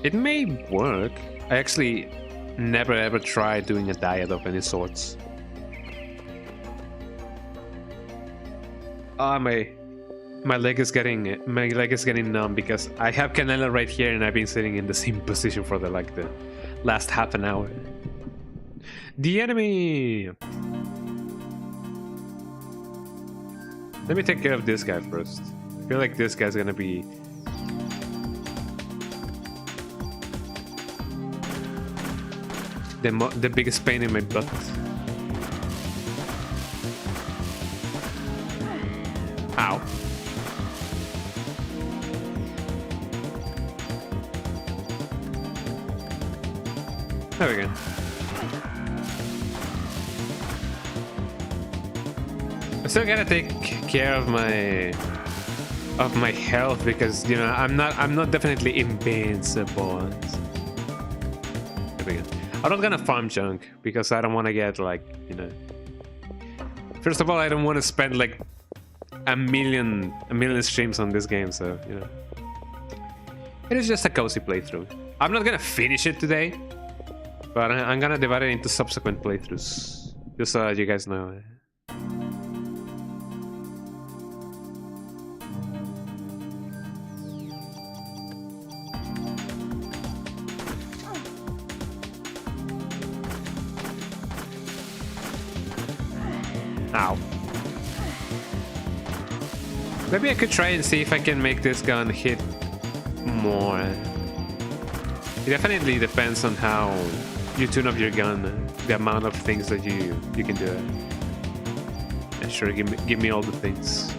It may work. I actually never ever tried doing a diet of any sorts. Ah, my leg is getting numb because I have Canelo right here and I've been sitting in the same position for the last half an hour. The enemy. Let me take care of this guy first. I feel like this guy's gonna be the biggest pain in my butt. Ow. There we go. I still gotta take care of my health because, you know, I'm not definitely invincible. There we go. I'm not gonna farm junk because I don't want to get, like, you know. First of all, I don't want to spend like a million streams on this game, so, you know. It is just a cozy playthrough. I'm not gonna finish it today, but I'm gonna divide it into subsequent playthroughs, just so you guys know. Ow. Maybe I could try and see if I can make this gun hit more. It definitely depends on how you tune up your gun, the amount of things that you can do. Yeah, sure, give me all the things.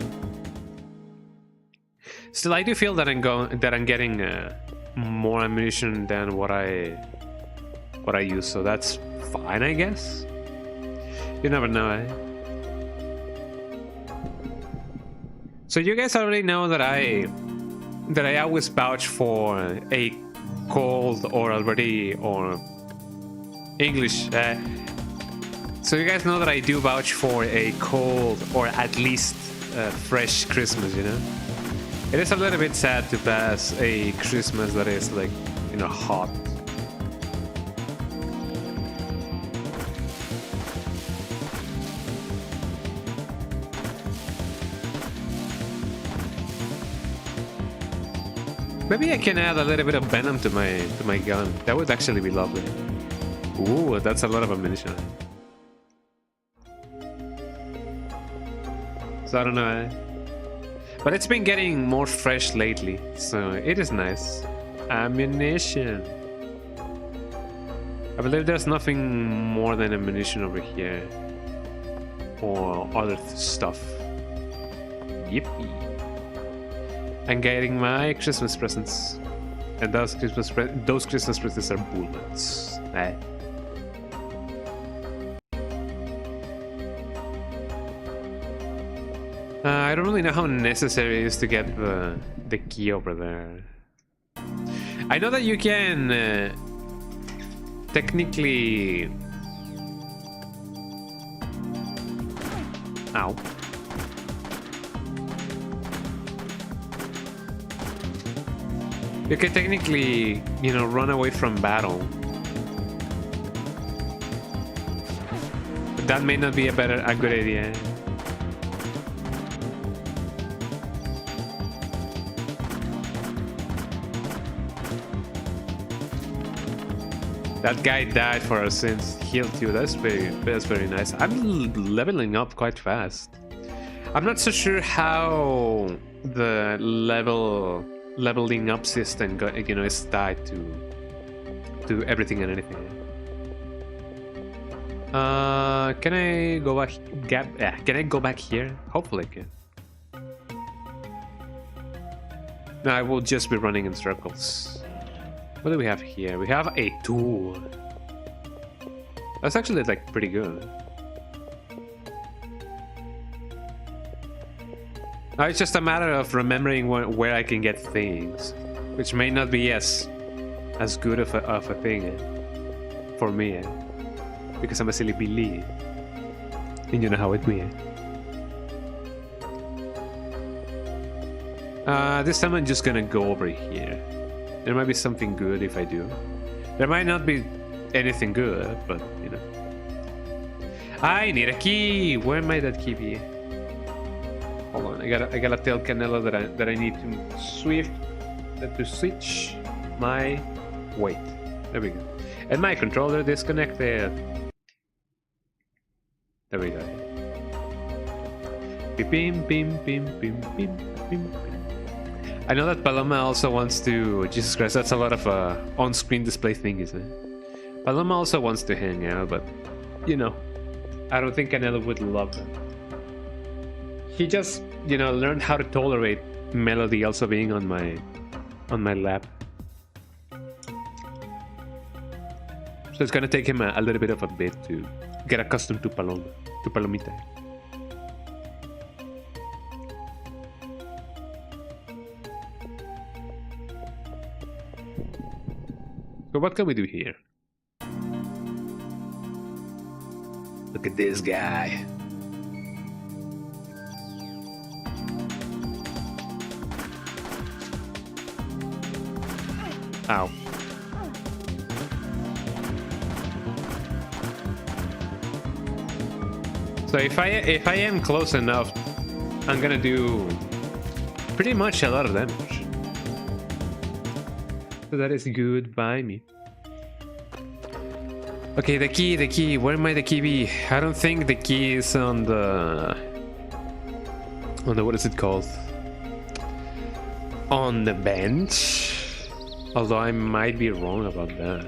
Still, I do feel that I'm getting more ammunition than what I use, so that's fine, I guess. You never know, eh? So you guys already know that I always vouch for a cold or English. So you guys know that I do vouch for a cold or at least fresh Christmas, you know? It is a little bit sad to pass a Christmas that is, like, you know, hot. Maybe I can add a little bit of venom to my gun. That would actually be lovely. Ooh, that's a lot of ammunition. So I don't know. But it's been getting more fresh lately, so it is nice. Ammunition. I believe there's nothing more than ammunition over here. Or other stuff. Yippee. I'm getting my Christmas presents, and those Christmas presents are bullets. Eh. I don't really know how necessary it is to get the key over there. I know that you can technically. Ow. You can technically, you know, run away from battle. But that may not be a good idea. That guy died for our sins, healed you. That's very nice. I'm leveling up quite fast. I'm not so sure how the leveling up system, you know, is tied to everything and anything. Can I go back? Can I go back here? Hopefully I can. No, I will just be running in circles. What do we have here? We have a tool. That's actually, like, pretty good. It's just a matter of remembering where I can get things, which may not be as good of a thing for me. because I'm a silly Billy. And you know how it be. This time I'm just gonna go over here. There might be something good if I do. There might not be anything good, but you know. I need a key. Where might that key be? Hold on, I gotta tell Canelo that I need to switch my weight. There we go. And my controller disconnected. There we go. Bim bim bim bim bim bim. I know that Paloma also wants to. Jesus Christ, that's a lot of on-screen display thing, isn't it? Paloma also wants to hang out, but you know, I don't think Canelo would love that. He just, you know, learned how to tolerate Melody also being on my lap. So it's gonna take him a little bit of a bit to get accustomed to Palomita. So what can we do here? Look at this guy. Ow. So if I am close enough, I'm gonna do pretty much a lot of damage. So that is good by me. Okay, the key. Where might the key be? I don't think the key is on the what is it called? On the bench. Although I might be wrong about that.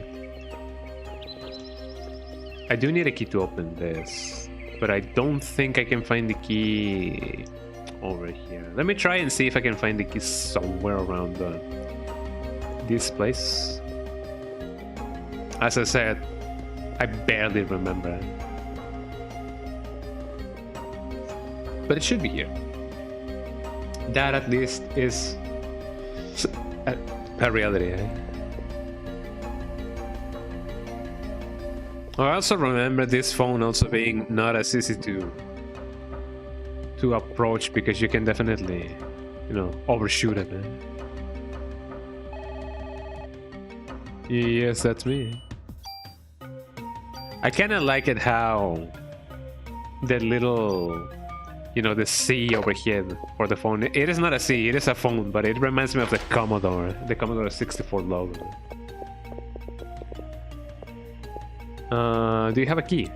I do need a key to open this, but I don't think I can find the key over here. Let me try and see if I can find the key somewhere around this place. As I said, I barely remember. But it should be here. That at least is a reality, eh? I also remember this phone also being not as easy to approach, because you can definitely, you know, overshoot it, eh? Yes, that's me. I kind of like it how the little, you know, the C over here for the phone. It is not a C, it is a phone, but it reminds me of the Commodore 64 logo. Do you have a key?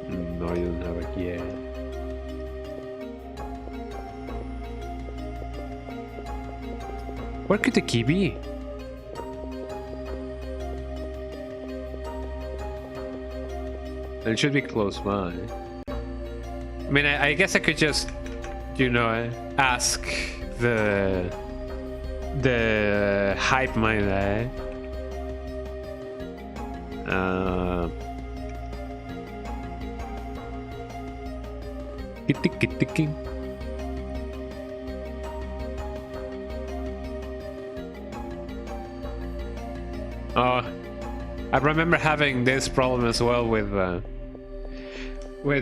No, you don't have a key. Where could the key be? It should be close by. I mean, I guess I could just, you know, ask the hype mind, eh? Oh, I remember having this problem as well with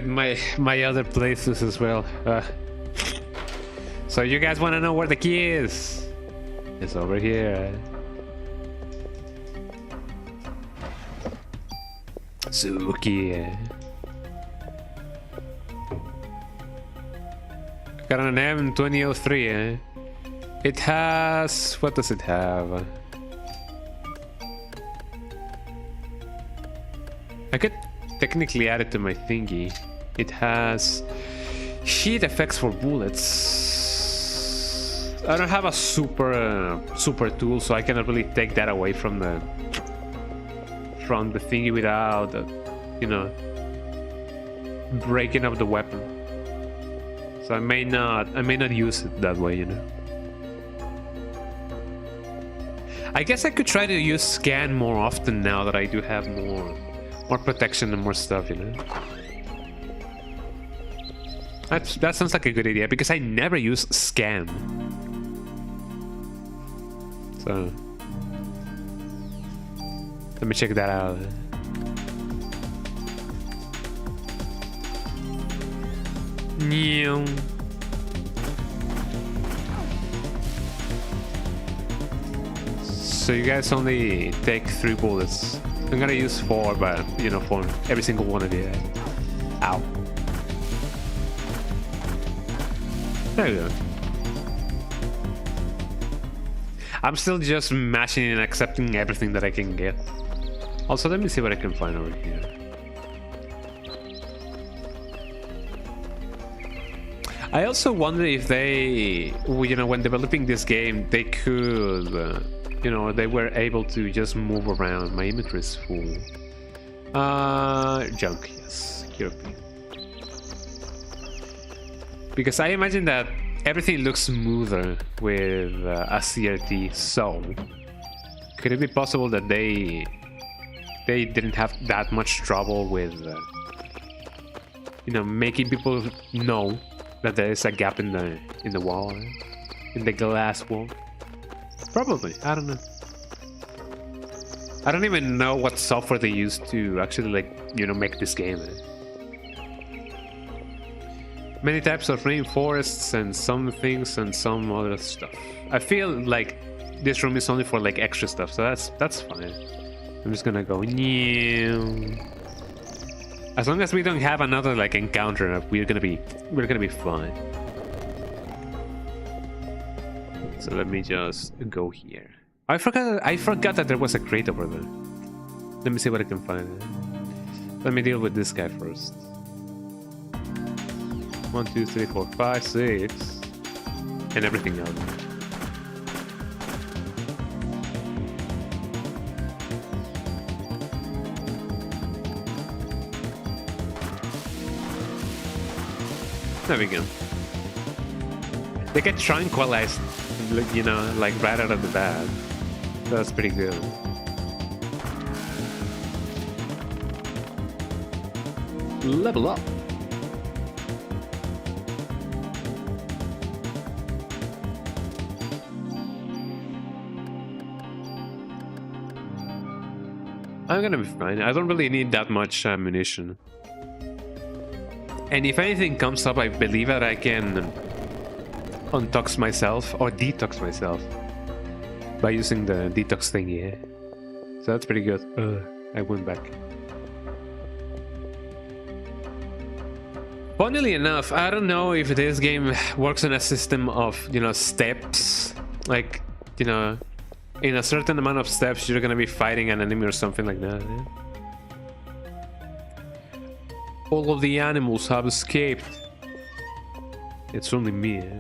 my other places as well. So you guys want to know where the key is? It's over here. Suki. Got an M2003, eh? It has... what does it have? I could technically add it to my thingy. It has heat effects for bullets. I don't have a super tool, so I cannot really take that away from the thingy without, you know, breaking up the weapon. So I may not use it that way, you know. I guess I could try to use scan more often now that I do have more protection and more stuff, you know. That sounds like a good idea, because I never use scan. So Let me check that out. So you guys only take 3 bullets. I'm gonna use 4, but you know, for every single one of you. Ow. There you go. I'm still just mashing and accepting everything that I can get. Also, let me see what I can find over here. I also wonder if they, you know, when developing this game, they could, you know, they were able to just move around. My inventory is full. Junk, yes. European. Because I imagine that everything looks smoother with a CRT, so could it be possible that they didn't have that much trouble with, you know, making people know that there is a gap in the wall, in the glass wall? Probably, I don't know. I don't even know what software they used to actually, like, you know, make this game. Many types of rainforests and some things and some other stuff. I feel like this room is only for like extra stuff, so that's fine. I'm just gonna go new. As long as we don't have another like encounter, we're gonna be fine. So let me just go here. I forgot that there was a crate over there. Let me see what I can find. Let me deal with this guy first. 1, 2, 3, 4, 5, 6, and everything else. There we go. They get tranquilized, you know, like right out of the bat. That's pretty good. Level up. I'm gonna be fine. I don't really need that much ammunition. And if anything comes up, I believe that I can untox myself or detox myself by using the detox thingy. Yeah? So that's pretty good. I went back. Funnily enough, I don't know if this game works on a system of, you know, steps. Like, you know, in a certain amount of steps, you're gonna be fighting an enemy or something like that. Yeah? All of the animals have escaped. It's only me. Eh?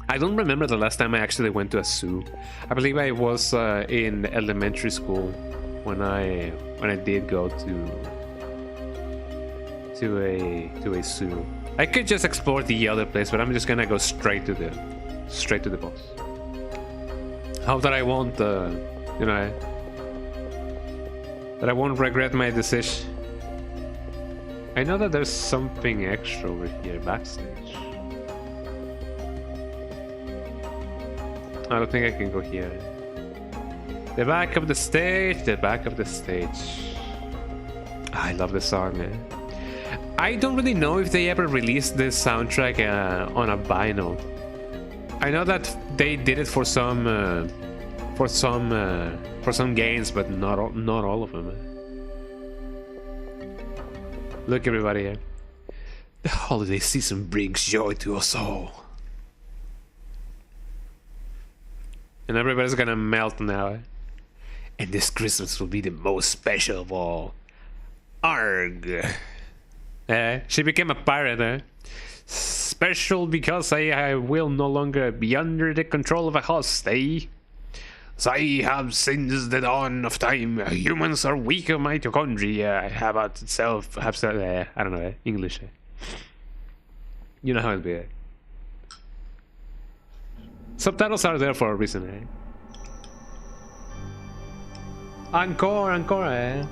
I don't remember the last time I actually went to a zoo. I believe I was in elementary school when I did go to a zoo. I could just explore the other place, but I'm just gonna go straight to the boss. Hope that I won't, you know, that I won't regret my decision. I know that there's something extra over here backstage. I don't think I can go here. The back of the stage, the back of the stage. I love the song, man. I don't really know if they ever released this soundtrack on a vinyl. I know that they did it for some games, but not all of them. Look, everybody here. The holiday season brings joy to us all. And everybody's gonna melt now. And this Christmas will be the most special of all. Arg. She became a pirate, eh? Special because I will no longer be under the control of a host, eh? As I have since the dawn of time, humans are weak of mitochondria. Have out itself, I don't know, English. You know how it be. Subtitles are there for a reason, eh? Encore, eh?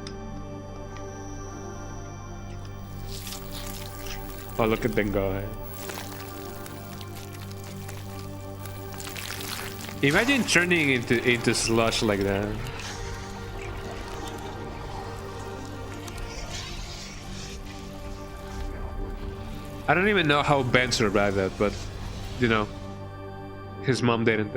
Oh, look at them go, eh? Imagine turning into slush like that. I don't even know how Ben survived that, but you know, his mom didn't.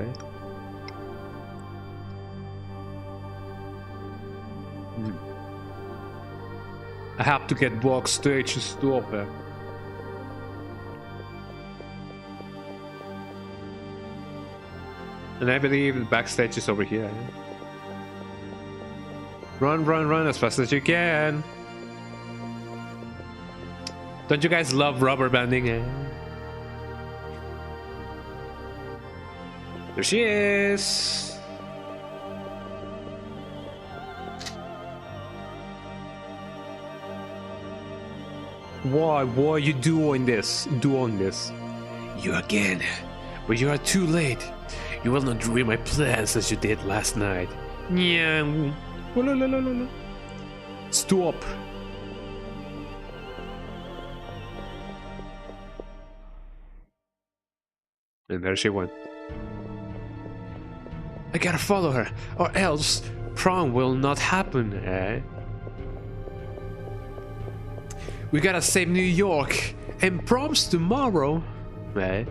I have to get backstage to stop her. And I believe the backstage is over here. Run, run, run as fast as you can. Don't you guys love rubber banding? There she is. Why are you doing this? You again. But you are too late. You will not ruin my plans as you did last night. Yeah. Stop. And there she went. I gotta follow her, or else prom will not happen, eh? We gotta save New York, and prom's tomorrow, eh?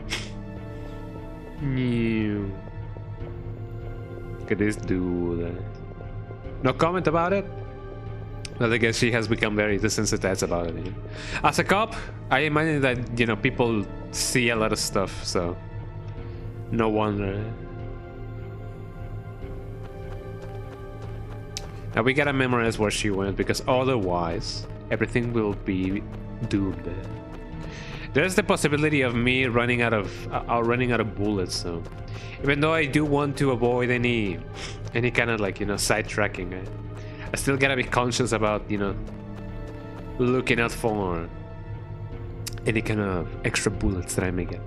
New. Look at this dude. No comment about it? Well, I guess she has become very desensitized about it. As a cop, I imagine that, you know, people see a lot of stuff, so no wonder. Now we gotta memorize where she went, because otherwise everything will be doomed. There's the possibility of me running out of bullets, so even though I do want to avoid any kind of, like, you know, sidetracking, I still gotta be conscious about, you know, looking out for any kind of extra bullets that I may get.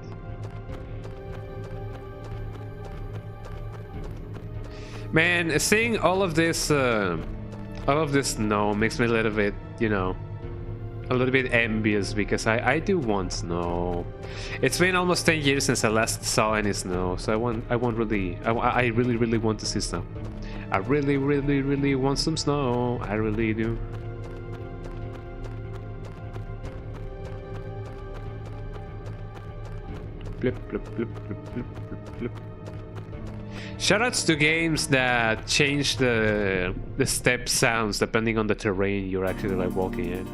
Man, seeing all of this snow makes me a little bit, you know, a little bit envious, because I do want snow. It's been almost 10 years since I last saw any snow, so I really want to see snow. I really want some snow. I really do. Blip, blip, blip, blip, blip, blip, blip. Shoutouts to games that change the step sounds depending on the terrain you're actually, like, walking in.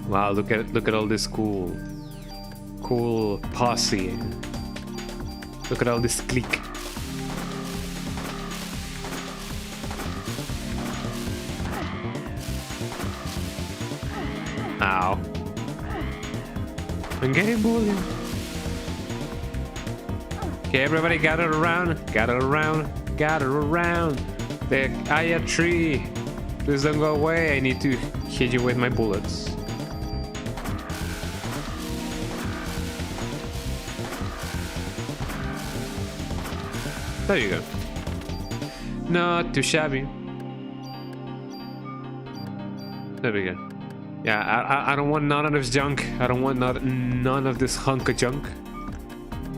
Wow, look at all this cool posse. Look at all this clique. Ow. I'm getting bullied. Okay, everybody gather around. The Aya tree. Please don't go away. I need to hit you with my bullets. There you go. Not too shabby. There we go. Yeah, I don't want none of this junk. I don't want none of this hunk of junk.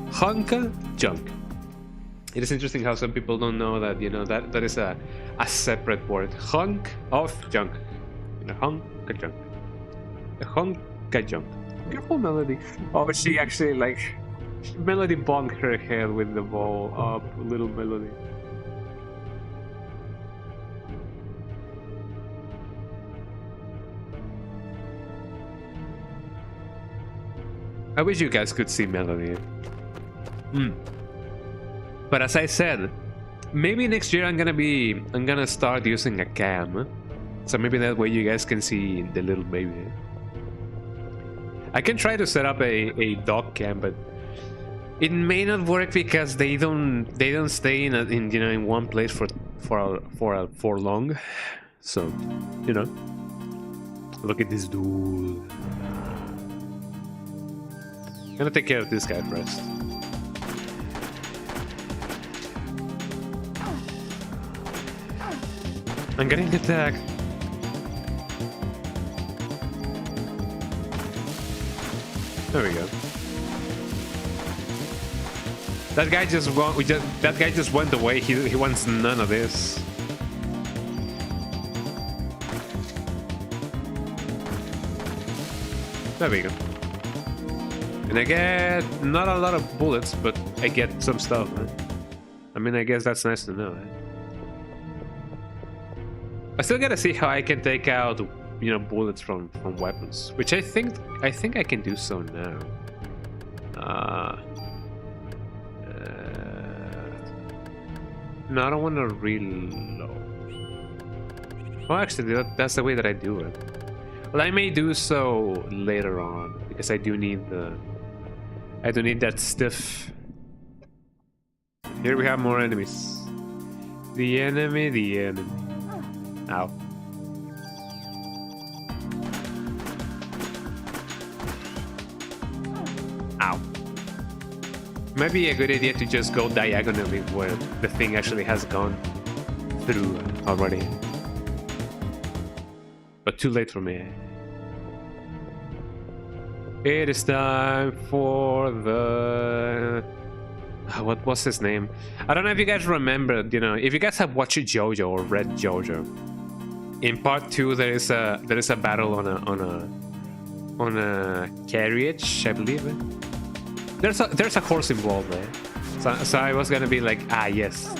Hunka junk. It is interesting how some people don't know that, you know, that is a separate word. Hunk of junk. You know, hunk of junk. A hunk of junk. Beautiful Melody. Oh, she actually, like, Melody bonked her head with the ball up. Little Melody. I wish you guys could see Melody. But as I said, maybe next year I'm gonna start using a cam, so maybe that way you guys can see the little baby. I can try to set up a dog cam, but it may not work because they don't stay in you know, in one place for long. So, you know, look at this dude. I'm gonna take care of this guy first. I'm getting attacked. There we go. That guy just went away. He wants none of this. There we go. And I get not a lot of bullets, but I get some stuff, man. I mean, I guess that's nice to know, right? I still gotta see how I can take out, you know, bullets from weapons, which I think I can do so now. No, I don't want to reload. Well, actually, that's the way that I do it. Well, I may do so later on because I do need that stuff. Here we have more enemies. The enemy. Ow. Ow. Might be a good idea to just go diagonally where the thing actually has gone through already. But too late for me. It is time for the... What was his name? I don't know if you guys remember, you know, if you guys have watched JoJo or read JoJo. In part 2 there is a battle on a carriage, I believe. There's a horse involved there. So I was gonna be like, yes,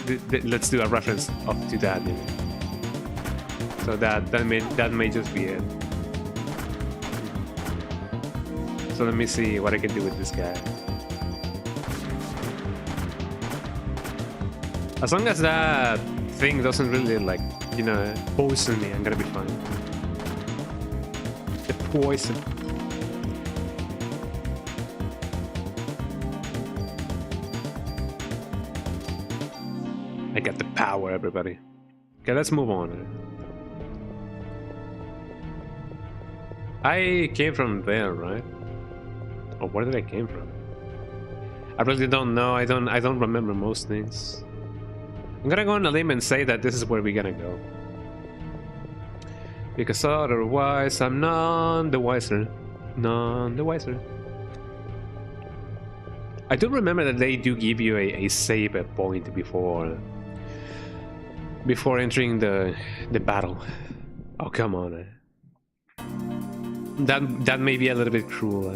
let's do a reference to that, you know. So that may just be it. So let me see what I can do with this guy. As long as that thing doesn't really, like, you know, poison me, I'm gonna be fine. The poison. I got the power, everybody. Okay, let's move on. I came from there, right? Or where did I came from? I really don't know. I don't remember most things. I'm gonna go on a limb and say that this is where we're gonna go. Because otherwise I'm none the wiser. None the wiser. I do remember that they do give you a save point before entering the battle. Oh, come on. That may be a little bit cruel.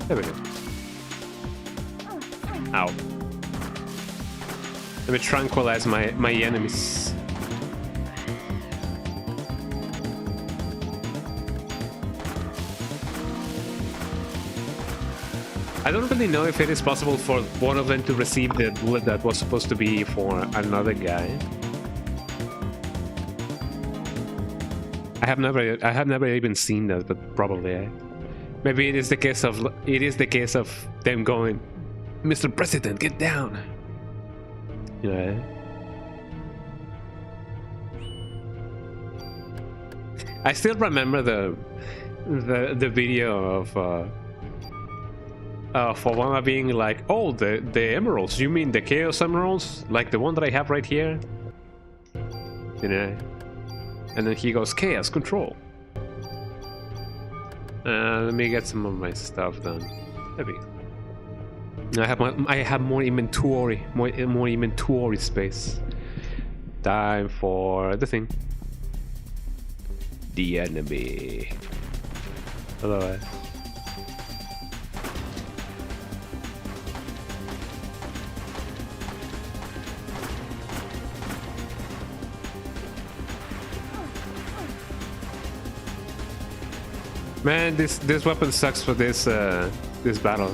There we go. Ow. Let me tranquilize my enemies. I don't really know if it is possible for one of them to receive the bullet that was supposed to be for another guy. I have never even seen that, but probably. Maybe it is the case of them going, Mr. President, get down. You know. I still remember the video of Obama being like, "Oh, the emeralds. You mean the Chaos Emeralds, like the one that I have right here?" You know. And then he goes, "Chaos control." Let me get some of my stuff done. Maybe. I have more inventory, more inventory space. Time for the thing. The enemy. Hello. Man, this weapon sucks for this battle.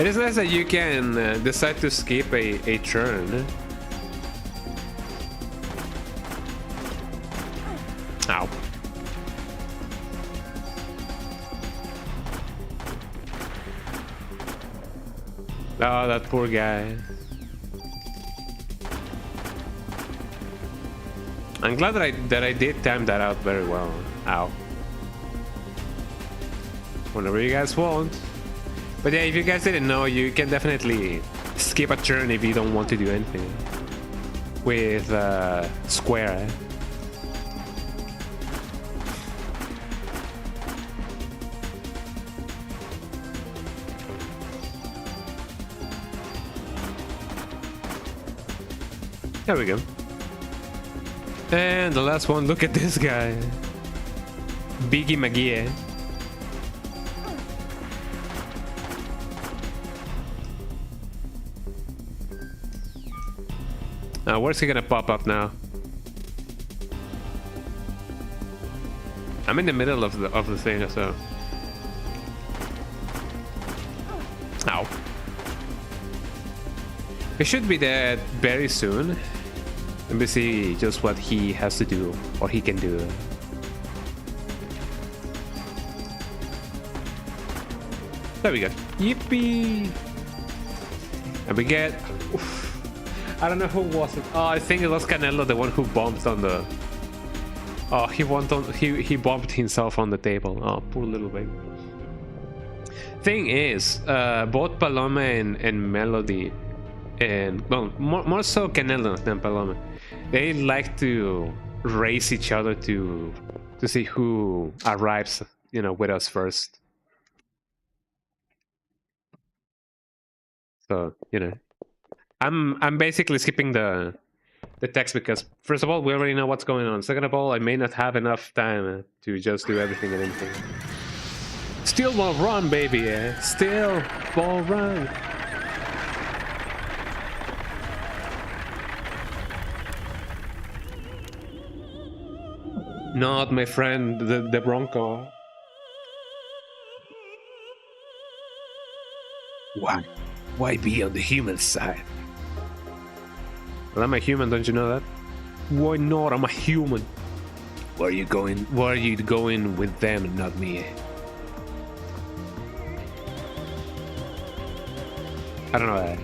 It is nice that you can decide to skip a turn. Ow. Oh, that poor guy. I'm glad that I did time that out very well. Ow. Whenever you guys want. But yeah, if you guys didn't know, you can definitely skip a turn if you don't want to do anything with square. There we go. And the last one, look at this guy. Biggie McGee. Where's he gonna pop up now? I'm in the middle of the thing, so. Ow. He should be dead very soon. Let me see just what he has to do, or he can do. There we go. Yippee! And we get... Oof. I don't know who was it. Oh, I think it was Canelo, the one who bumped on the... Oh, he bumped himself on the table. Oh, poor little baby. Thing is, both Paloma and Melody, and well, more so Canelo than Paloma, they like to race each other to see who arrives, you know, with us first. So, you know, I'm basically skipping the text because first of all, we already know what's going on. Second of all, I may not have enough time to just do everything and anything. Still ball run, baby. Still ball run. Not my friend, the Bronco. Why? Why be on the human side? Well, I'm a human, don't you know that? Why not? I'm a human. Where are you going? Where are you going with them and not me? I don't know that.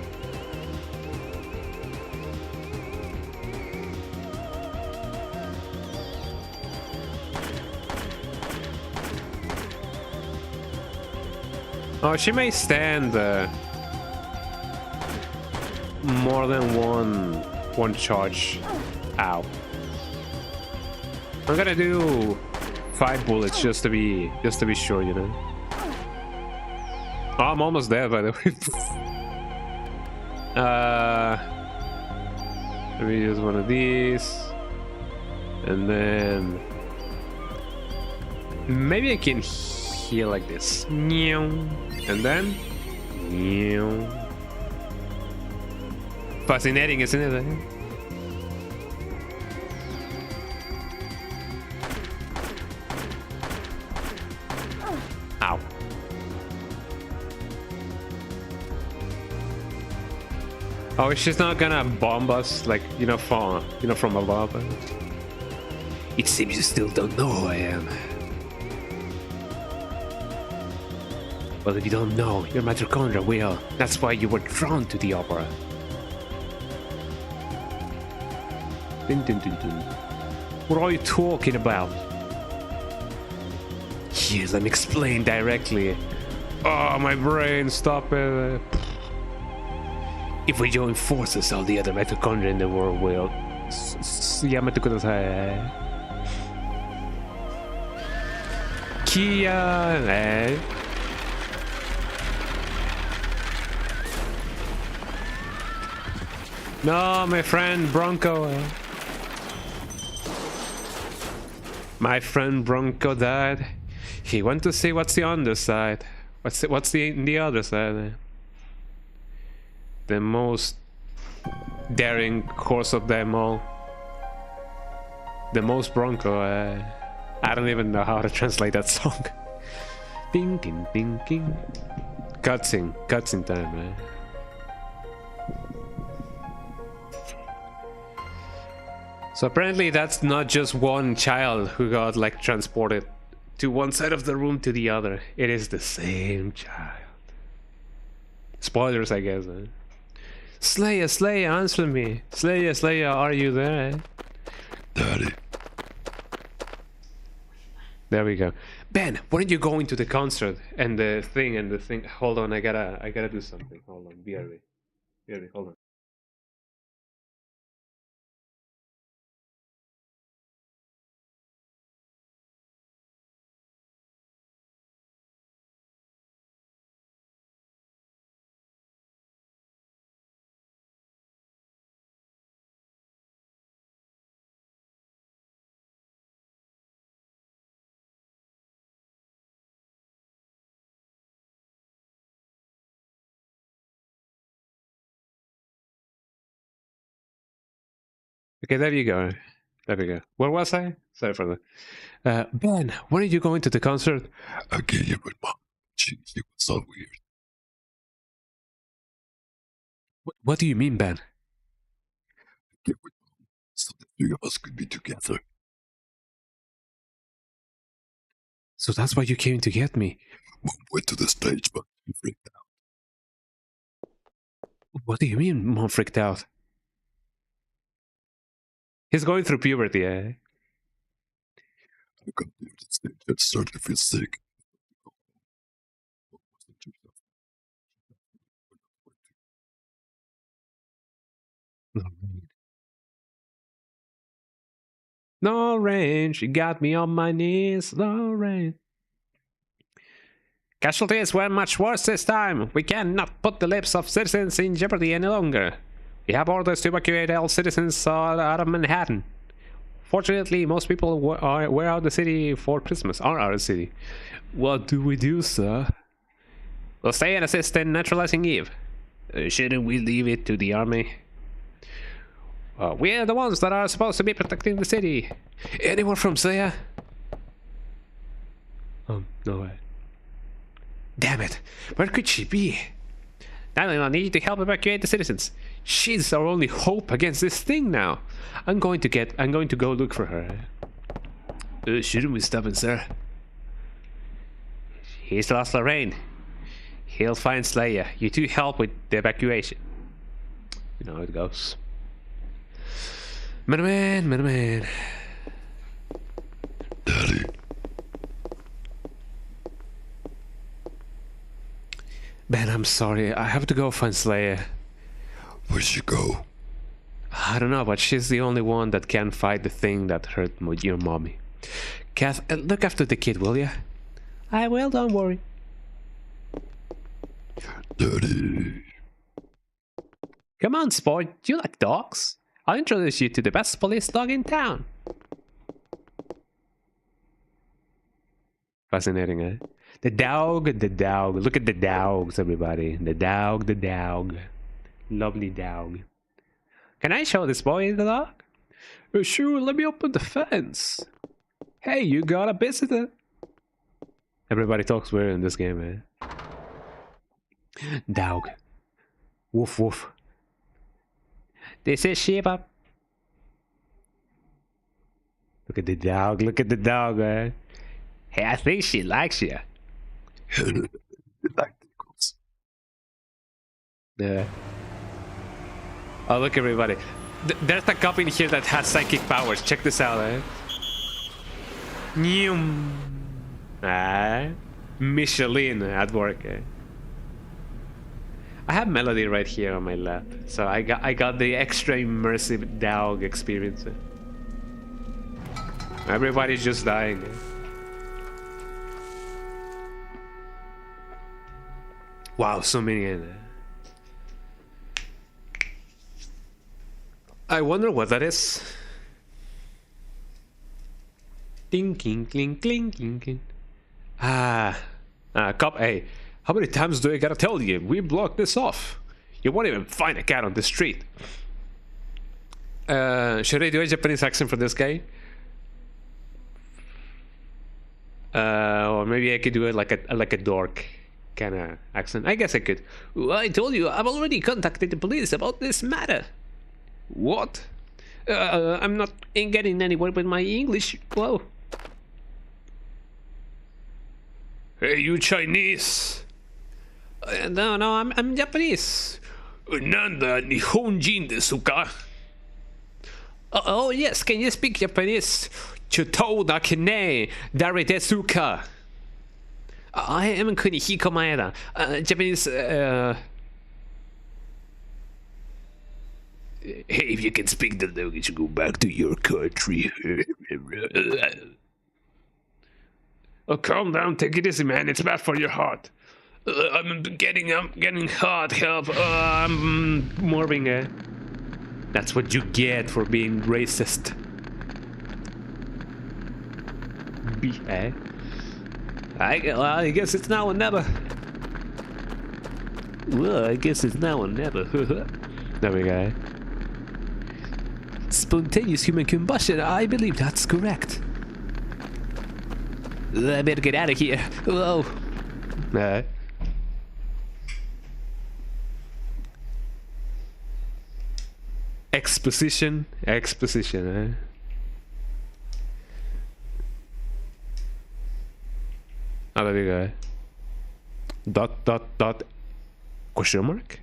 Oh, she may stand more than one charge. Ow. I'm gonna do 5 bullets just to be sure, you know. Oh, I'm almost there, by the way. Let me use one of these, and then maybe I can heal like this, and then fascinating, isn't it? Ow. Oh, she's not gonna bomb us, like, you know, from above. It seems you still don't know who I am. Well, if you don't know, your mitochondria will. That's why you were drawn to the opera. Dun, dun, dun, dun. What are you talking about? Here, let me explain directly. Oh, my brain, stop it. If we join forces, all the other mitochondria in the world will... Kia... No, my friend Bronco. My friend Bronco died. He went to see what's the underside. What's the other side? The most daring horse of them all. The most Bronco. I don't even know how to translate that song. Ding ding ding ding. Cutscene time, man. So apparently that's not just one child who got like transported to one side of the room to the other. It is the same child. Spoilers, I guess. Slayer, answer me. Slayer, are you there? Daddy. There we go. Ben, why don't you go into the concert and the thing? Hold on, I gotta do something. Hold on, BRB, hold on. Okay, there you go. There we go. Where was I? Sorry for that. Ben, when are you going to the concert? I can't hear my mom. She was so weird. What do you mean, Ben? Get with mom so the three of us could be together. So that's why you came to get me. Mom went to the stage, but he freaked out. What do you mean, Mom freaked out? He's going through puberty, eh? I got near the stage and started to feel sick. No rain, she got me on my knees. No rain. Casualties were much worse this time. We cannot put the lives of citizens in jeopardy any longer. We have orders to evacuate all citizens out of Manhattan. Fortunately, most people were out of the city for Christmas. Are out of the city. What do we do, sir? We'll stay and assist in neutralizing Eve. Shouldn't we leave it to the army? We're the ones that are supposed to be protecting the city. Anyone from Zaya? No way. Damn it! Where could she be? Now I need to help evacuate the citizens. She's our only hope against this thing now. I'm going to go look for her. Shouldn't we stop him, sir? He's lost Lorraine. He'll find Slayer. You two help with the evacuation. You know how it goes. Man. Daddy, Ben, I'm sorry. I have to go find Slayer. where'd she go? I don't know, but she's the only one that can fight the thing that hurt your mommy. Kath, look after the kid, will ya? I will, don't worry. Daddy. Come on, sport. Do you like dogs? I'll introduce you to the best police dog in town. Fascinating, eh? The dog. Look at the dogs, everybody. The dog. Lovely dog. Can I show this boy the dog? Sure, let me open the fence. Hey, you got a visitor. Everybody talks weird in this game, eh? Dog. Woof woof. This is Shiba. Look at the dog, eh? Hey, I think she likes you. Like tickles. Yeah. Oh, look, everybody. There's a cop in here that has psychic powers. Check this out, eh? Nyum. Ah, Michelin at work, eh? I have Melody right here on my lap, so I got the extra immersive dog experience. Everybody's just dying. Wow, so many in there. I wonder what that is. Ding, cling, cling, cling, cling, cling. Cop, hey, how many times do I gotta tell you? We blocked this off. You won't even find a cat on the street. Should I do a Japanese accent for this guy? Or maybe I could do it like a dork kind of accent. I guess I could. Well, I told you, I've already contacted the police about this matter. What? I'm not getting anywhere with my English. Whoa. Hey, you Chinese? No, I'm Japanese. Nanda Nihonjin desu ka? Oh, yes, can you speak Japanese? Chutou da kine dare desu ka? I am Kunihiko Maeda. Japanese, Hey, if you can speak the language, go back to your country. Oh, calm down, take it easy, man. It's bad for your heart. I'm getting hot. Help! I'm morbing. That's what you get for being racist. I guess it's now or never. Well, I guess it's now or never. There we go. Spontaneous human combustion, I believe that's correct. I better get out of here. Whoa. Exposition, eh? Oh, there we go. Dot, question mark?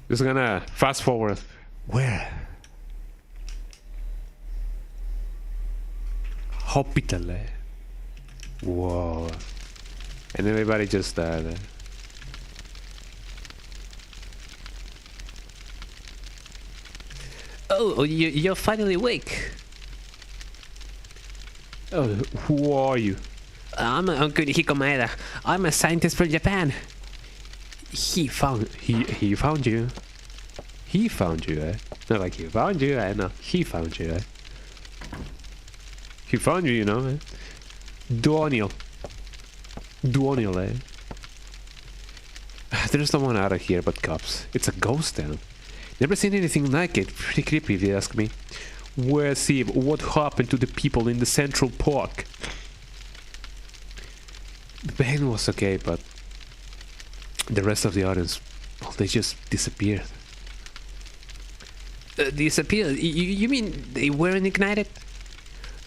Just gonna fast forward. Where? Hospital. Whoa. And everybody just died. Oh, you're finally awake. Oh, who are you? I'm Uncle Hikomeda. I'm a scientist from Japan. He found you. He found you, eh? Not like he found you, eh? No, he found you, eh? He found you, you know, eh? Daniel, eh? There's no one out of here but cops. It's a ghost town. Never seen anything like it. Pretty creepy if you ask me. Where's Eve? What happened to the people in the Central Park? The band was okay, but the rest of the audience, well, they just disappeared. Disappeared? You mean they weren't ignited?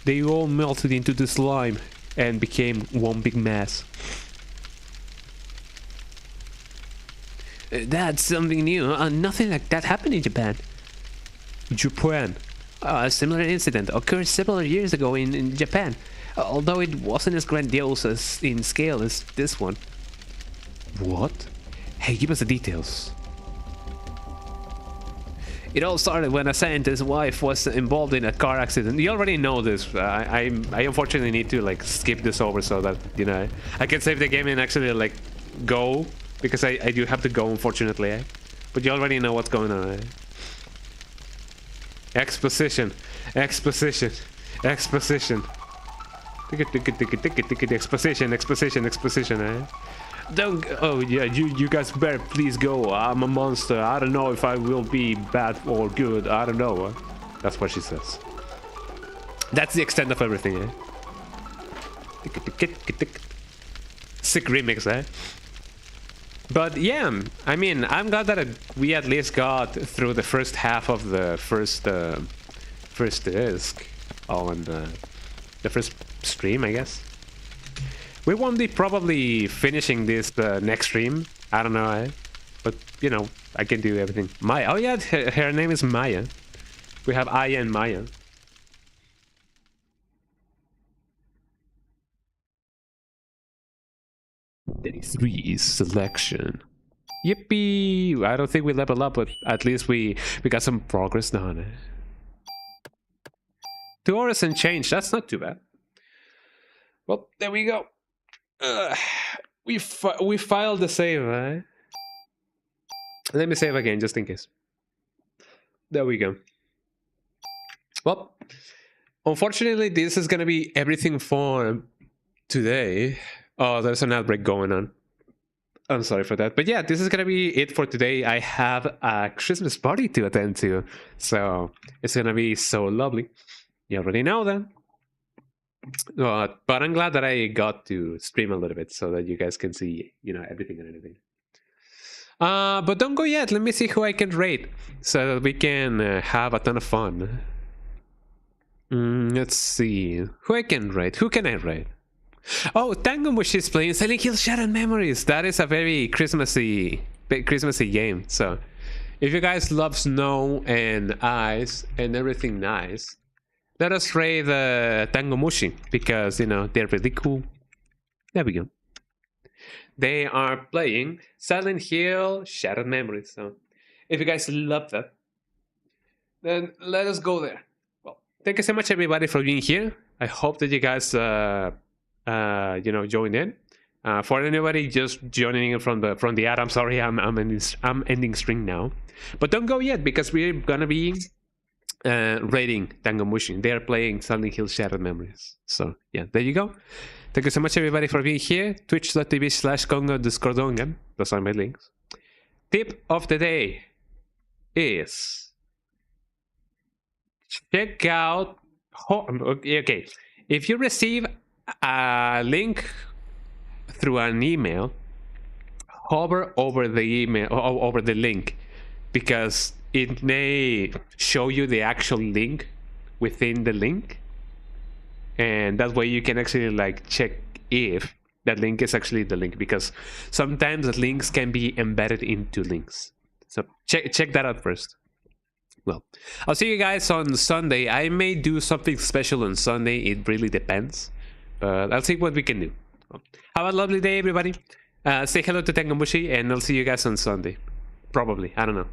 They all melted into the slime and became one big mass. That's something new. Nothing like that happened in Japan. Japan? A similar incident occurred several years ago in Japan, although it wasn't as grandiose as in scale as this one. What? Hey, give us the details. It all started when a scientist's wife was involved in a car accident. You already know this. I unfortunately need to like skip this over so that, you know, I can save the game and actually like go, because I do have to go, unfortunately, eh? But you already know what's going on, eh? Exposition, exposition, exposition. Exposition, eh? Don't. Oh yeah, you guys better please go. I'm a monster. I don't know if I will be bad or good. I don't know. That's what she says. That's the extent of everything, eh? Sick remix, eh? But yeah, I mean, I'm glad that we at least got through the first half of the first disc on the first stream, I guess. We won't be probably finishing this next stream. I don't know, eh? But you know, I can do everything. Maya. Oh yeah, her name is Maya. We have Aya and Maya. Day 3 selection. Yippee! I don't think we leveled up, but at least we got some progress done. 2 hours and change. That's not too bad. Well, there we go. We filed the save, right? Let me save again, just in case. There we go. Well, unfortunately, this is gonna be everything for today. Oh, there's an outbreak going on. I'm sorry for that. But yeah, this is gonna be it for today. I have a Christmas party to attend to, so it's gonna be so lovely. You already know that. But I'm glad that I got to stream a little bit so that you guys can see, you know, everything and anything. But don't go yet. Let me see who I can rate so that we can have a ton of fun. Let's see who I can rate. Who can I rate? Oh, Tangomushi is playing Silent Hill Shattered Memories. That is a very Christmassy game. So if you guys love snow and ice and everything nice, let us rate Tangomushi, because, you know, they're really cool. There we go. They are playing Silent Hill Shattered Memories. So if you guys love that, then let us go there. Well, thank you so much, everybody, for being here. I hope that you guys, you know, joined in. For anybody just joining in from the ad, I'm sorry, I'm ending stream now. But don't go yet, because we're gonna be rating Tangomushi. They're playing Silent Hill Shattered Memories. So yeah, there you go. Thank you so much, everybody, for being here. Twitch.tv/Congo_Discordongan. Those are my links. Tip of the day is check out. Okay, if you receive a link through an email, hover over the email over the link, because it may show you the actual link within the link, and that way you can actually like check if that link is actually the link, because sometimes the links can be embedded into links. So check that out first. Well, I'll see you guys on Sunday. I may do something special on Sunday. It really depends, but I'll see what we can do. Have a lovely day, everybody. Say hello to Tengamushi, and I'll see you guys on Sunday. Probably. I don't know.